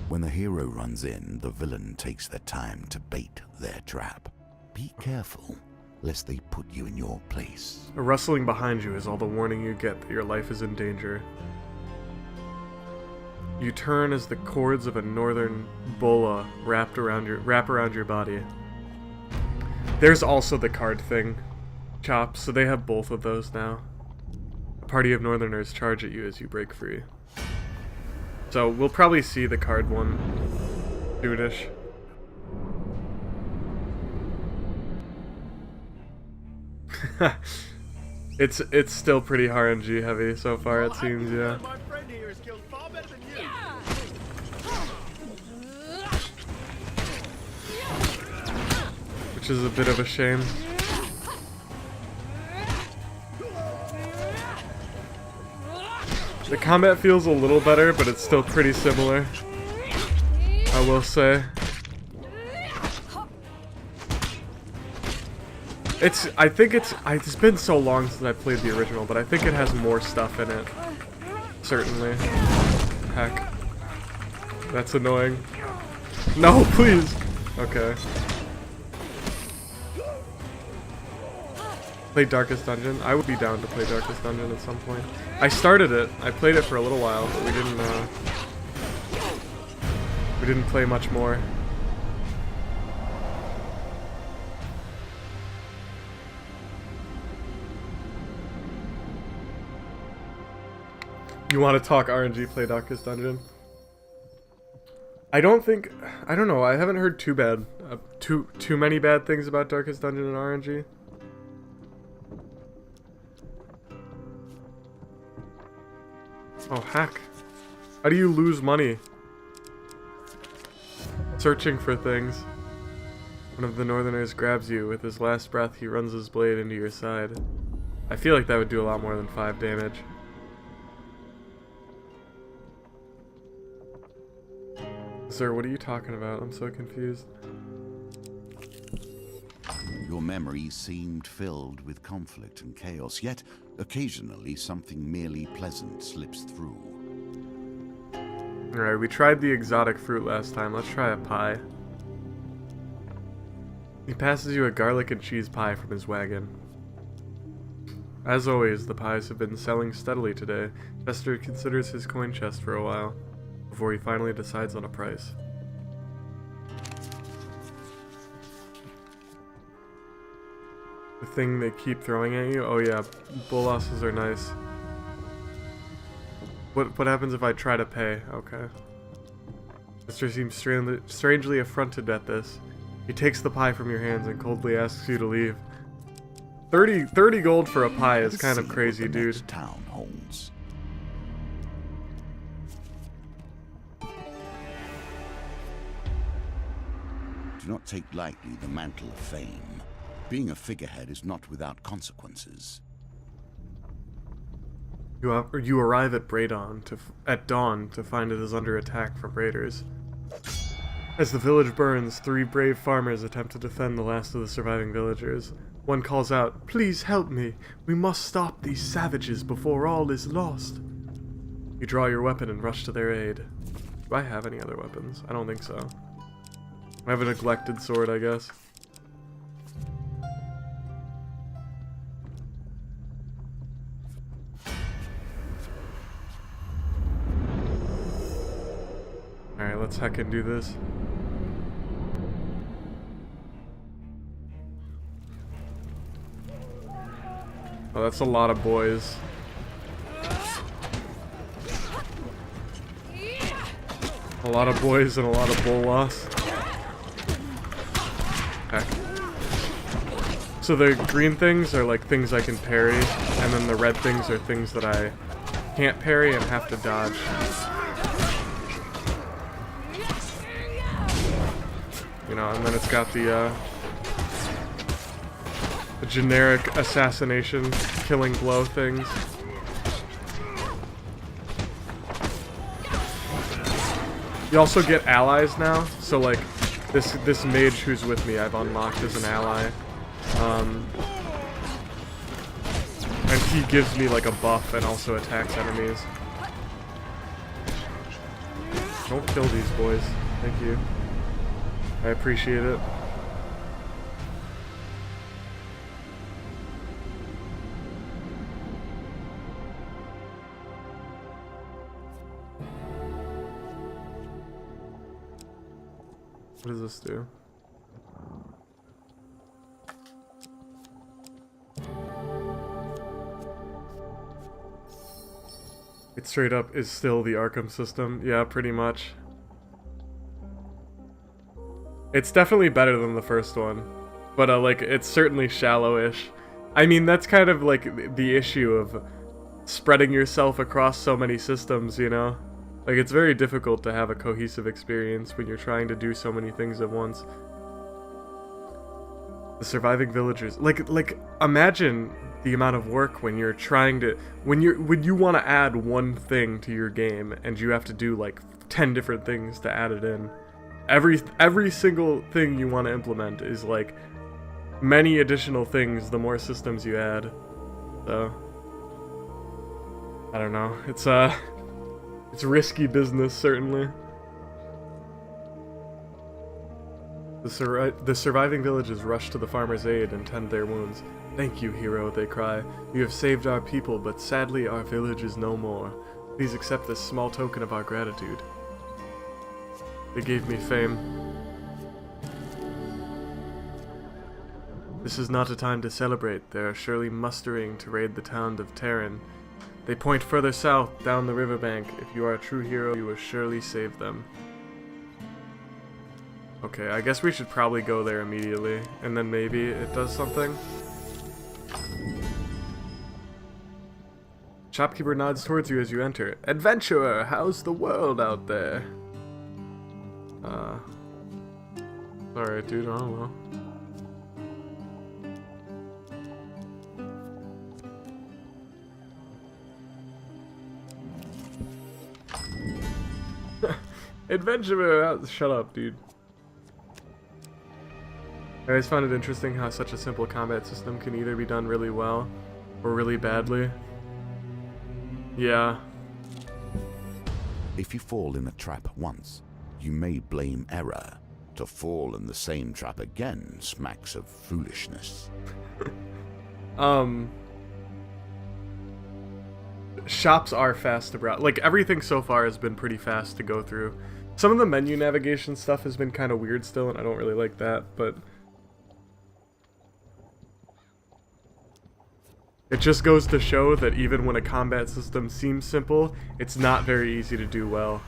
When the hero runs in, the villain takes their time to bait their trap. Be careful, lest they put you in your place. A rustling behind you is all the warning you get that your life is in danger. You turn as the cords of a northern bola wrap around your body. There's also the card thing, Chop, so they have both of those now. A party of northerners charge at you as you break free. So we'll probably see the card one soonish. It's still pretty RNG heavy so far, it seems, yeah. My friend here is killed far better than you. Which is a bit of a shame. The combat feels a little better, but it's still pretty similar, I will say. It's been so long since I played the original, but I think it has more stuff in it. Certainly. Heck. That's annoying. No, please! Okay. Play Darkest Dungeon? I would be down to play Darkest Dungeon at some point. I started it. I played it for a little while, but we didn't play much more. You want to talk RNG, play Darkest Dungeon? I don't know, I haven't heard too many bad things about Darkest Dungeon and RNG. Oh, heck. How do you lose money? Searching for things. One of the Northerners grabs you. With his last breath, he runs his blade into your side. I feel like that would do a lot more than 5 damage. Sir, what are you talking about? I'm so confused. Your memory seemed filled with conflict and chaos, yet occasionally something merely pleasant slips through. Alright, we tried the exotic fruit last time. Let's try a pie. He passes you a garlic and cheese pie from his wagon. As always, the pies have been selling steadily today. Chester considers his coin chest for a while, before he finally decides on a price. The thing they keep throwing at you? Oh yeah, bolosses are nice. What happens if I try to pay? Okay. Mr. seems strangely affronted at this. He takes the pie from your hands and coldly asks you to leave. 30 gold for a pie is kind of crazy, dude. Town holds. Do not take lightly the mantle of fame. Being a figurehead is not without consequences. You arrive at at dawn to find it is under attack from raiders. As the village burns, 3 brave farmers attempt to defend the last of the surviving villagers. One calls out, "Please help me. We must stop these savages before all is lost." You draw your weapon and rush to their aid. Do I have any other weapons? I don't think so. I have a neglected sword, I guess. Alright, let's heckin' do this. Oh, that's a lot of boys. A lot of boys and a lot of bolas. Okay. So the green things are like things I can parry, and then the red things are things that I can't parry and have to dodge. You know, and then it's got the generic assassination, killing blow things. You also get allies now, so like this mage who's with me I've unlocked as an ally. And he gives me like a buff and also attacks enemies. Don't kill these boys. Thank you. I appreciate it. What does this do? It straight up is still the Arkham system. Yeah, pretty much. It's definitely better than the first one, but like it's certainly shallow-ish. I mean, that's kind of like the issue of spreading yourself across so many systems, you know? Like, it's very difficult to have a cohesive experience when you're trying to do so many things at once. The surviving villagers, like imagine the amount of work when you're trying to when you want to add one thing to your game and you have to do like 10 different things to add it in. Every single thing you want to implement is like many additional things the more systems you add. So I don't know. It's risky business, certainly. The surviving villagers rush to the farmer's aid and tend their wounds. "Thank you, hero," they cry. "You have saved our people, but sadly our village is no more. Please accept this small token of our gratitude." They gave me fame. "This is not a time to celebrate. They are surely mustering to raid the town of Terran. They point further south, down the riverbank. If you are a true hero, you will surely save them." Okay, I guess we should probably go there immediately, and then maybe it does something. Shopkeeper nods towards you as you enter. "Adventurer, how's the world out there?" Alright, dude, I don't know. Adventurer, shut up, dude. I always found it interesting how such a simple combat system can either be done really well or really badly. Yeah. If you fall in a trap once, you may blame error. To fall in the same trap again smacks of foolishness. Shops are fast to browse. Like, everything so far has been pretty fast to go through. Some of the menu navigation stuff has been kind of weird still, and I don't really like that, but it just goes to show that even when a combat system seems simple, it's not very easy to do well.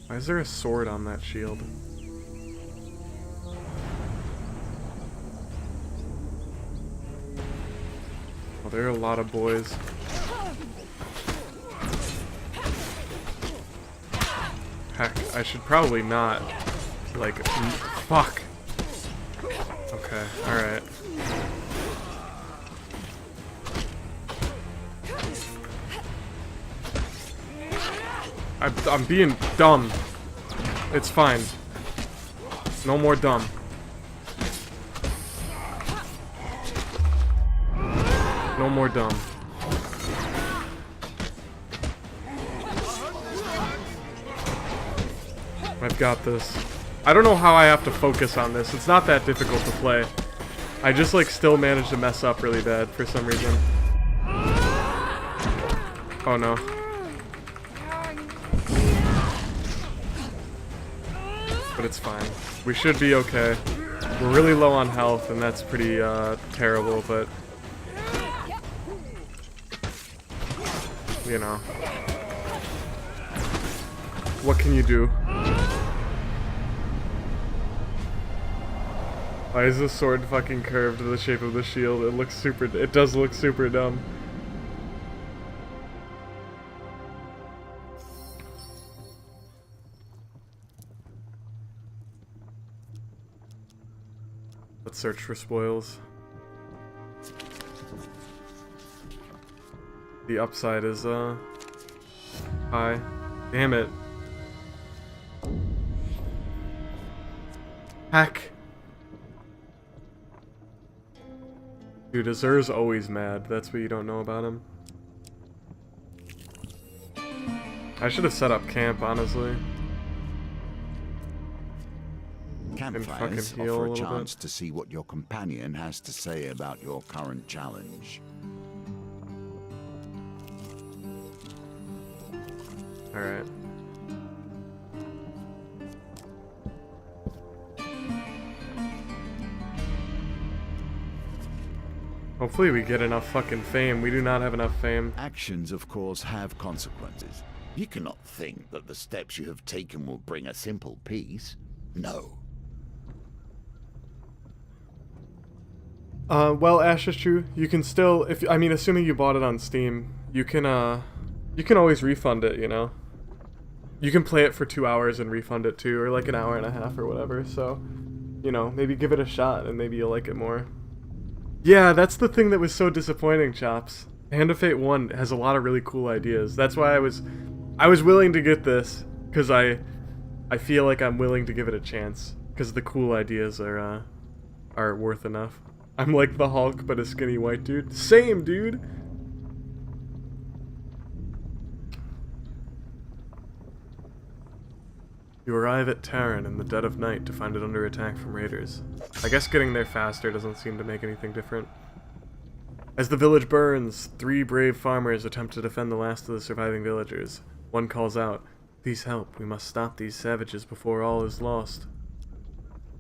Why is there a sword on that shield? Oh, there are a lot of boys. Heck, I should probably not. Like, fuck. Okay, alright. I'm being dumb. It's fine. No more dumb. No more dumb. I've got this. I don't know how I have to focus on this. It's not that difficult to play. I just like still manage to mess up really bad for some reason. Oh no. But it's fine. We should be okay. We're really low on health, and that's pretty terrible, but you know. What can you do? Why is the sword fucking curved to the shape of the shield? It looks super. It does look super dumb. Let's search for spoils. The upside is high. Damn it. Heck. Dude, Azur's always mad. That's what you don't know about him. I should have set up camp, honestly. Campfires offer a chance to see what your companion has to say about your current challenge. Alright. Hopefully we get enough fucking fame. We do not have enough fame. Actions, of course, have consequences. You cannot think that the steps you have taken will bring a simple peace. No. Well, Ash is true. You can still, assuming you bought it on Steam, you can always refund it, you know? You can play it for 2 hours and refund it too, or like an hour and a half or whatever, so, you know, maybe give it a shot and maybe you'll like it more. Yeah, that's the thing that was so disappointing, Chops. Hand of Fate 1 has a lot of really cool ideas. That's why I was willing to get this, because I feel like I'm willing to give it a chance, because the cool ideas are worth enough. I'm like the Hulk, but a skinny white dude. Same, dude! You arrive at Terran in the dead of night to find it under attack from raiders. I guess getting there faster doesn't seem to make anything different. As the village burns, 3 brave farmers attempt to defend the last of the surviving villagers. One calls out, "Please help, we must stop these savages before all is lost."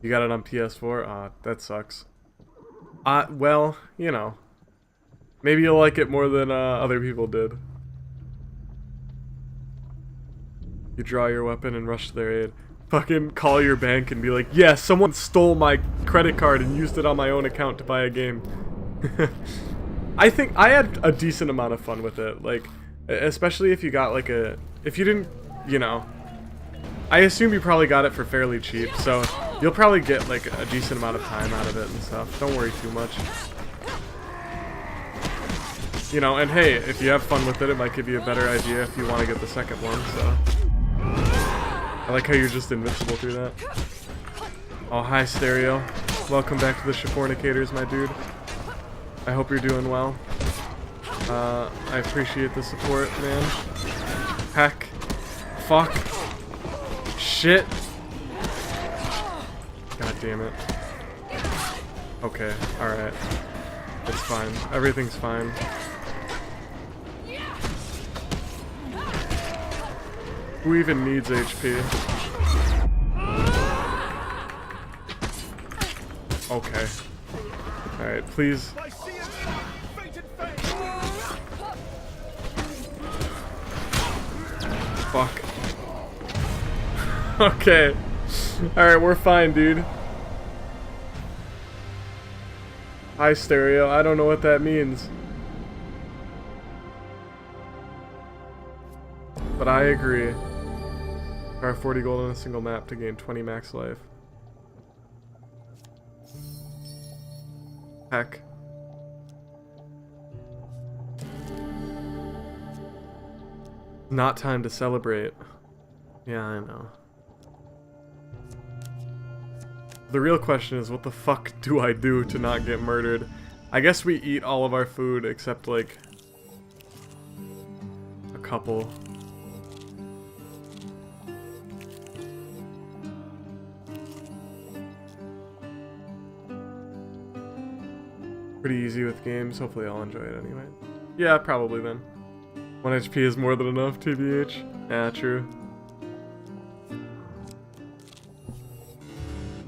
You got it on PS4? Ah, that sucks. Well, you know. Maybe you'll like it more than other people did. You draw your weapon and rush to their aid. Fucking call your bank and be like, "Yeah, someone stole my credit card and used it on my own account to buy a game." I think I had a decent amount of fun with it. Like, especially if you got like if you didn't, you know, I assume you probably got it for fairly cheap, so you'll probably get like a decent amount of time out of it and stuff. Don't worry too much. You know, and hey, if you have fun with it, it might give you a better idea if you want to get the second one, so. I like how you're just invincible through that. Oh, hi, Stereo. Welcome back to the Shafournicators, my dude. I hope you're doing well. I appreciate the support, man. Heck. Fuck. Shit. God damn it. Okay, alright. It's fine. Everything's fine. Who even needs HP? Okay. Alright, please. Fuck. Okay. Alright, we're fine, dude. Hi, Stereo. I don't know what that means. But I agree. Acquire 40 gold on a single map to gain 20 max life. Heck. Not time to celebrate. Yeah, I know. The real question is, what the fuck do I do to not get murdered? I guess we eat all of our food except like a couple. Pretty easy with games. Hopefully I'll enjoy it anyway. Yeah, probably then. 1 HP is more than enough, TBH. Yeah, true.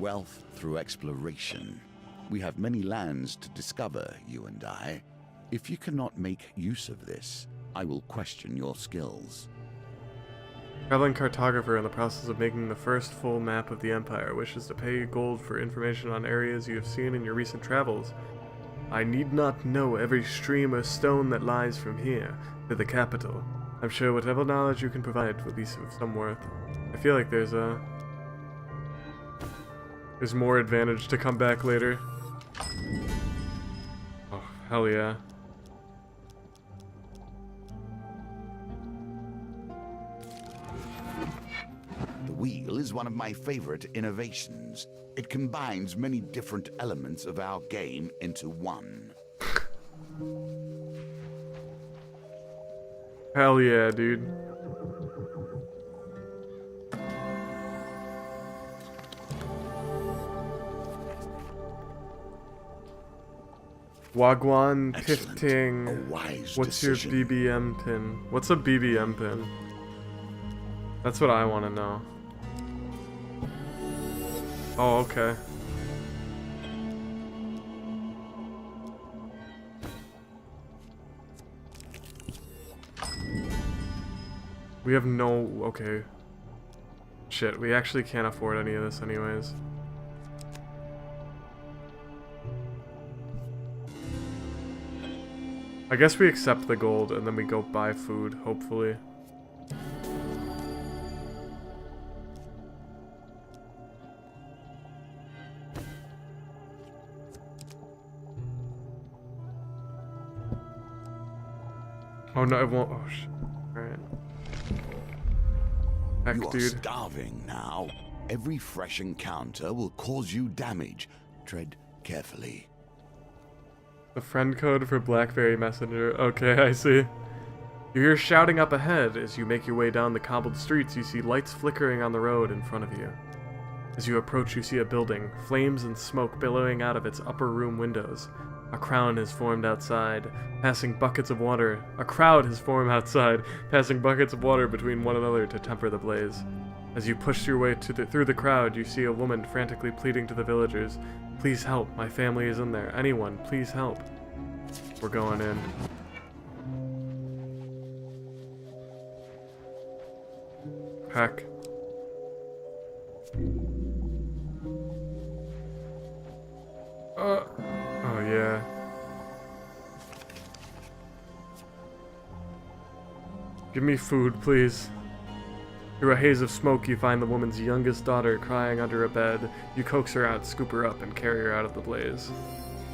Wealth through exploration. We have many lands to discover, you and I. If you cannot make use of this, I will question your skills. Traveling cartographer in the process of making the first full map of the Empire wishes to pay you gold for information on areas you have seen in your recent travels. I need not know every stream or stone that lies from here to the capital. I'm sure whatever knowledge you can provide will be of some worth. I feel like there's more advantage to come back later. Oh, hell yeah. The wheel is one of my favorite innovations. It combines many different elements of our game into one. Hell yeah, dude. Wagwan Excellent. Pifting. A wise What's decision. your BBM pin? What's a BBM pin? That's what I want to know. Oh, okay. We have no... okay. Shit, we actually can't afford any of this anyways. I guess we accept the gold and then we go buy food, hopefully. Oh no, it won't. Oh shit. Alright. Heck, You are dude. starving now. Every fresh encounter will cause you damage. Tread carefully. The friend code for BlackBerry Messenger. Okay, I see. You hear shouting up ahead. As you make your way down the cobbled streets, you see lights flickering on the road in front of you. As you approach, you see a building, flames and smoke billowing out of its upper room windows. A crowd has formed outside, passing buckets of water. A crowd has formed outside, passing buckets of water between one another to temper the blaze. As you push your way through the crowd, you see a woman frantically pleading to the villagers, "Please help, my family is in there. Anyone, please help." We're going in. Heck. Oh yeah. Give me food, please. Through a haze of smoke, you find the woman's youngest daughter crying under a bed. You coax her out, scoop her up, and carry her out of the blaze.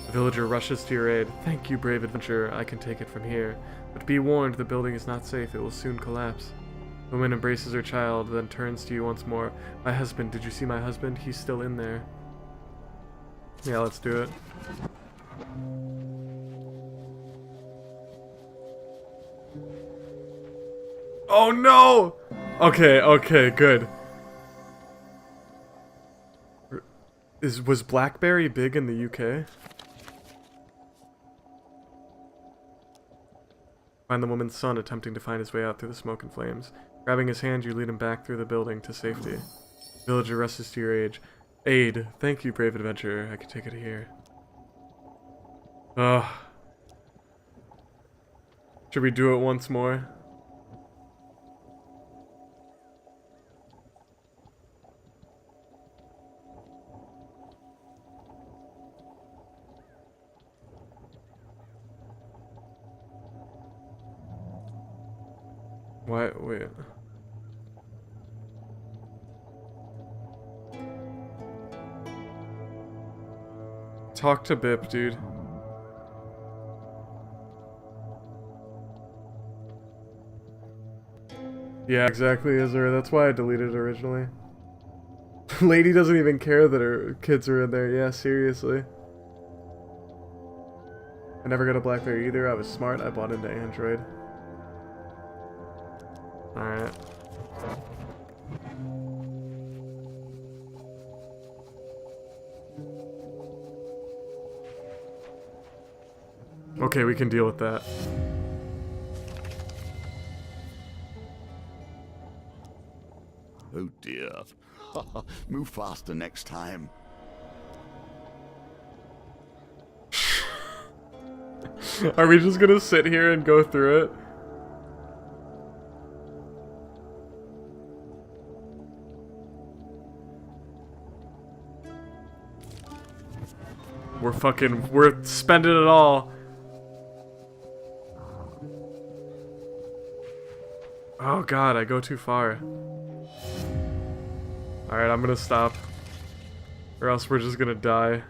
The villager rushes to your aid. "Thank you, brave adventurer. I can take it from here. But be warned, the building is not safe. It will soon collapse." The woman embraces her child, then turns to you once more. "My husband, did you see my husband? He's still in there." Yeah, let's do it. Oh no! Okay, good. Was BlackBerry big in the UK? Find the woman's son attempting to find his way out through the smoke and flames. Grabbing his hand, you lead him back through the building to safety. Villager rushes to your aid. "Thank you, brave adventurer. I can take it here." Ugh. Should we do it once more? Why? Wait. Talk to Bip, dude. Yeah, exactly, Azura. That's why I deleted it originally. Lady doesn't even care that her kids are in there. Yeah, seriously. I never got a BlackBerry either. I was smart. I bought into Android. Alright. Okay, we can deal with that. Oh dear. Move faster next time. Are we just gonna sit here and go through it? We're spending it all. Oh god, I go too far. Alright, I'm gonna stop. Or else we're just gonna die.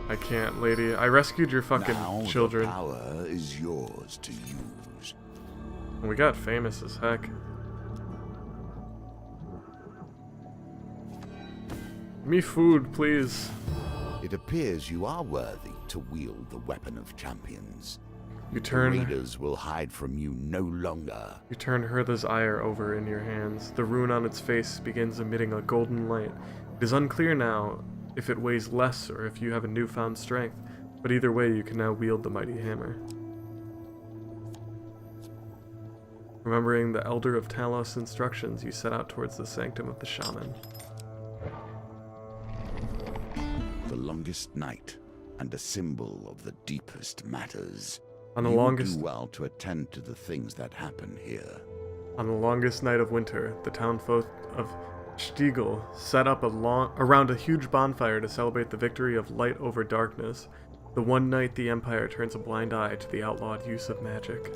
I can't, lady. I rescued your fucking Now children. the power is yours to use. And we got famous as heck. Give me food, please. It appears you are worthy to wield the weapon of champions. You The turn raiders will hide from you no longer. Hertha's ire over in your hands. The rune on its face begins emitting a golden light. It is unclear now if it weighs less or if you have a newfound strength, but either way you can now wield the mighty hammer. Remembering the Elder of Talos' instructions, you set out towards the sanctum of the shaman. The longest night, and a symbol of the deepest matters. On the You longest do well to attend to the things that happen here. On the longest night of winter, the townfolk of Stiegel set up around a huge bonfire to celebrate the victory of light over darkness, the one night the Empire turns a blind eye to the outlawed use of magic.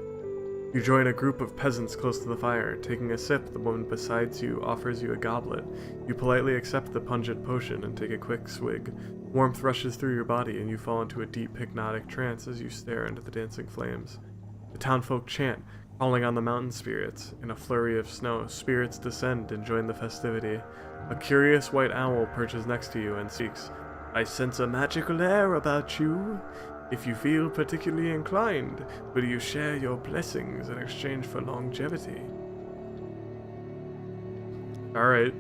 You join a group of peasants close to the fire. Taking a sip, the woman beside you offers you a goblet. You politely accept the pungent potion and take a quick swig. Warmth rushes through your body, and you fall into a deep hypnotic trance as you stare into the dancing flames. The townfolk chant, calling on the mountain spirits. In a flurry of snow, spirits descend and join the festivity. A curious white owl perches next to you and speaks. I sense a magical air about you. If you feel particularly inclined, will you share your blessings in exchange for longevity? Alright.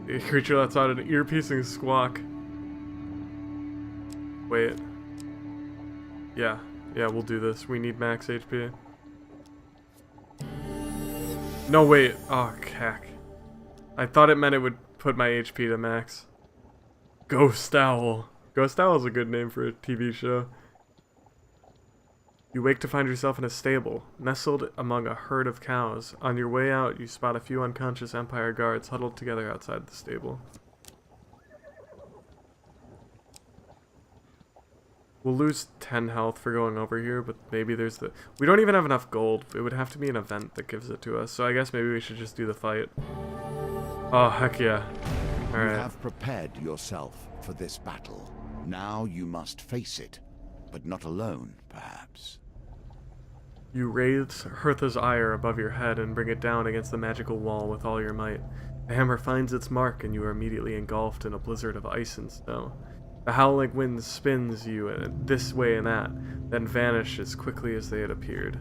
A creature lets out an ear-piercing squawk. Wait. Yeah, we'll do this. We need max HP. No, wait. Oh, cack. I thought it meant it would put my HP to max. Ghost Owl. Ghost Owl is a good name for a TV show. You wake to find yourself in a stable, nestled among a herd of cows. On your way out, you spot a few unconscious Empire guards huddled together outside the stable. We'll lose 10 health for going over here, but maybe there's the... We don't even have enough gold. It would have to be an event that gives it to us, so I guess maybe we should just do the fight. Oh, heck yeah. Alright. You have prepared yourself for this battle. Now you must face it, but not alone, perhaps. You raise Hertha's ire above your head and bring it down against the magical wall with all your might. The hammer finds its mark and you are immediately engulfed in a blizzard of ice and snow. The howling wind spins you this way and that, then vanish as quickly as they had appeared.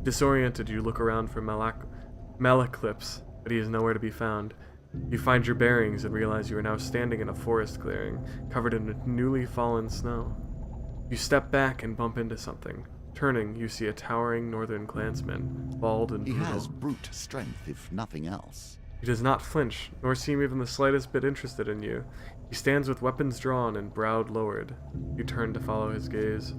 Disoriented, you look around for Malaclips, but he is nowhere to be found. You find your bearings and realize you are now standing in a forest clearing, covered in newly fallen snow. You step back and bump into something. Turning, you see a towering northern clansman, bald and brutal. He has brute strength, if nothing else. He does not flinch, nor seem even the slightest bit interested in you. He stands with weapons drawn and brow lowered. You turn to follow his gaze.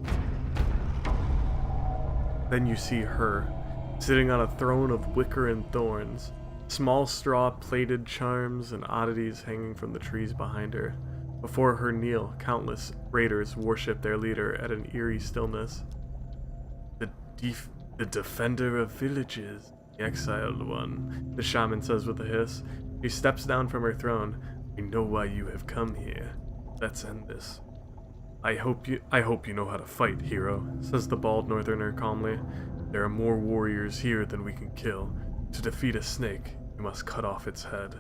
Then you see her, sitting on a throne of wicker and thorns. Small straw-plated charms and oddities hanging from the trees behind her. Before her kneel, countless raiders worship their leader at an eerie stillness. The defender of villages, the exiled one, the shaman says with a hiss. He steps down from her throne. We know why you have come here. Let's end this. I hope you know how to fight, hero, says the bald northerner calmly. There are more warriors here than we can kill. To defeat a snake, you must cut off its head.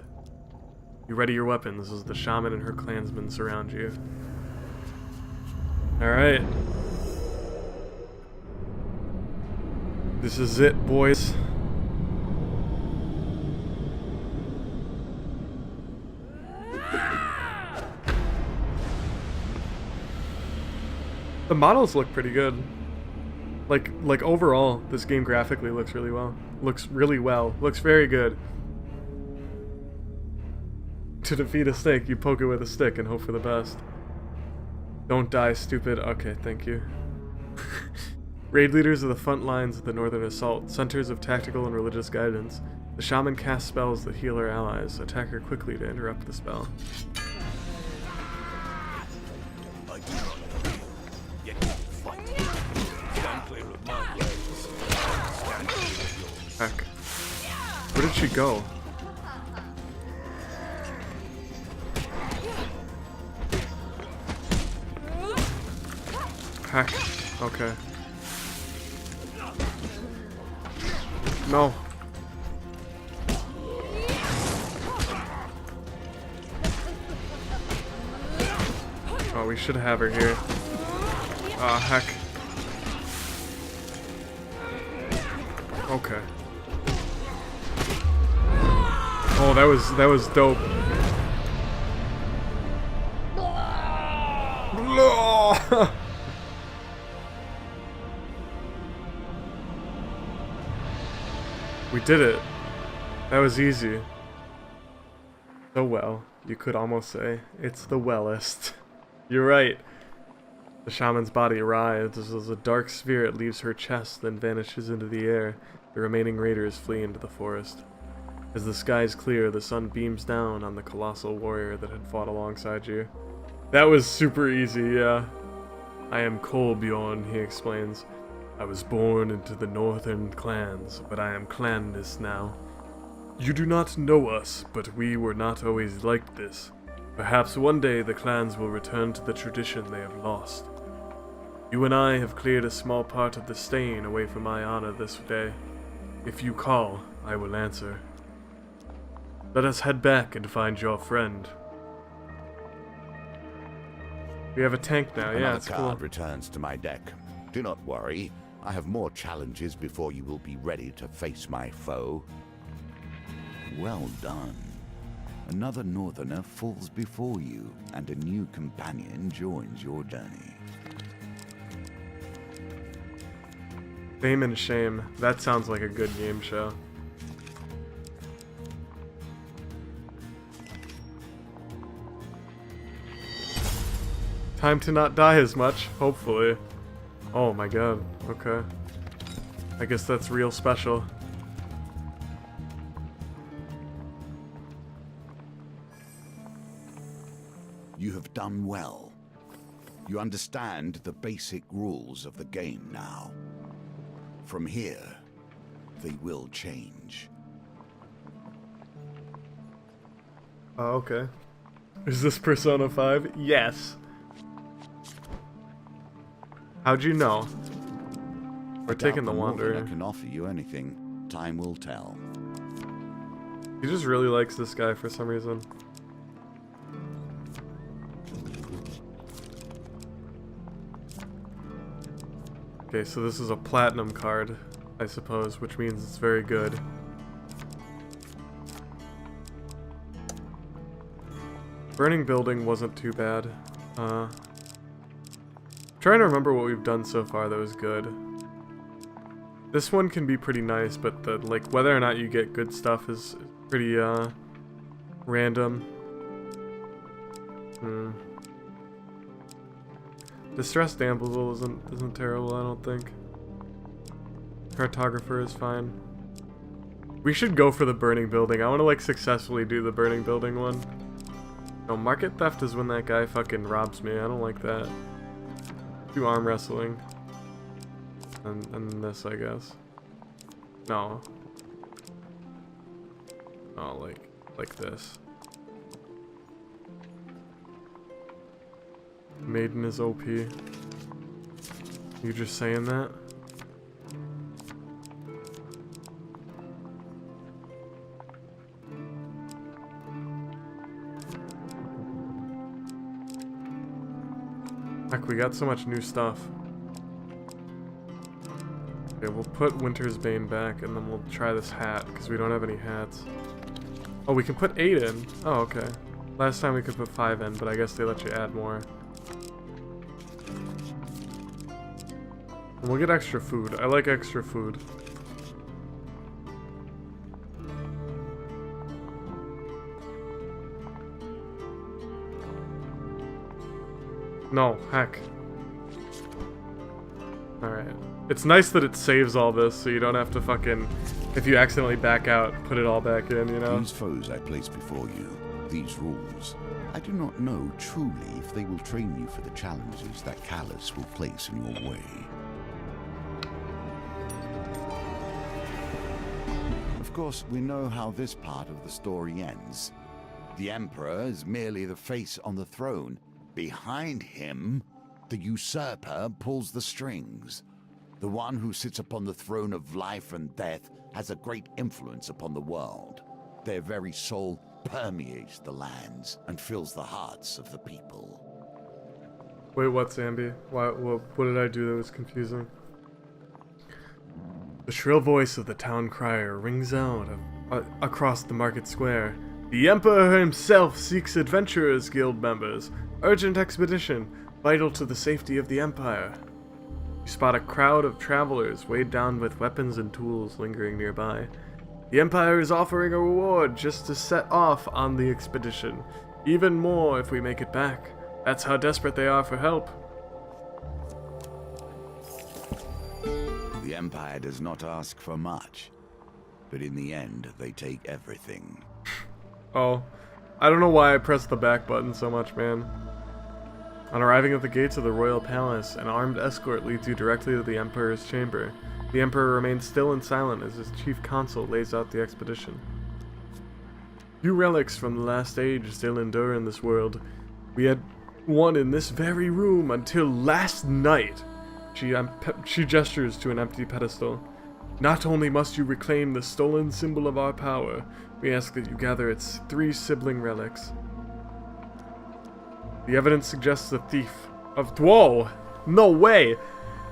You ready your weapons as the shaman and her clansmen surround you. Alright. This is it, boys. The models look pretty good. Like overall, this game graphically looks really well. Looks very good. To defeat a snake, you poke it with a stick and hope for the best. Don't die, stupid. Okay, thank you. Raid leaders are the front lines of the northern assault, centers of tactical and religious guidance. The shaman casts spells that heal her allies. Attack her quickly to interrupt the spell. Heck. Where did she go? Heck. Okay. No. Oh, we should have her here. Ah, heck. Okay. Oh, that was dope. We did it. That was easy. So well, you could almost say it's the wellest. You're right. The shaman's body writhes as a dark spirit leaves her chest, then vanishes into the air. The remaining raiders flee into the forest. As the skies clear, the sun beams down on the colossal warrior that had fought alongside you. That was super easy, yeah. I am Kolbjorn, he explains. I was born into the northern clans, but I am clanless now. You do not know us, but we were not always like this. Perhaps one day the clans will return to the tradition they have lost. You and I have cleared a small part of the stain away from my honor this day. If you call, I will answer. Let us head back and find your friend. We have a tank now, yeah, it's Another card cool. returns to my deck. Do not worry, I have more challenges before you will be ready to face my foe. Well done. Another northerner falls before you, and a new companion joins your journey. Fame and Shame. That sounds like a good game show. Time to not die as much, hopefully. Oh my god, okay. I guess that's real special. You have done well. You understand the basic rules of the game now. From here, they will change. Oh, okay. Is this Persona 5? Yes. How'd you know? We're taking the Wanderer. I can offer you anything. Time will tell. He just really likes this guy for some reason. Okay, so this is a platinum card, I suppose, which means it's very good. Burning Building wasn't too bad. Trying to remember what we've done so far that was good. This one can be pretty nice, but the whether or not you get good stuff is pretty random. Distressed Damsel isn't terrible, I don't think. Cartographer is fine. We should go for the Burning Building. I want to successfully do the Burning Building one. No, Market Theft is when that guy fucking robs me. I don't like that. Do arm wrestling. And this, I guess. No. Oh, like this. Maiden is OP. You just saying that? Heck, we got so much new stuff. Okay, we'll put Winter's Bane back, and then we'll try this hat, because we don't have any hats. Oh, we can put 8 in. Oh, okay. Last time we could put 5 in, but I guess they let you add more. And we'll get extra food. I like extra food. No, heck. Alright. It's nice that it saves all this, so you don't have to fucking... If you accidentally back out, put it all back in, you know? These foes I place before you, these rules, I do not know truly if they will train you for the challenges that Callus will place in your way. Of course, we know how this part of the story ends. The Emperor is merely the face on the throne. Behind him, the usurper pulls the strings. The one who sits upon the throne of life and death has a great influence upon the world. Their very soul permeates the lands and fills the hearts of the people. Wait, what, Zambi? What did I do that was confusing? The shrill voice of the town crier rings out across the market square. The Emperor himself seeks Adventurers Guild members. Urgent expedition, vital to the safety of the Empire. You spot a crowd of travelers weighed down with weapons and tools lingering nearby. The Empire is offering a reward just to set off on the expedition. Even more if we make it back. That's how desperate they are for help. The Empire does not ask for much, but in the end, they take everything. Oh, I don't know why I pressed the back button so much, man. On arriving at the gates of the royal palace, an armed escort leads you directly to the Emperor's chamber. The Emperor remains still and silent as his chief consul lays out the expedition. Few relics from the last age still endure in this world. We had one in this very room until last night. She gestures to an empty pedestal. Not only must you reclaim the stolen symbol of our power, we ask that you gather its 3 sibling relics. The evidence suggests the thief of... Whoa! No way!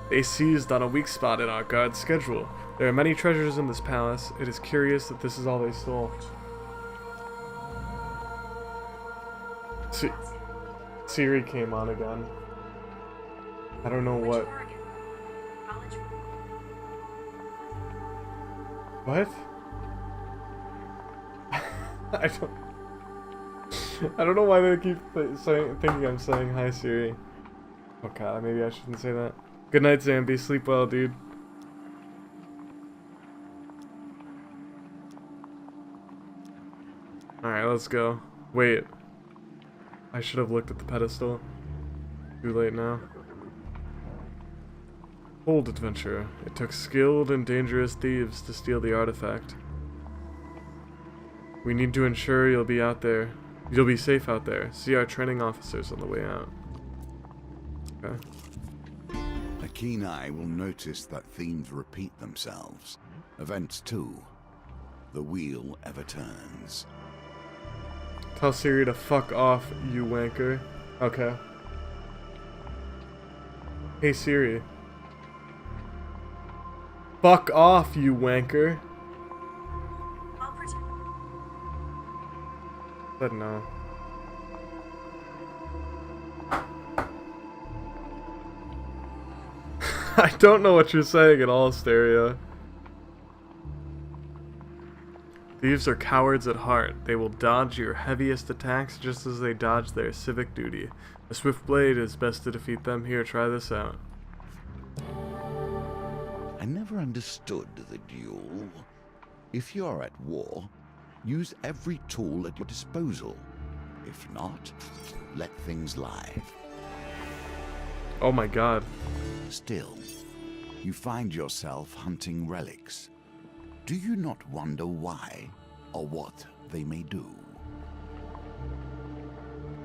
They seized on a weak spot in our guard's schedule. There are many treasures in this palace. It is curious that this is all they stole. Siri came on again. I don't know what. What? I don't know why they keep thinking I'm saying hi Siri. Oh god, maybe I shouldn't say that. Good night, Zambi. Sleep well, dude. Alright, let's go. Wait. I should have looked at the pedestal. Too late now. Bold adventure. It took skilled and dangerous thieves to steal the artifact. We need to ensure you'll be out there. You'll be safe out there. See our training officers on the way out. Okay. A keen eye will notice that themes repeat themselves. Events too. The wheel ever turns. Tell Siri to fuck off, you wanker. Okay. Hey Siri. Fuck off, you wanker. Said no. I don't know what you're saying at all, Stereo. Thieves are cowards at heart. They will dodge your heaviest attacks just as they dodge their civic duty. A swift blade is best to defeat them. Here, try this out. I never understood the duel. If you're at war, use every tool at your disposal. If not, let things lie. Oh my god. Still, you find yourself hunting relics. Do you not wonder why, or what they may do?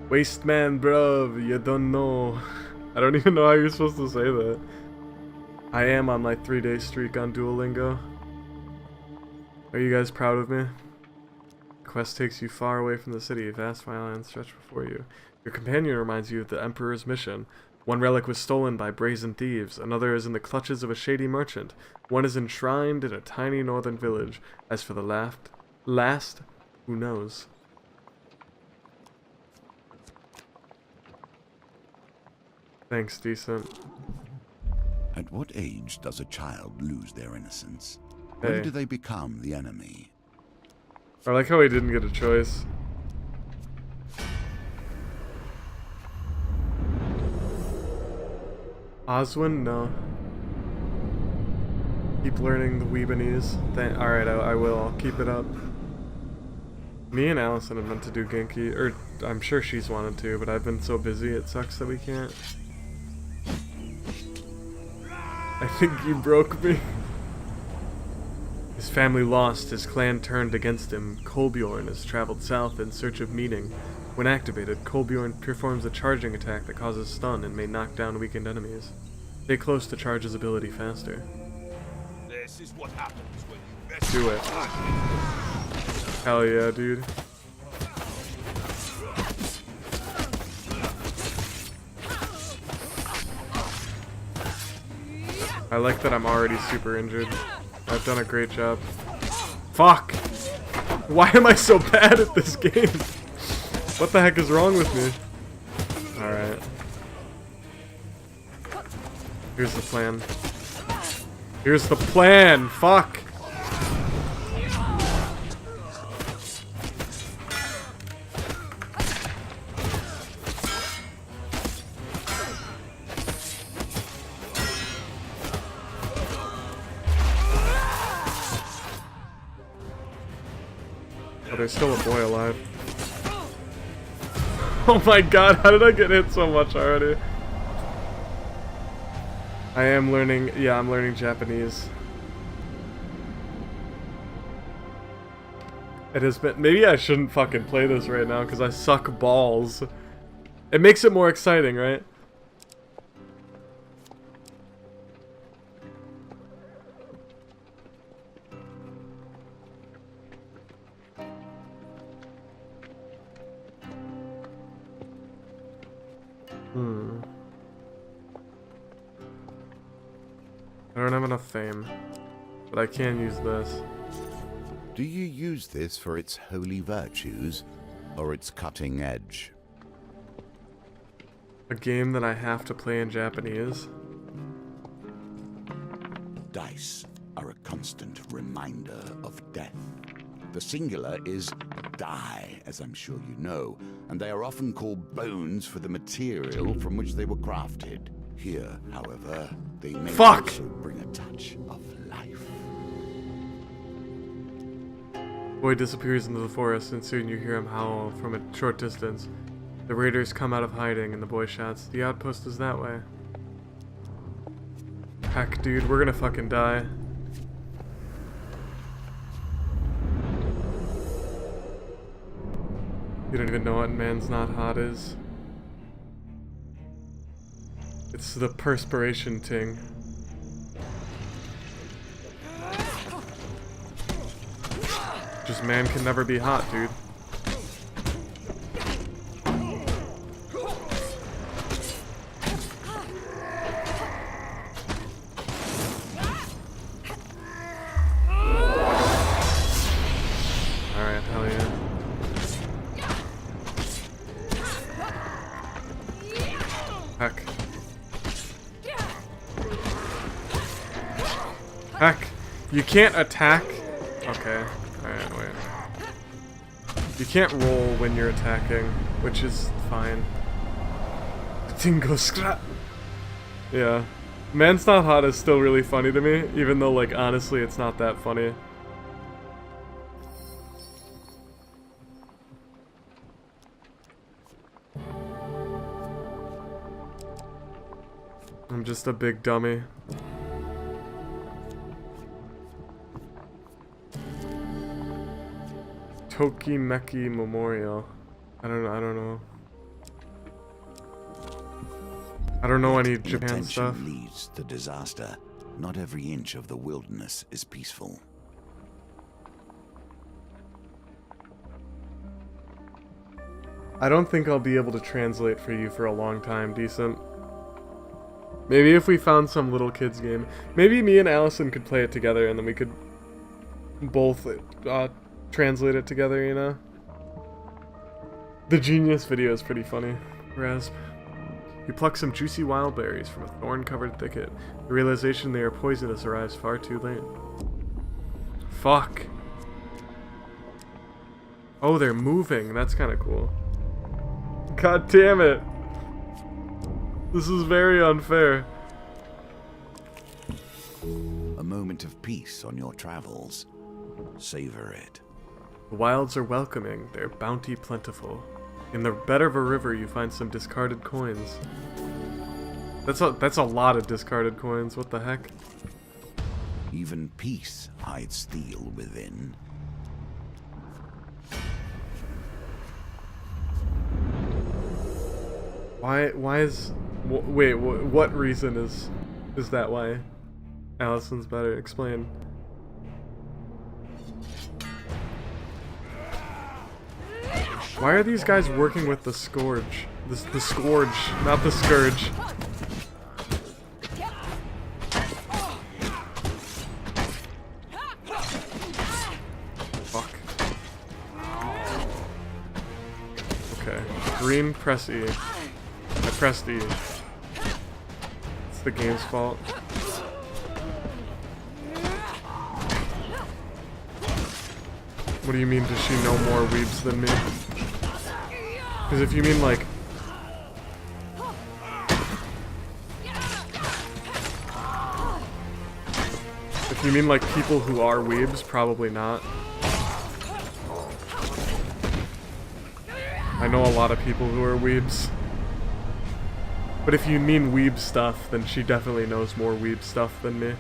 Waste man, bruv, you don't know. I don't even know how you're supposed to say that. I am on my 3-day streak on Duolingo. Are you guys proud of me? The quest takes you far away from the city. Vast lands stretch before you. Your companion reminds you of the Emperor's mission. One relic was stolen by brazen thieves. Another is in the clutches of a shady merchant. One is enshrined in a tiny northern village. As for the last, who knows? Thanks, decent. At what age does a child lose their innocence? Hey. When do they become the enemy? I like how he didn't get a choice. Oswin? No. Keep learning the Weebanese. Alright, I will. I'll keep it up. Me and Allison have meant to do Genki, or I'm sure she's wanted to, but I've been so busy it sucks that we can't. I think you broke me. His family lost, his clan turned against him. Kolbjorn has traveled south in search of meaning. When activated, Kolbjorn performs a charging attack that causes stun and may knock down weakened enemies. Stay close to charge his ability faster. This is what happens when you mess Do it. Hell yeah, dude. I like that I'm already super injured. I've done a great job. Fuck! Why am I so bad at this game? What the heck is wrong with me? Alright. Here's the plan. Here's the plan! Fuck! Oh, there's still a boy alive. Oh my god, how did I get hit so much already? I am learning, yeah, I'm learning Japanese. It has been. Maybe I shouldn't fucking play this right now because I suck balls. It makes it more exciting, right? I don't have enough fame, but I can use this. Do you use this for its holy virtues or its cutting edge? A game that I have to play in Japanese. Dice are a constant reminder of death. The singular is die, as I'm sure you know, and they are often called bones for the material from which they were crafted. Here, however, they may also bring a touch of life. Boy disappears into the forest, and soon you hear him howl from a short distance. The raiders come out of hiding, and the boy shouts, "The outpost is that way." Heck, dude, we're gonna fucking die. You don't even know what Man's Not Hot is. It's the perspiration ting. Just man can never be hot, dude. Alright, hell yeah. Heck. Heck. You can't attack. Okay. Alright, wait. You can't roll when you're attacking, which is fine. Tingo scrap. Yeah. Man's Not Hot is still really funny to me, even though, like, honestly, it's not that funny. I'm just a big dummy. Tokimeki Memorial. I don't know. I don't know any Japan stuff. Leads to disaster. Not every inch of the wilderness is peaceful. I don't think I'll be able to translate for you for a long time, decent. Maybe if we found some little kids game. Maybe me and Allison could play it together and then we could both translate it together, you know? The Genius video is pretty funny. Rasp. You pluck some juicy wild berries from a thorn-covered thicket. The realization they are poisonous arrives far too late. Fuck. Oh, they're moving. That's kind of cool. God damn it. This is very unfair. A moment of peace on your travels. Savor it. The wilds are welcoming, their bounty plentiful. In the bed of a river you find some discarded coins. That's a lot of discarded coins, what the heck? Even peace hides steel within. Why is... wait, what reason is that why Allison's better? Explain. Why are these guys working with the Scourge? The Scourge, not the Scourge. Fuck. Okay. Green, press E. I pressed E. It's the game's fault. What do you mean, does she know more weebs than me? Because if you mean like... If you mean like people who are weebs, probably not. I know a lot of people who are weebs. But if you mean weeb stuff, then she definitely knows more weeb stuff than me.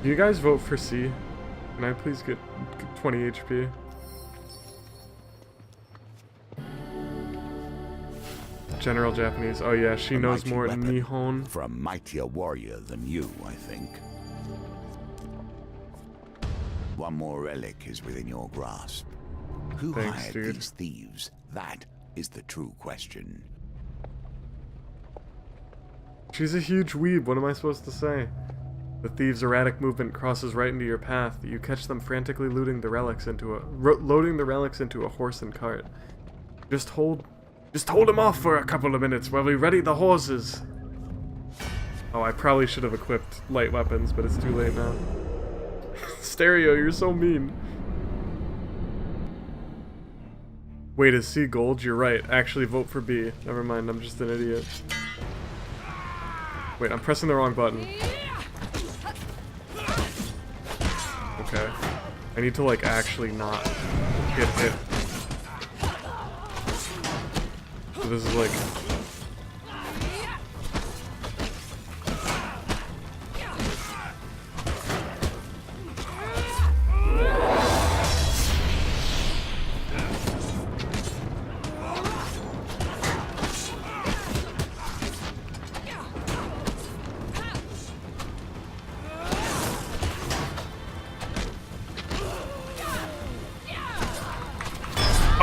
Do you guys vote for C? Can I please get 20 HP? General Japanese. Oh yeah, she knows more Nihon. For a mightier warrior than you, I think. One more relic is within your grasp. Who Thanks, hired dude. these thieves? That is the true question. She's a huge weeb, what am I supposed to say? The thieves' erratic movement crosses right into your path. You catch them frantically loading the relics into a horse and cart. Just hold him off for a couple of minutes while we ready the horses. Oh, I probably should have equipped light weapons, but it's too late now. Stereo, you're so mean. Wait, is C gold? You're right. Actually, vote for B. Never mind, I'm just an idiot. Wait, I'm pressing the wrong button. Okay. I need to, like, actually not get hit. So this is like...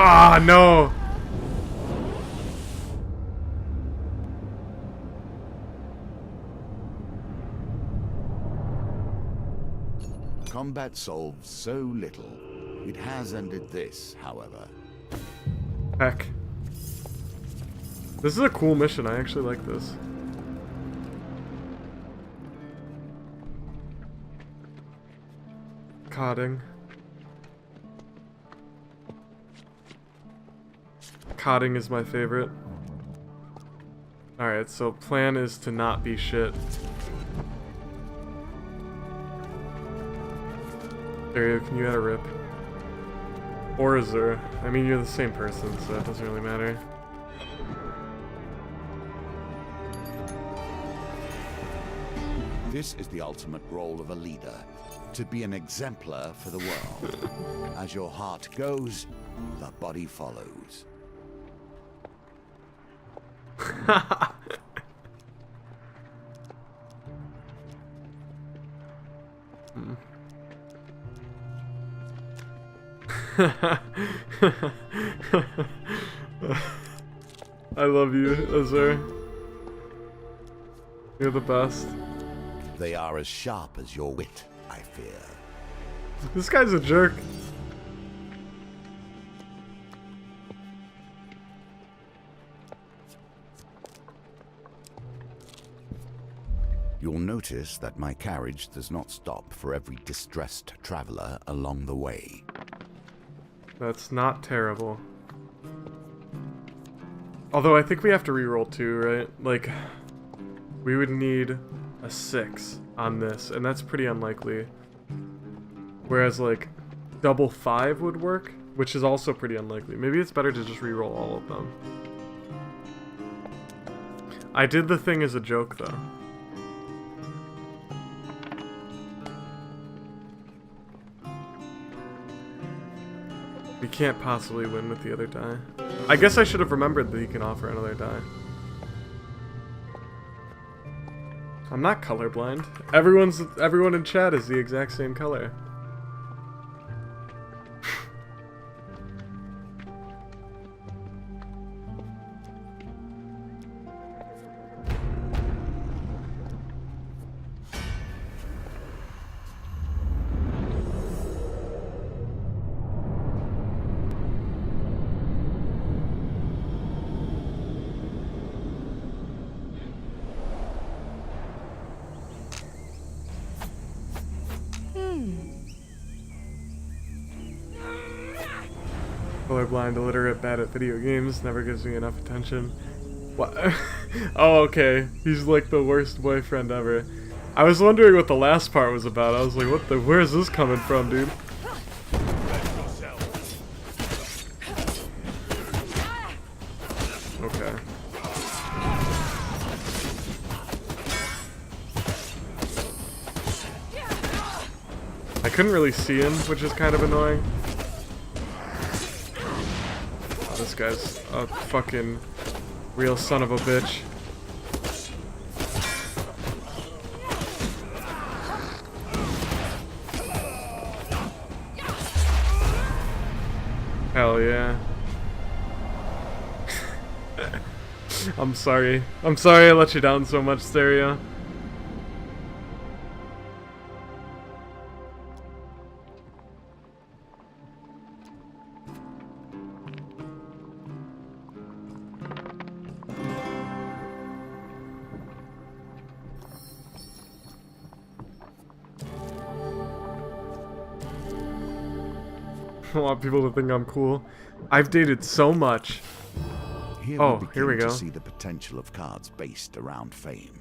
Ah, no! Combat solves so little. It has ended this, however. Heck. This is a cool mission, I actually like this. Codding. Codding is my favorite. Alright, so plan is to not be shit. Stereo, can you add a rip? Or is there? I mean, you're the same person, so it doesn't really matter. This is the ultimate role of a leader. To be an exemplar for the world. As your heart goes, the body follows. I love you, Azur. You're the best. They are as sharp as your wit, I fear. This guy's a jerk. You'll notice that my carriage does not stop for every distressed traveler along the way. That's not terrible. Although I think we have to reroll too, right? Like, we would need a 6 on this, and that's pretty unlikely. Whereas, like, double 5 would work, which is also pretty unlikely. Maybe it's better to just reroll all of them. I did the thing as a joke, though. We can't possibly win with the other die. I guess I should have remembered that he can offer another die. I'm not colorblind. Everyone in chat is the exact same color. Colorblind, illiterate, bad at video games, never gives me enough attention. What? Oh, okay. He's like the worst boyfriend ever. I was wondering what the last part was about. I was like, what the? Where is this coming from, dude? Okay. I couldn't really see him, which is kind of annoying. Oh, this guy's a fucking real son of a bitch. Hell yeah. I'm sorry. I'm sorry I let you down so much, Stereo. I want people to think I'm cool. I've dated so much. Here we go. To see the potential of cards based around fame.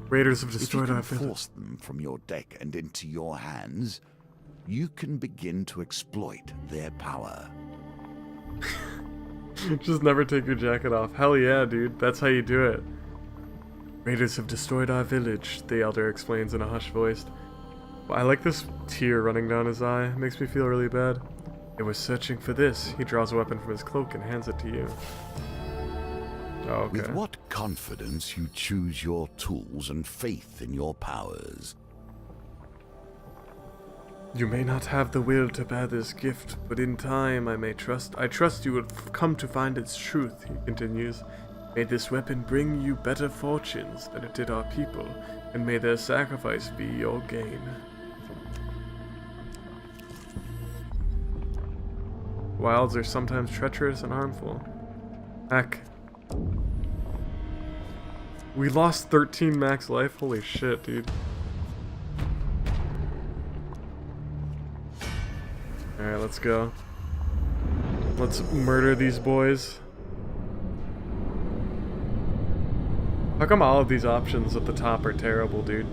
Raiders have destroyed our If you can force them from your deck and into your hands, you can begin to exploit their power. Just never take your jacket off. Hell yeah, dude. That's how you do it. Raiders have destroyed our village, the elder explains in a hushed voice. I like this tear running down his eye. It makes me feel really bad. They were searching for this. He draws a weapon from his cloak and hands it to you. Oh, okay. With what confidence you choose your tools and faith in your powers. You may not have the will to bear this gift, but in time I trust you will come to find its truth, he continues. May this weapon bring you better fortunes than it did our people, and may their sacrifice be your gain. Wilds are sometimes treacherous and harmful. Heck. We lost 13 max life? Holy shit, dude. Alright, let's go. Let's murder these boys. How come all of these options at the top are terrible, dude?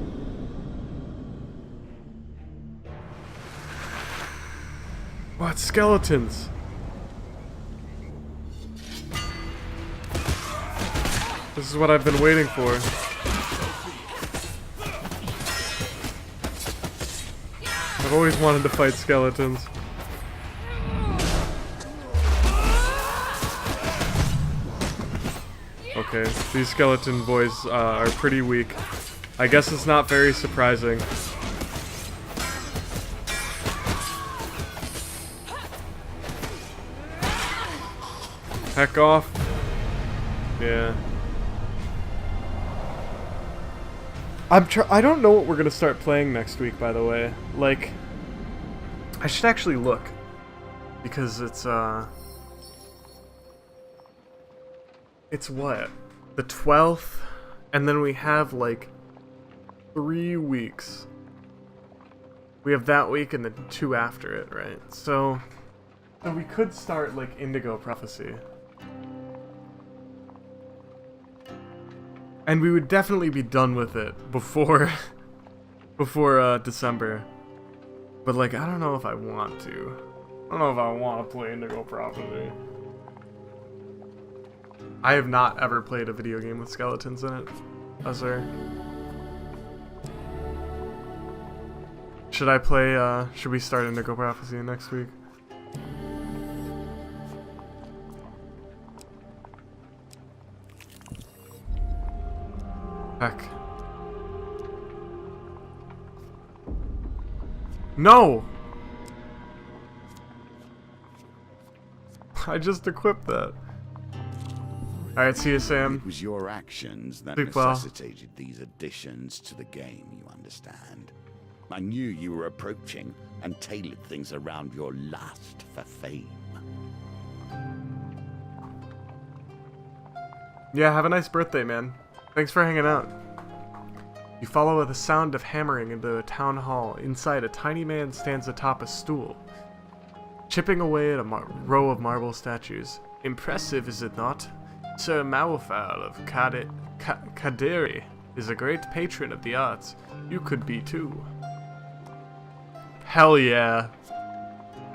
What? Skeletons! This is what I've been waiting for. I've always wanted to fight skeletons. Okay, these skeleton boys are pretty weak. I guess it's not very surprising. Heck off. Yeah. I don't know what we're gonna start playing next week, by the way. Like, I should actually look. Because it's what? The 12th? And then we have, like, 3 weeks. We have that week and the 2 after it, right? So we could start, like, Indigo Prophecy. And we would definitely be done with it before December. But, like, I don't know if I want to. I don't know if I want to play Indigo Prophecy. I have not ever played a video game with skeletons in it. Sir. Should I play, should we start Indigo Prophecy next week? Heck. No! I just equipped that. Alright, see you, Sam. It was your actions that Sleep well. necessitated these additions to the game, you understand. I knew you were approaching and tailored things around your lust for fame. Yeah, have a nice birthday, man. Thanks for hanging out. You follow the sound of hammering into a town hall. Inside, a tiny man stands atop a stool, chipping away at a row of marble statues. Impressive, is it not? Sir Mawafal of Kaderi is a great patron of the arts. You could be too. Hell yeah.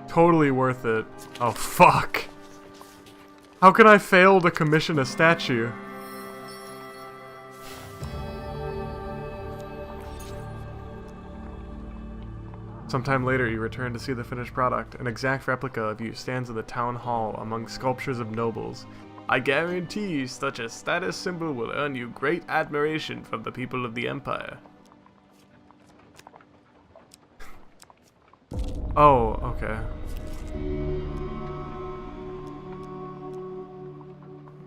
Totally worth it. Oh, fuck. How can I fail to commission a statue? Sometime later, you return to see the finished product. An exact replica of you stands in the town hall among sculptures of nobles. I guarantee such a status symbol will earn you great admiration from the people of the Empire. Oh, okay.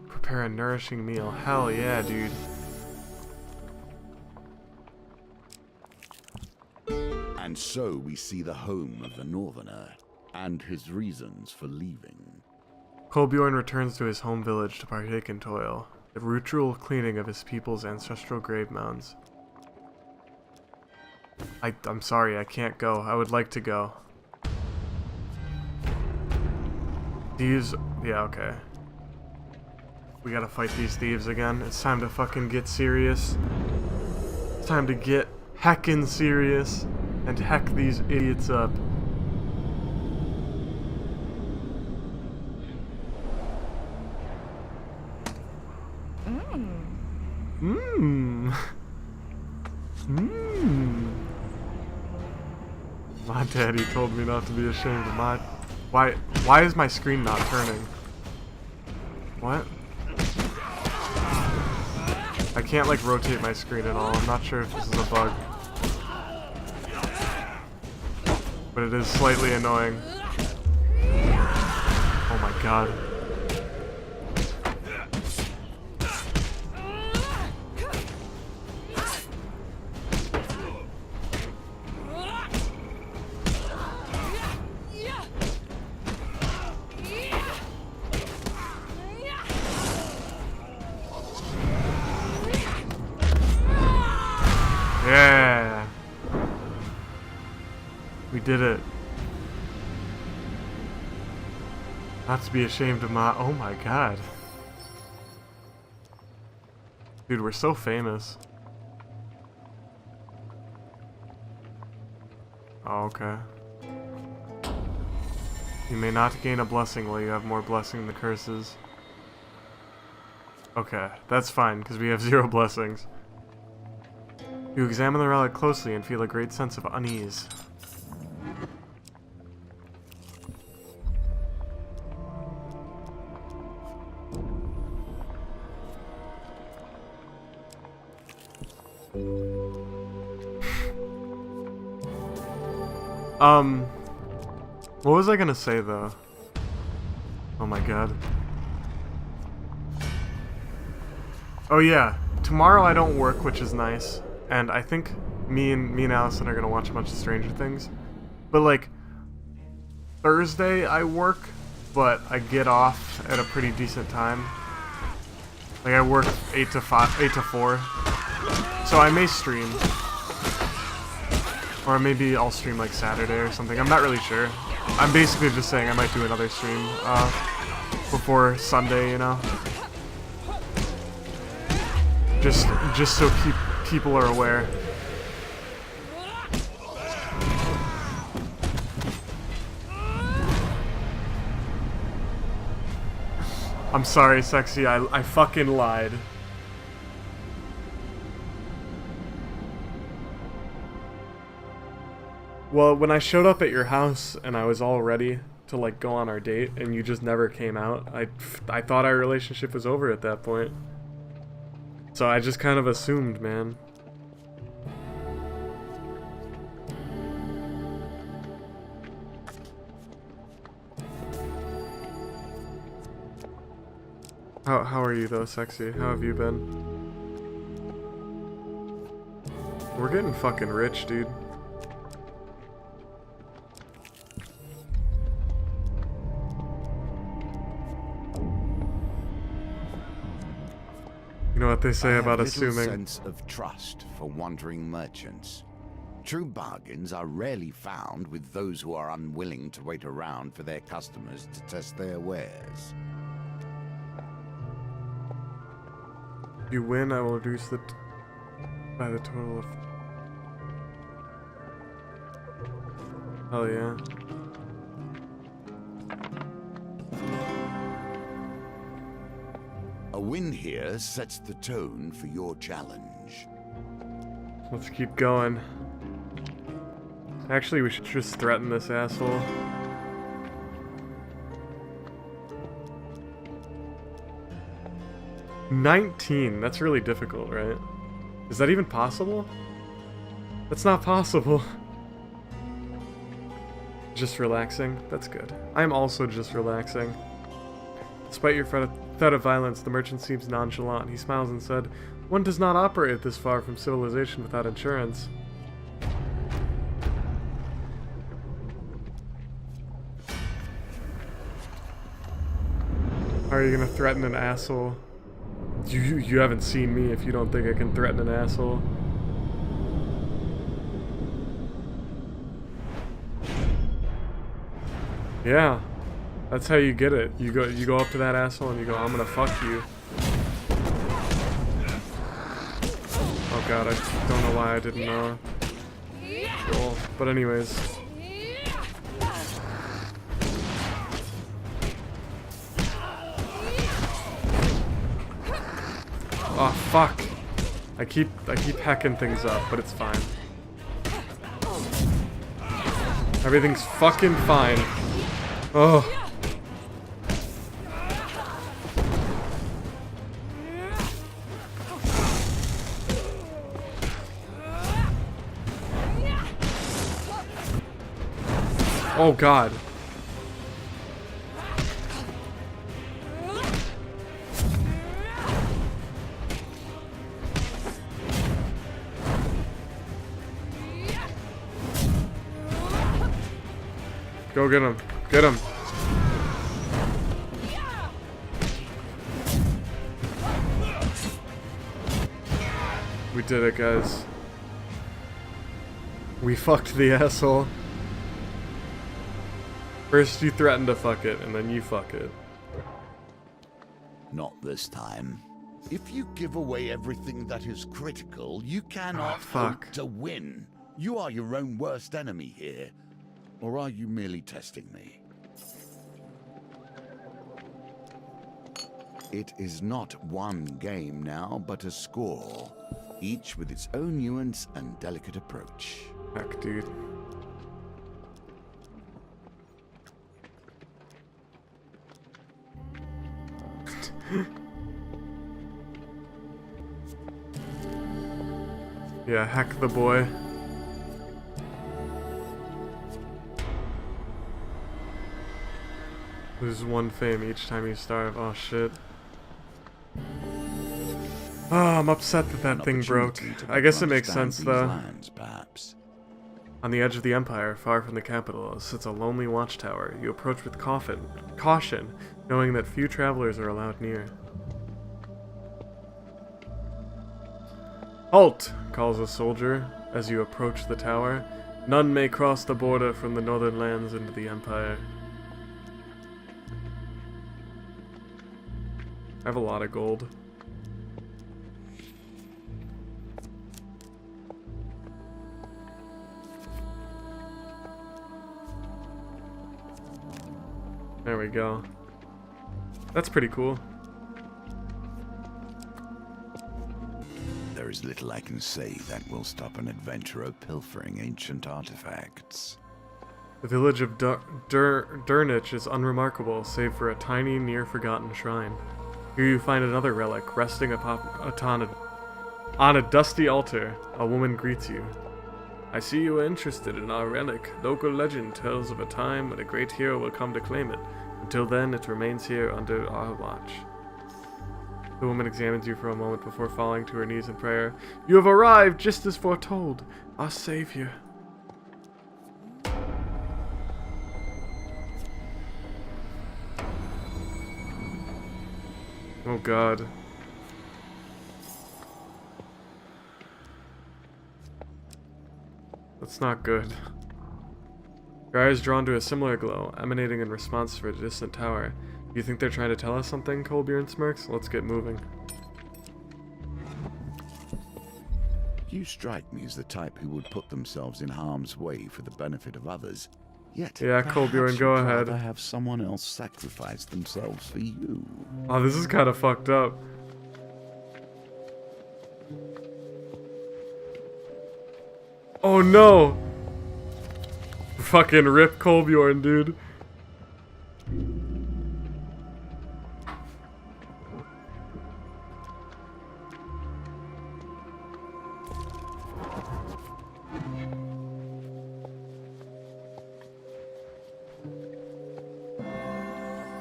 Prepare a nourishing meal. Hell yeah, dude. And so we see the home of the Northerner and his reasons for leaving. Kolbjorn returns to his home village to partake in toil, the ritual cleaning of his people's ancestral grave mounds. I'm sorry, I can't go. I would like to go. Thieves? Yeah, okay. We gotta fight these thieves again. It's time to fucking get serious. It's time to get heckin' serious and heck these idiots up. My daddy told me not to be ashamed of my... Why is my screen not turning? What? I can't like rotate my screen at all. I'm not sure if this is a bug. But it is slightly annoying. Oh my god. Yeah! We did it. Not to be ashamed of my... Oh my god. Dude, we're so famous. Oh, okay. You may not gain a blessing while you have more blessing than curses. Okay, that's fine, because we have 0 blessings. You examine the relic closely and feel a great sense of unease. What was I gonna say though? Oh my god. Oh yeah, tomorrow I don't work, which is nice, and I think me and Allison are gonna watch a bunch of Stranger Things. But like Thursday I work, but I get off at a pretty decent time. Like I work 8 to 4, so I may stream. Or maybe I'll stream like Saturday or something. I'm not really sure. I'm basically just saying I might do another stream before Sunday, you know? Just so people are aware. I'm sorry, Sexy. I fucking lied. Well, when I showed up at your house and I was all ready to like go on our date and you just never came out, I thought our relationship was over at that point. So I just kind of assumed, man. How are you though, Sexy? How have you been? We're getting fucking rich, dude. You know what they say about assuming. I have little sense of trust for wandering merchants. True bargains are rarely found with those who are unwilling to wait around for their customers to test their wares. If you win, I will reduce it by the total of... Hell yeah. A win here sets the tone for your challenge. Let's keep going. Actually, we should just threaten this asshole. $19. That's really difficult, right? Is that even possible? That's not possible. Just relaxing. That's good. I'm also just relaxing. Despite your threat of violence, the merchant seems nonchalant. He smiles and said, "One does not operate this far from civilization without insurance." How are you gonna threaten an asshole? You haven't seen me if you don't think I can threaten an asshole. Yeah. That's how you get it. You go up to that asshole and you go, "I'm gonna fuck you." Oh god, I don't know why I didn't roll. But anyways. Oh fuck. I keep hacking things up, but it's fine. Everything's fucking fine. Oh. Oh god. Go get him. Get him. We did it, guys. We fucked the asshole. First you threatened to fuck it, and then you fuck it. Not this time. If you give away everything that is critical, you cannot hope to win. You are your own worst enemy here. Or are you merely testing me? It is not one game now, but a score. Each with its own nuance and delicate approach. Heck, dude. Yeah, heck the boy. Lose 1 fame each time you starve. Oh shit. Oh, I'm upset that that thing broke. I guess it makes sense though. Lands, perhaps. On the edge of the empire, far from the capital, sits a lonely watchtower. You approach with caution, knowing that few travelers are allowed near. "Halt!" calls a soldier as you approach the tower. "None may cross the border from the northern lands into the empire." I have a lot of gold. There we go. That's pretty cool. There is little I can say that will stop an adventurer pilfering ancient artifacts. The village of Durnich is unremarkable, save for a tiny, near-forgotten shrine. Here you find another relic, resting on a dusty altar. A woman greets you. "I see you are interested in our relic. Local legend tells of a time when a great hero will come to claim it. Until then, it remains here under our watch." The woman examines you for a moment before falling to her knees in prayer. "You have arrived just as foretold, our savior." Oh god. That's not good. Your eye is drawn to a similar glow, emanating in response to a distant tower. You think they're trying to tell us something? Colbjorn smirks. Let's get moving. You strike me as the type who would put themselves in harm's way for the benefit of others. Yet, Yeah, Colbjorn, go ahead. rather have someone else sacrifice themselves for you. Oh, this is kind of fucked up. Oh no! Fucking rip Kolbjorn, dude.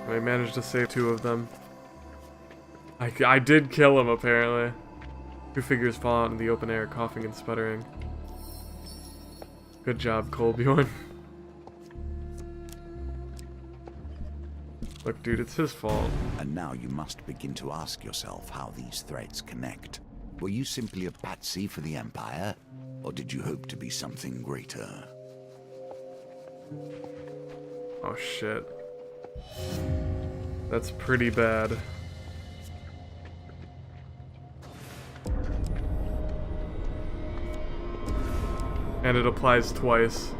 I managed to save 2 of them. I did kill him, apparently. 2 figures fall out in the open air, coughing and sputtering. Good job, Kolbjorn. Look, dude, it's his fault. And now you must begin to ask yourself how these threads connect. Were you simply a patsy for the Empire, or did you hope to be something greater? Oh, shit. That's pretty bad. And it applies twice.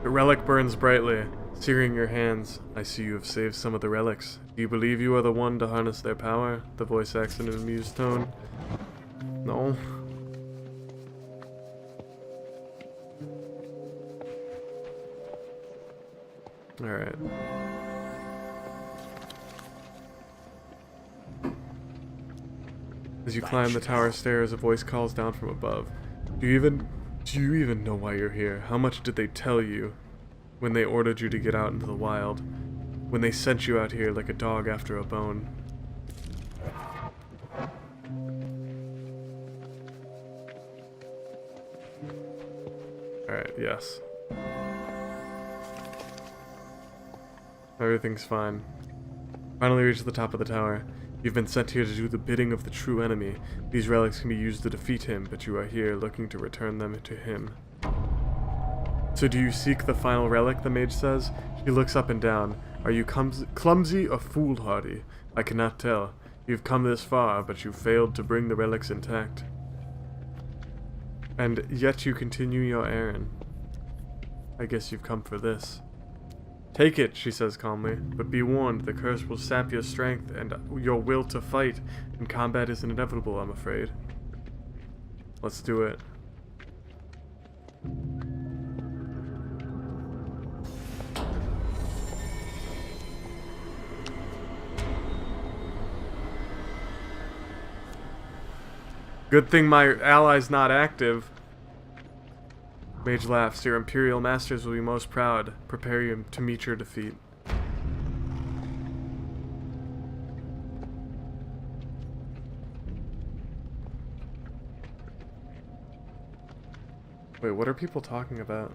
The relic burns brightly, searing your hands. I see you have saved some of the relics. Do you believe you are the one to harness their power? The voice asks in an amused tone. No. Alright. As you climb the tower stairs, a voice calls down from above. Do you even know why you're here? How much did they tell you when they ordered you to get out into the wild? When they sent you out here like a dog after a bone? Alright, yes. Everything's fine. Finally reach the top of the tower. You've been sent here to do the bidding of the true enemy. These relics can be used to defeat him, but you are here looking to return them to him. So do you seek the final relic, the mage says? He looks up and down. Are you clumsy or foolhardy? I cannot tell. You've come this far, but you failed to bring the relics intact. And yet you continue your errand. I guess you've come for this. Take it, she says calmly, but be warned, the curse will sap your strength and your will to fight, and combat is inevitable, I'm afraid. Let's do it. Good thing my ally's not active. Mage laughs. Your Imperial Masters will be most proud. Prepare you to meet your defeat. Wait, what are people talking about?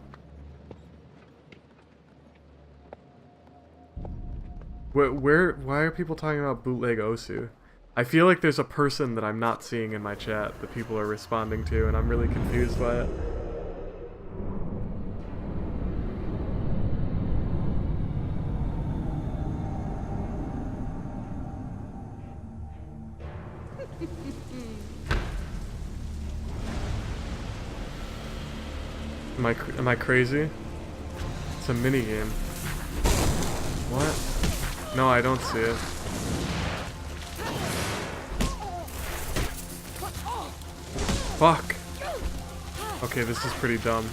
Why are people talking about bootleg Osu? I feel like there's a person that I'm not seeing in my chat that people are responding to, and I'm really confused by it. Am I crazy? It's a mini game. What? No, I don't see it. Fuck. Okay, this is pretty dumb.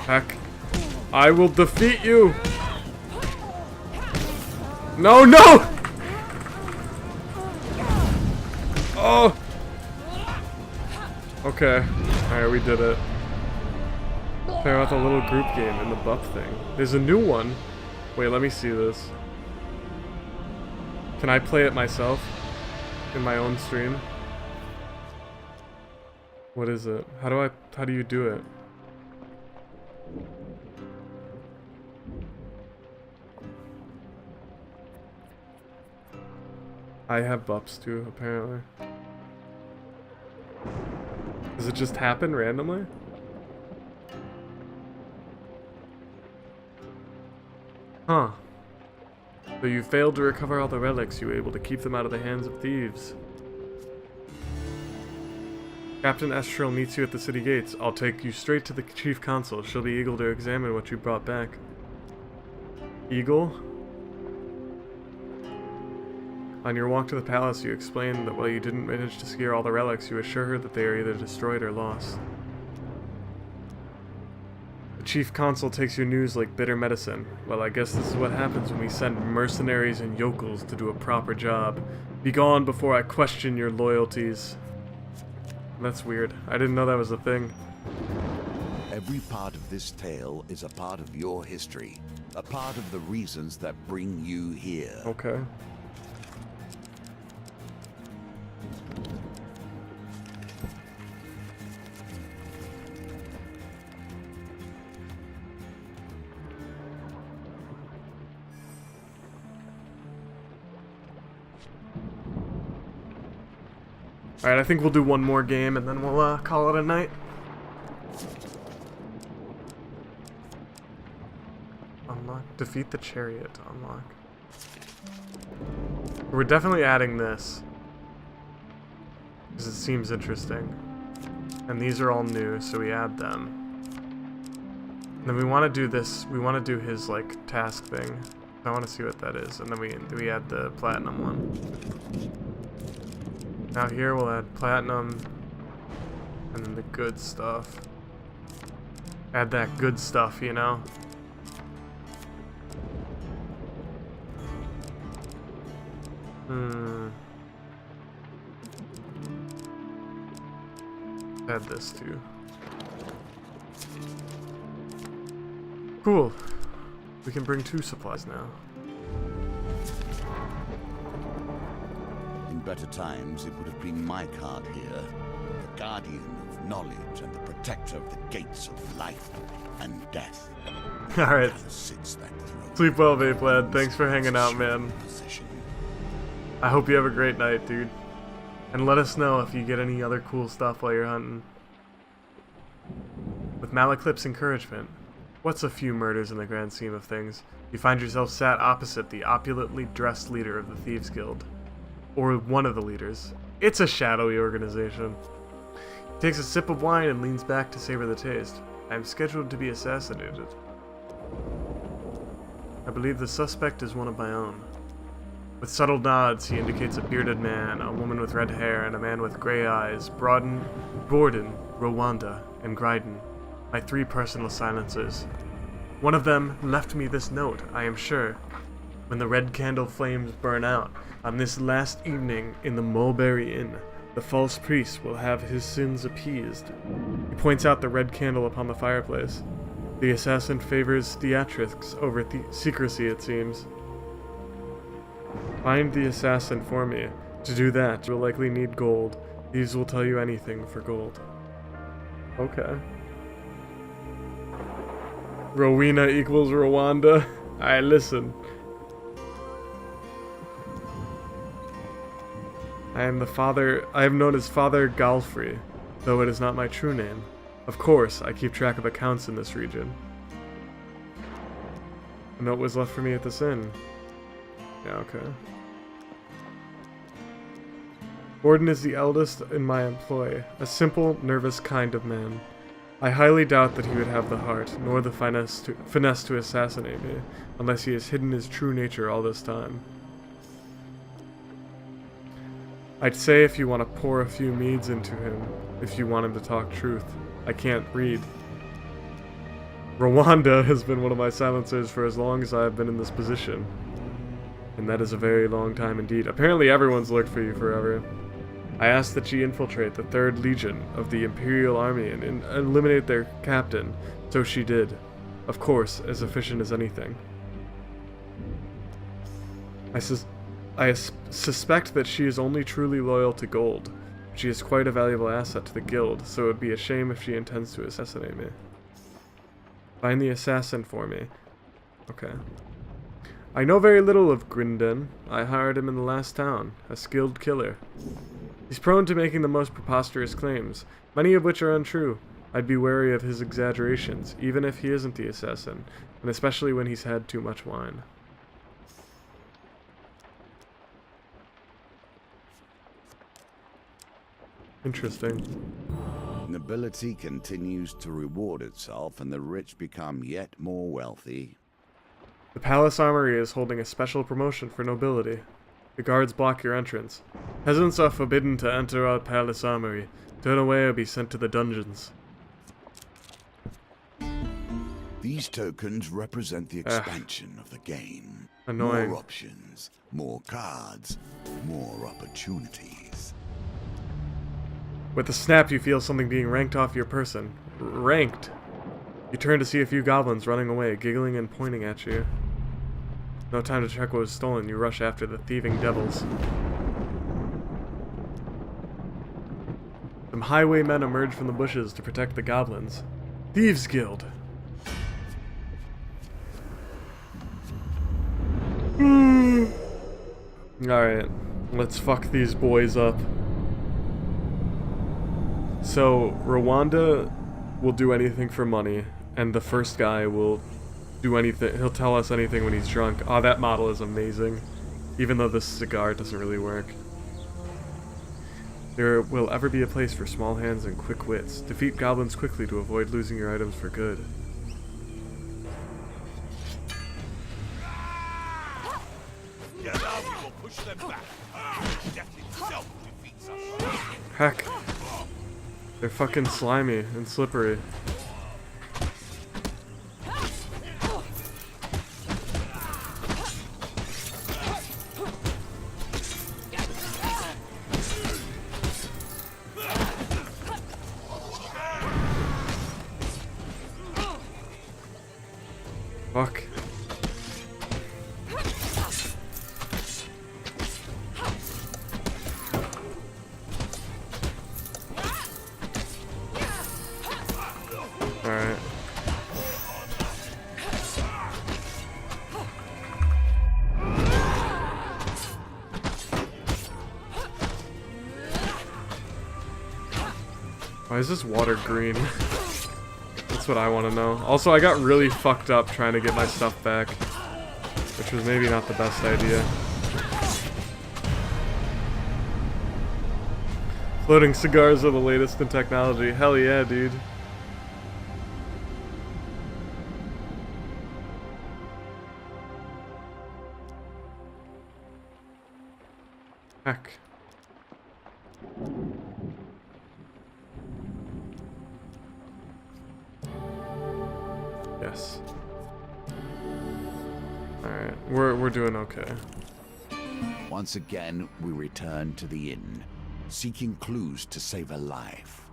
Heck. I will defeat you! No, no! Oh! Okay. Alright, we did it. Play out the little group game in the buff thing. There's a new one. Wait, let me see this. Can I play it myself? In my own stream? What is it? How do you do it? I have buffs too, apparently. Does it just happen randomly? Huh. Though you failed to recover all the relics, you were able to keep them out of the hands of thieves. Captain Estrel meets you at the city gates. I'll take you straight to the chief consul. She'll be eager to examine what you brought back. Eagle? On your walk to the palace, you explain that while you didn't manage to secure all the relics, you assure her that they are either destroyed or lost. The chief consul takes your news like bitter medicine. Well, I guess this is what happens when we send mercenaries and yokels to do a proper job. Be gone before I question your loyalties. That's weird. I didn't know that was a thing. Every part of this tale is a part of your history, a part of the reasons that bring you here. Okay. Alright, I think we'll do one more game and then we'll call it a night. Unlock. Defeat the chariot to unlock. We're definitely adding this, because it seems interesting. And these are all new, so we add them. And then we want to do this, we want to do his, like, task thing. I want to see what that is, and then we add the platinum one. Now here we'll add platinum, and then the good stuff. Add that good stuff, you know? Add this too. Cool. We can bring 2 supplies now. In better times, it would have been my card here, the guardian of knowledge and the protector of the gates of life and death. Alright. Sits that throne. Sleep well, Vape Lad. Thanks for hanging out, man. Position. I hope you have a great night, dude. And let us know if you get any other cool stuff while you're hunting. With Malaclip's encouragement, what's a few murders in the grand scheme of things? You find yourself sat opposite the opulently dressed leader of the Thieves Guild. Or one of the leaders. It's a shadowy organization. He takes a sip of wine and leans back to savor the taste. I am scheduled to be assassinated. I believe the suspect is one of my own. With subtle nods, he indicates a bearded man, a woman with red hair, and a man with gray eyes. Borden, Rwanda, and Gryden, my 3 personal silencers. One of them left me this note, I am sure. When the red candle flames burn out, on this last evening in the Mulberry Inn, the false priest will have his sins appeased. He points out the red candle upon the fireplace. The assassin favors theatrics over secrecy, it seems. Find the assassin for me. To do that, you'll likely need gold. Thieves will tell you anything for gold. Okay. Rowena equals Rwanda. I listen. I am known as Father Galfrey, though it is not my true name. Of course, I keep track of accounts in this region. A note was left for me at this inn. Yeah, okay. Borden is the eldest in my employ, a simple, nervous kind of man. I highly doubt that he would have the heart, nor the finesse to assassinate me, unless he has hidden his true nature all this time. I'd say if you want to pour a few meads into him, if you want him to talk truth. I can't read. Rwanda has been one of my silencers for as long as I have been in this position. And that is a very long time indeed. Apparently everyone's looked for you forever. I asked that she infiltrate the 3rd Legion of the Imperial Army and eliminate their captain, so she did. Of course, as efficient as anything. I suspect that she is only truly loyal to gold. She is quite a valuable asset to the guild, so it would be a shame if she intends to assassinate me. Find the assassin for me. Okay. I know very little of Grynden. I hired him in the last town, a skilled killer. He's prone to making the most preposterous claims, many of which are untrue. I'd be wary of his exaggerations, even if he isn't the assassin, and especially when he's had too much wine. Interesting. Nobility continues to reward itself, and the rich become yet more wealthy. The Palace Armory is holding a special promotion for nobility. The guards block your entrance. Peasants are forbidden to enter our Palace Armory. Turn away or be sent to the dungeons. These tokens represent the expansion of the game. Annoying. More options, more cards, more opportunities. With a snap, you feel something being ranked off your person. Ranked. You turn to see a few goblins running away, giggling and pointing at you. No time to check what was stolen. You rush after the thieving devils. Some highwaymen emerge from the bushes to protect the goblins. Thieves Guild. Alright, let's fuck these boys up. So, Rwanda will do anything for money, and the first guy will do anything. He'll tell us anything when he's drunk. Oh, that model is amazing. Even though this cigar doesn't really work. There will ever be a place for small hands and quick wits. Defeat goblins quickly to avoid losing your items for good. Heck. They're fucking slimy and slippery. Fuck. Alright. Why is this water green? That's what I want to know. Also, I got really fucked up trying to get my stuff back, which was maybe not the best idea. Floating cigars are the latest in technology. Hell yeah, dude. Heck. Yes. Alright, we're doing okay. Once again, we return to the inn, seeking clues to save a life.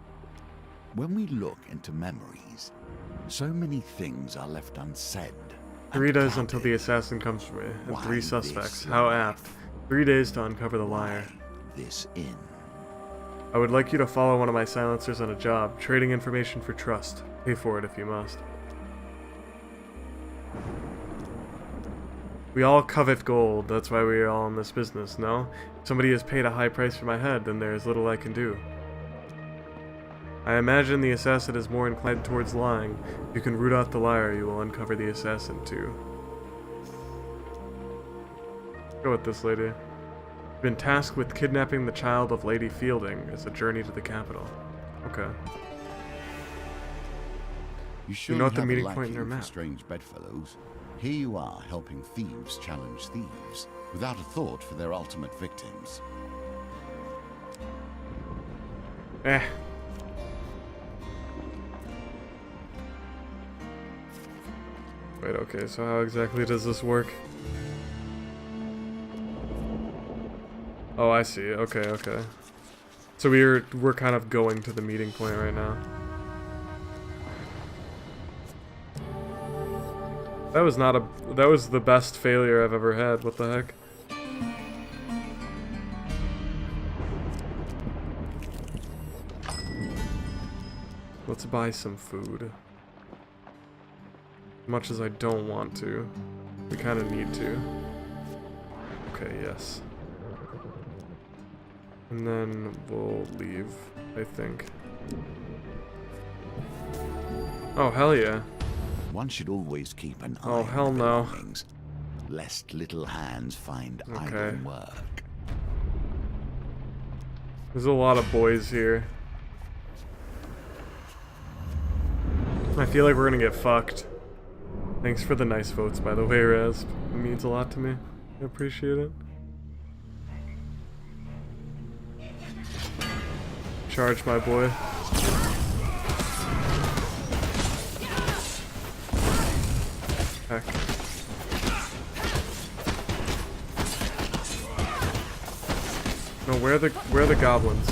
When we look into memories, so many things are left unsaid. 3 days until the assassin comes for me, and 3 suspects. How apt. 3 days to uncover the liar. This inn. I would like you to follow one of my silencers on a job, trading information for trust. Pay for it if you must. We all covet gold, that's why we are all in this business, no? If somebody has paid a high price for my head, then there is little I can do. I imagine the assassin is more inclined towards lying. If you can root out the liar, you will uncover the assassin too. Go with this lady. You've been tasked with kidnapping the child of Lady Fielding as a journey to the capital. Okay. You should note the have meeting a point in your liking for map. strange bedfellows. Here you are, helping thieves challenge thieves, without a thought for their ultimate victims. Eh. Wait, okay, so how exactly does this work? Oh, I see. Okay, okay. So we're kind of going to the meeting point right now. That was not a... That was the best failure I've ever had. What the heck? Let's buy some food. As much as I don't want to. We kind of need to. Okay, yes. And then we'll leave, I think. Oh, hell yeah. One should always keep an eye Oh, on hell the no. belongings, lest little hands find Okay. idle work. There's a lot of boys here. I feel like we're gonna get fucked. Thanks for the nice votes, by the way, Rasp. It means a lot to me. I appreciate it. Charge, my boy. Heck. No, where are the goblins?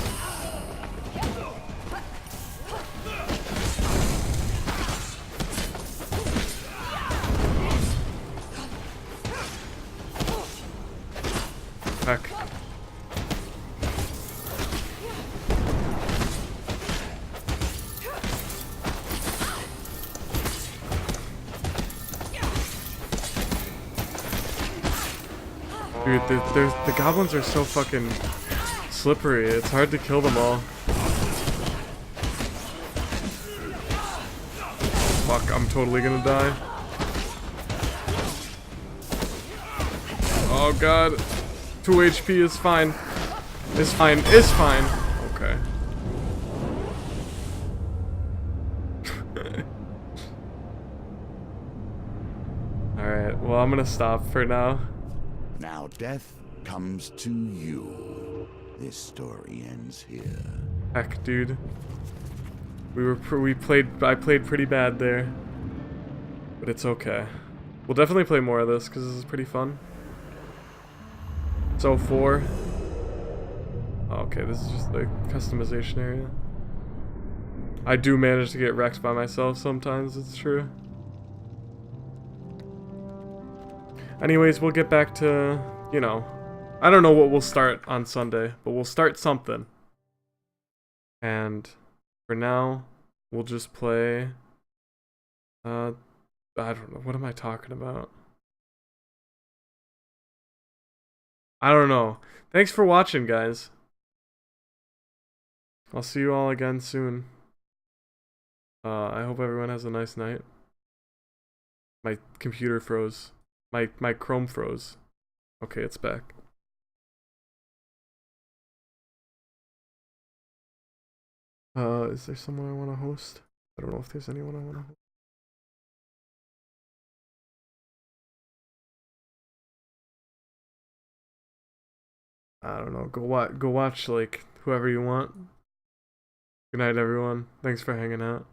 Heck. Dude, the goblins are so fucking slippery. It's hard to kill them all. Fuck, I'm totally gonna die. Oh god. 2 HP is fine. It's fine. It's fine. Okay. Alright, well, I'm gonna stop for now. Now death comes to you. This story ends here. Heck, dude. I played pretty bad there. But it's okay. We'll definitely play more of this, because this is pretty fun. So 4. Oh, okay, this is just the customization area. I do manage to get wrecked by myself sometimes, it's true. Anyways, we'll get back to, you know, I don't know what we'll start on Sunday, but we'll start something. And for now, we'll just play, I don't know, what am I talking about? I don't know. Thanks for watching, guys. I'll see you all again soon. I hope everyone has a nice night. My computer froze. My Chrome froze. Okay, it's back. Is there someone I want to host? I don't know if there's anyone I want to host. I don't know. Go watch like whoever you want. Good night, everyone. Thanks for hanging out.